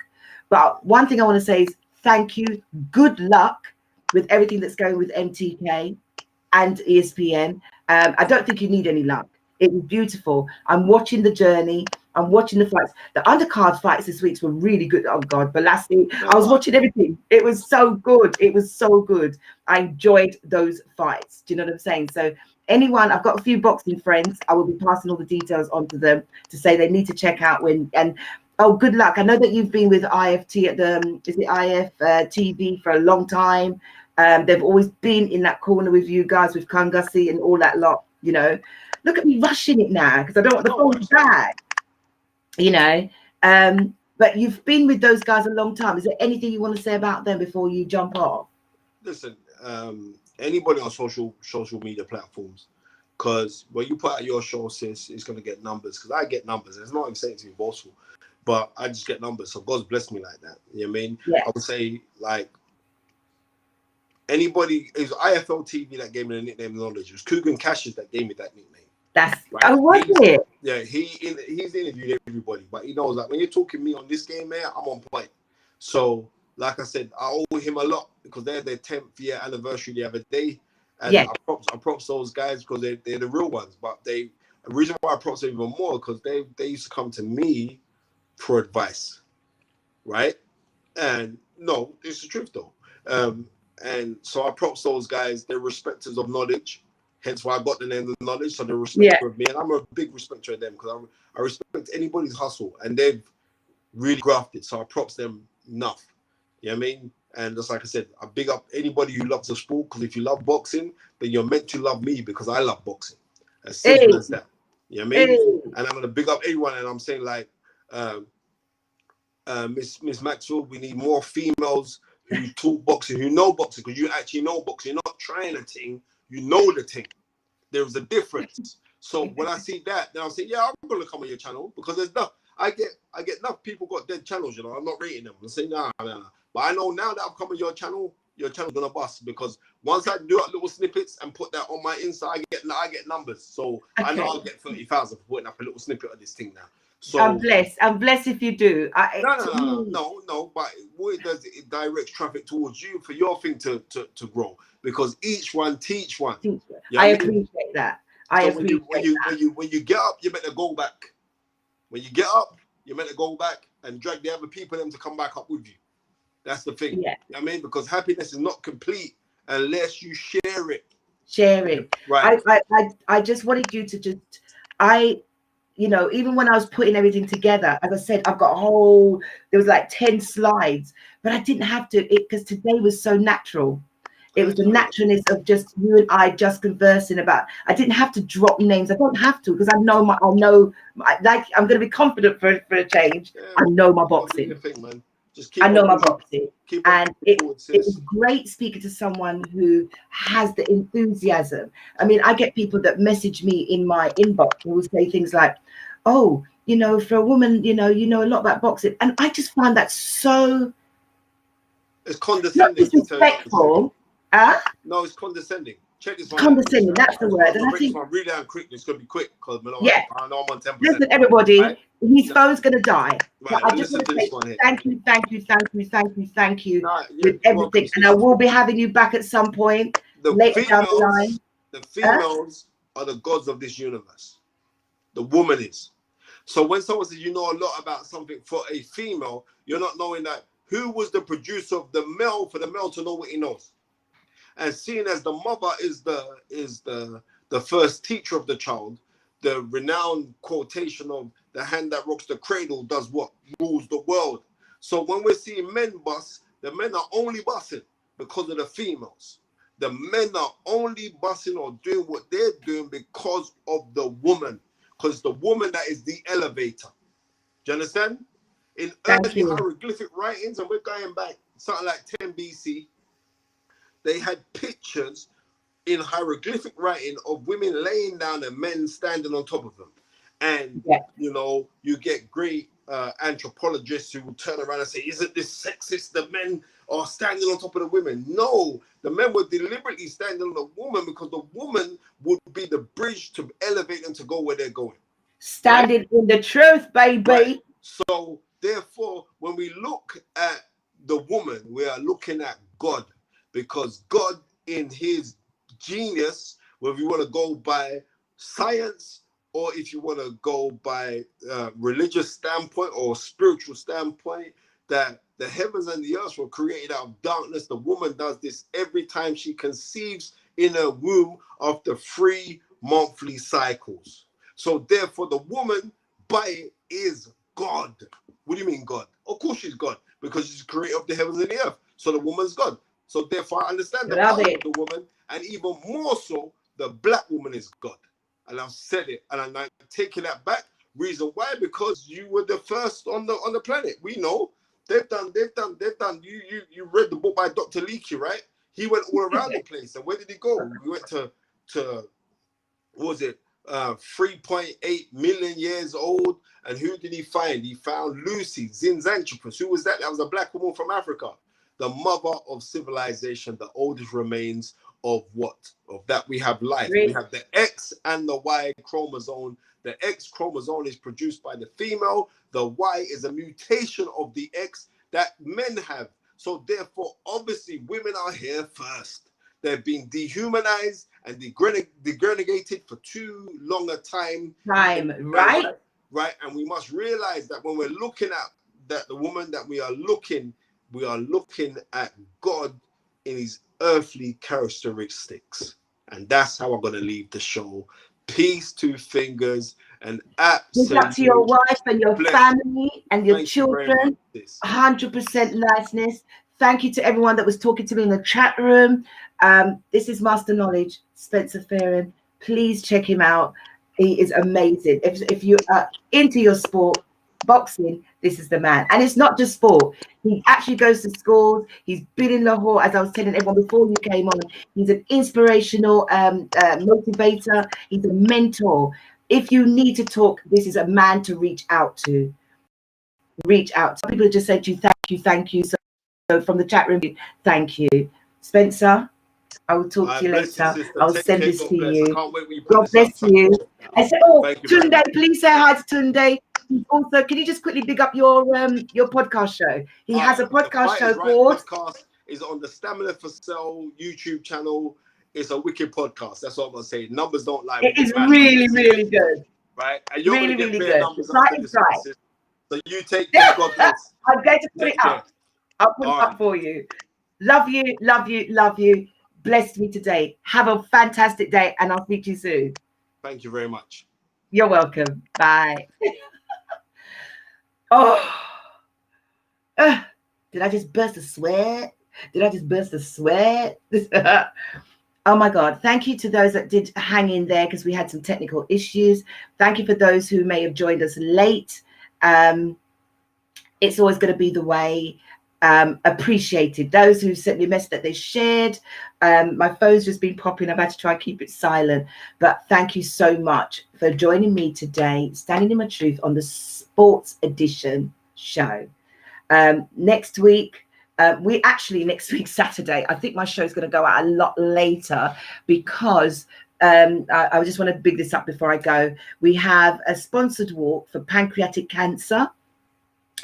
But one thing I want to say is thank you. Good luck with everything that's going with MTK and ESPN. I don't think you need any luck. It was beautiful. I'm watching the journey. I'm watching the fights. The undercard fights this week were really good. Oh God, but last week I was watching everything. It was so good. It was so good. I enjoyed those fights. Do you know what I'm saying? So anyone, I've got a few boxing friends. I will be passing all the details on to them to say they need to check out good luck. I know that you've been with IFT at TV for a long time. They've always been in that corner with you guys, with Kangasi and all that lot. Look at me rushing it now because I don't want the phone back. But you've been with those guys a long time. Is there anything you want to say about them before you jump off? Listen, anybody on social media platforms, because when you put out your show, sis, it's going to get numbers. Because I get numbers. It's not even saying to be boastful, but I just get numbers. So God's blessed me like that. You know what I mean? Yeah. I would say, like, anybody, it was IFL TV that gave me the nickname Knowledge. It was Coogan Cassius that gave me that nickname. That's right. I was it. Yeah, he's interviewed everybody, but he knows that when you're talking me on this game, man, I'm on point. So, like I said, I owe him a lot because they're their 10th year anniversary the other day, and I props those guys because they're the real ones. But the reason why I props them even more because they used to come to me for advice, right? And no, it's the truth though. And so I props those guys. They're respecters of knowledge. Hence why I got the name of Knowledge. So they're respecter of me. And I'm a big respecter of them because I respect anybody's hustle. And they've really grafted. So I props them enough. You know what I mean? And just like I said, I big up anybody who loves the sport because if you love boxing, then you're meant to love me because I love boxing. As simple as that. You know what I mean? And I'm going to big up everyone. And I'm saying like, Miss Maxwell, we need more females who talk boxing, who know boxing because you actually know boxing. You're not trying a thing. You know the thing. There's a difference. So when I see that, then I'll say, yeah, I'm gonna come on your channel because there's no. I get enough people got dead channels. I'm not rating them. I say nah. But I know now that I've come on your channel's gonna bust because once I do little snippets and put that on my Insta, I get numbers. So I know I'll get 30,000 for putting up a little snippet of this thing now. So I'm blessed if you do. No. But what it does, it directs traffic towards you for your thing to grow because each one teach one. I appreciate that. When you get up, you better go back. When you get up, you better go back and drag the other people them to come back up with you. That's the thing. Yeah. You know what I mean? Because happiness is not complete unless you share it. Right. I just wanted you to even when I was putting everything together, as I said, I've got there was like 10 slides, but I didn't have to, because today was so natural. It was the naturalness of just you and I just conversing about, I didn't have to drop names. I don't have to, because I'm going to be confident for a change. Yeah, I know my boxing. I know my boxing. And it was great speaking to someone who has the enthusiasm. I mean, I get people that message me in my inbox who will say things like, oh, for a woman, you know a lot about boxing. And I just find that so... It's condescending. Not disrespectful. No, it's condescending. Check this one. Condescending, that's the word. And I think... Really down quick. It's going to be quick because I know I'm on 10%. Listen, everybody, right? His phone's going to die. Right, so I just want to say thank you with everything. And I will be having you back at some point later down the line. The females are the gods of this universe. The woman is. So when someone says you know a lot about something for a female, you're not knowing that who was the producer of the male for the male to know what he knows? And seeing as the mother is the first teacher of the child, the renowned quotation of the hand that rocks the cradle does what? Rules the world. So when we're seeing men bust, the men are only busting because of the females. The men are only busting or doing what they're doing because of the woman. Because the woman that is the elevator. Do you understand? In early hieroglyphic writings, and we're going back something like 10 BC, they had pictures in hieroglyphic writing of women laying down and men standing on top of them. And, you know, you get great anthropologists who will turn around and say, isn't this sexist? The men are standing on top of the women. No, the men were deliberately standing on the woman because the woman would be the bridge to elevate them to go where they're going. Standing in the truth, baby. Right? So, therefore, when we look at the woman, we are looking at God, because God, in his genius, whether you want to go by science or if you want to go by religious standpoint or spiritual standpoint, that the heavens and the earth were created out of darkness. The woman does this every time she conceives in her womb after 3 monthly cycles. So therefore, the woman by it is God. What do you mean God? Of course she's God, because she's the creator of the heavens and the earth. So the woman's God. So therefore, I understand the power of the woman, and even more so, the black woman is God. And I've said it, and I'm taking that back. Reason why? Because you were the first on the planet. We know they've done. You read the book by Dr. Leakey, right? He went all around the place, and where did he go? He went to what was it? 3.8 million years old, and who did he find? He found Lucy Zinzanthropus. Who was that? That was a black woman from Africa. The mother of civilization, the oldest remains of what? Of that we have life. Really? We have the X and the Y chromosome. The X chromosome is produced by the female. The Y is a mutation of the X that men have. So therefore, obviously, women are here first. They've been dehumanized and degraded for too long a time. Right? Right. And we must realize that when we're looking at that, the woman that we are looking at God in his earthly characteristics. And that's how I'm going to leave the show. Peace, 2 fingers, and absolute. Good luck to your wife and your family and your children. 100% niceness. Thank you to everyone that was talking to me in the chat room. This is Master Knowledge, Spencer Fearon. Please check him out. He is amazing. If you are into your sport, boxing, this is the man. And it's not just sport. He actually goes to schools. He's been in Lahore, as I was telling everyone before you came on. He's an inspirational motivator. He's a mentor. If you need to talk, this is a man to reach out to. Some people just said to you, thank you. So from the chat room, thank you. Spencer, I will talk to you later. I'll send this to you. God bless you. I said, Tunde, please say hi to Tunde. Also, can you just quickly big up your podcast show? He has a podcast show called. Podcast is on the Stamina for Sale YouTube channel. It's a wicked podcast. That's what I'm gonna say. Numbers don't lie. It is really, really good. Right, and you're really, gonna get really good. Numbers after this. So you take care. God bless. I'm going to put it up. I'll put it up for you. Love you, love you, love you. Blessed me today. Have a fantastic day, and I'll speak to you soon. Thank you very much. You're welcome. Bye. Did I just burst a sweat? Oh my God. Thank you to those that did hang in there because we had some technical issues. Thank you for those who may have joined us late. It's always going to be the way. Appreciated. Those who sent me a message that they shared. My phone's just been popping. I've had to try and keep it silent. But thank you so much for joining me today, Standing in My Truth on the Sports Edition show. Next week, next week, Saturday, I think my show is going to go out a lot later because I just want to big this up before I go. We have a sponsored walk for pancreatic cancer.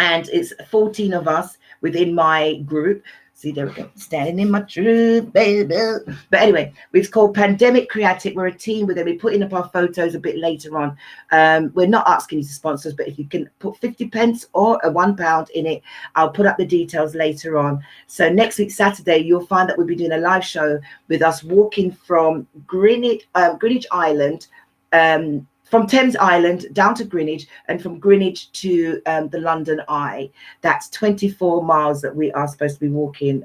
And it's 14 of us within my group. See, there we go. Standing in my truth, baby. But anyway, it's called Pandemic Creative. We're a team. We're going to be putting up our photos a bit later on. We're not asking you to sponsor us, but if you can put 50 pence or a £1 in it, I'll put up the details later on. So next week, Saturday, you'll find that we'll be doing a live show with us walking from Greenwich Island, from Thames Island down to Greenwich, and from Greenwich to the London Eye. That's 24 miles that we are supposed to be walking.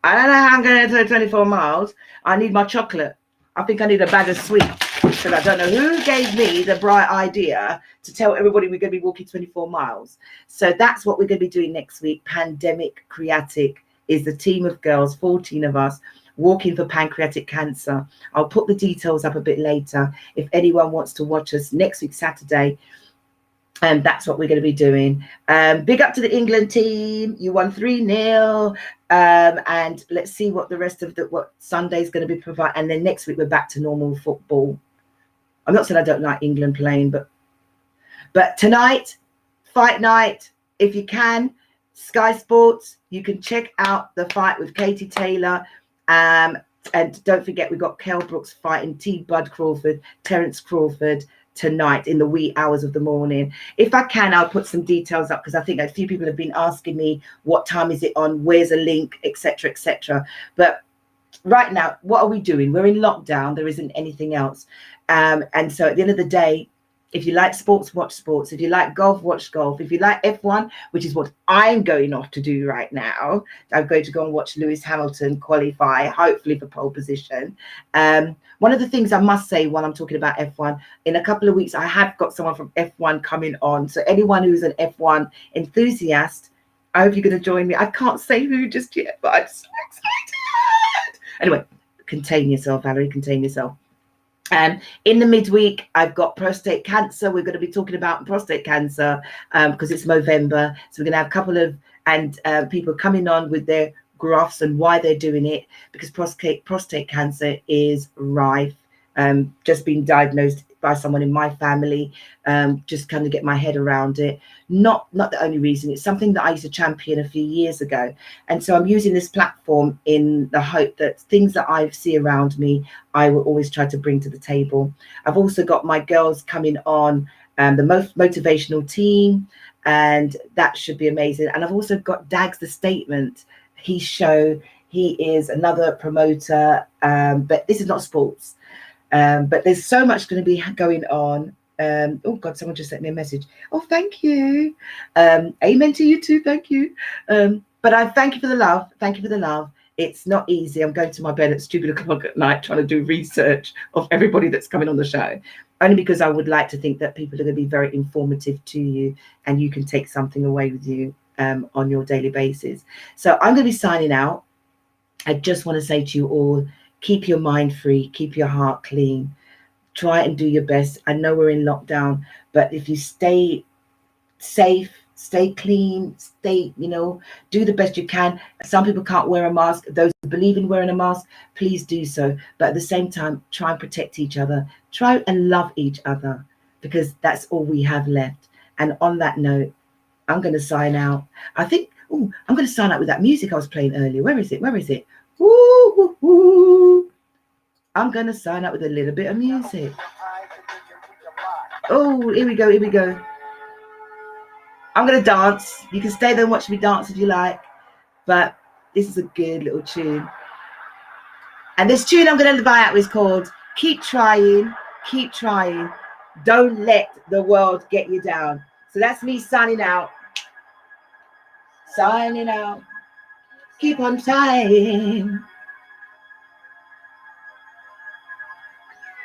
I don't know how I'm going to do 24 miles. I need my chocolate. I think I need a bag of sweets, because I don't know who gave me the bright idea to tell everybody we're going to be walking 24 miles. So that's what we're going to be doing next week. Pandemic Creatic is the team of girls, 14 of us, walking for pancreatic cancer. I'll put the details up a bit later if anyone wants to watch us next week, Saturday. And that's what we're going to be doing. Big up to the England team. You won 3-0. And let's see what the rest of what Sunday's going to be provided. And then next week we're back to normal football. I'm not saying I don't like England playing, but tonight, fight night, if you can, Sky Sports, you can check out the fight with Katie Taylor. And don't forget, we've got Kell Brooks fighting T. Bud Crawford, Terence Crawford tonight in the wee hours of the morning. If I can, I'll put some details up, because I think a few people have been asking me what time is it on, where's a link, etc., etc. But right now, what are we doing? We're in lockdown. There isn't anything else. And so at the end of the day, if you like sports, watch sports. If you like golf, watch golf. If you like F1, which is what I'm going off to do right now, I'm going to go and watch Lewis Hamilton qualify, hopefully for pole position. One of the things I must say while I'm talking about F1, in a couple of weeks, I have got someone from F1 coming on. So anyone who's an F1 enthusiast, I hope you're going to join me. I can't say who just yet, but I'm so excited. Anyway, contain yourself, Valerie, contain yourself. In the midweek, I've got prostate cancer. We're going to be talking about prostate cancer because it's November. So we're going to have a couple of people coming on with their graphs and why they're doing it, because prostate cancer is rife. Just been diagnosed by someone in my family. Just kind of get my head around it. Not the only reason. It's something that I used to champion a few years ago. And so I'm using this platform in the hope that things that I see around me, I will always try to bring to the table. I've also got my girls coming on, the most motivational team, and that should be amazing. And I've also got Dags the Statement, his show. He is another promoter, but this is not sports. But there's so much going to be going on. Oh God, someone just sent me a message. Oh, thank you. Amen to you too. Thank you. But I thank you for the love. Thank you for the love. It's not easy. I'm going to my bed at stupid o'clock at night trying to do research of everybody that's coming on the show, only because I would like to think that people are going to be very informative to you and you can take something away with you on your daily basis. So I'm going to be signing out. I just want to say to you all, keep your mind free, keep your heart clean, try and do your best. I know we're in lockdown, but if you stay safe, stay clean, stay, do the best you can. Some people can't wear a mask. Those who believe in wearing a mask, please do so. But at the same time, try and protect each other. Try and love each other, because that's all we have left. And on that note, I'm going to sign out. I think, I'm going to sign out with that music I was playing earlier. Where is it? Woo, woo, woo. I'm going to sign up with a little bit of music. Oh, here we go. I'm going to dance. You can stay there and watch me dance if you like. But this is a good little tune. And this tune I'm going to buy out is called Keep Trying, Keep Trying. Don't let the world get you down. So that's me signing out. Signing out. Keep on trying.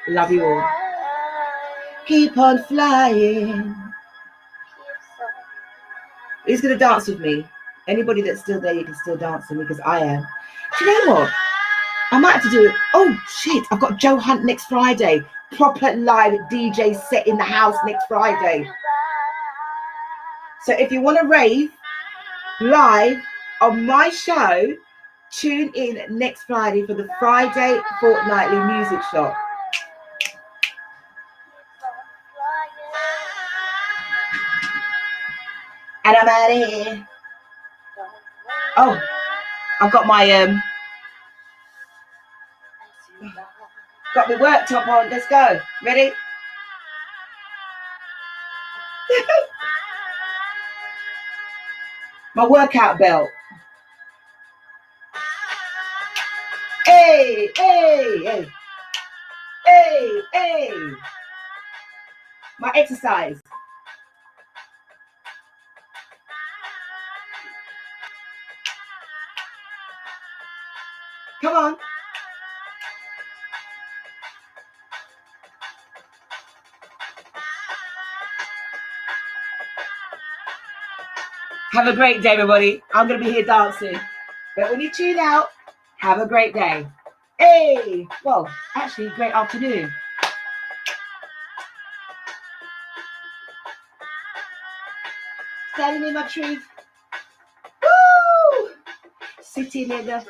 Love you all. Keep on flying. Who's going to dance with me? Anybody that's still there, you can still dance with me, because I am. Do you know what? I might have to do it. Oh, shit. I've got Joe Hunt next Friday. Proper live DJ set in the house next Friday. So if you want to rave live on my show, tune in next Friday for the Friday Fortnightly Music Shop. And I'm out of here. Oh, I've got my got my work top on. Let's go. Ready? My workout belt. Hey, hey, hey. Hey, hey. My exercise. Come on. Have a great day, everybody. I'm going to be here dancing. But when you tune out, have a great day. Hey, well, actually, great afternoon. Standing in my truth. Woo! Sitting in the...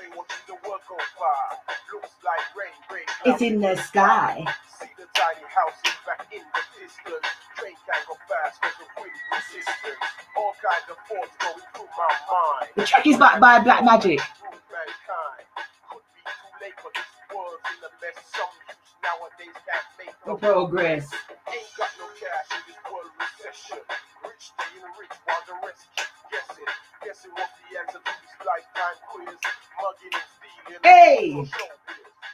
It's in the sky. See the tiny houses back in the distance. Train can't go fast because of wind resistance. All kinds of thoughts going through my mind. The track is backed by Black Magic. Mankind could be too late for this world in the mess. Some youths nowadays can't make No progress. Ain't got no cash in this world recession. Rich staying rich while the rest keep guessing. Guessing what's the answer to this lifetime quiz. Mugging and stealing. Hey!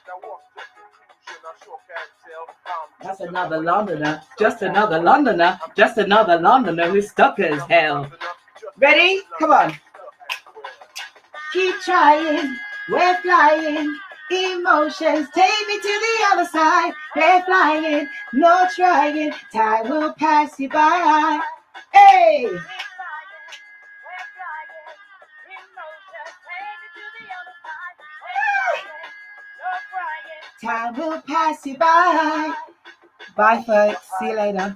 Now what's the conclusion? I sure can't tell. That's another Londoner. Just another Londoner. Just another Londoner who's stuck as hell. Ready? Come on. Keep trying. We're flying. Emotions take me to the other side. We're flying. No trying. Time will pass you by. Hey! Time will pass you by. Bye, folks. See you later.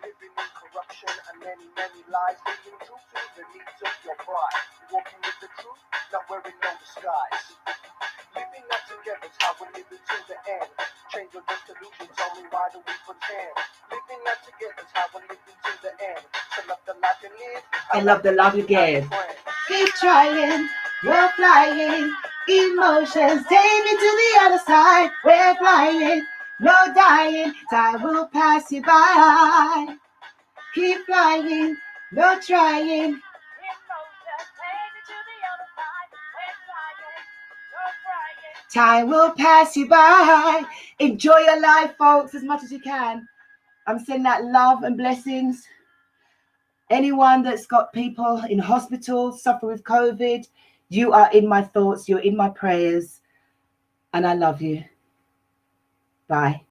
Living in corruption and many, many lies. Being true to the needs of your pride. Walking with the truth, not wearing no disguise. Living up together is how we live until the end. Change or just illusion, tell me why do we pretend? Living up together is how we live until the end. To love the life you live, I love the love you give. Keep trying, we're flying. Emotions take me to the other side. We're flying, no dying. Time will pass you by. Keep flying, no trying. Time will pass you by. Enjoy your life, folks, as much as you can. I'm sending that love and blessings. Anyone that's got people in hospitals, suffer with COVID, you are in my thoughts, you're in my prayers, and I love you. Bye.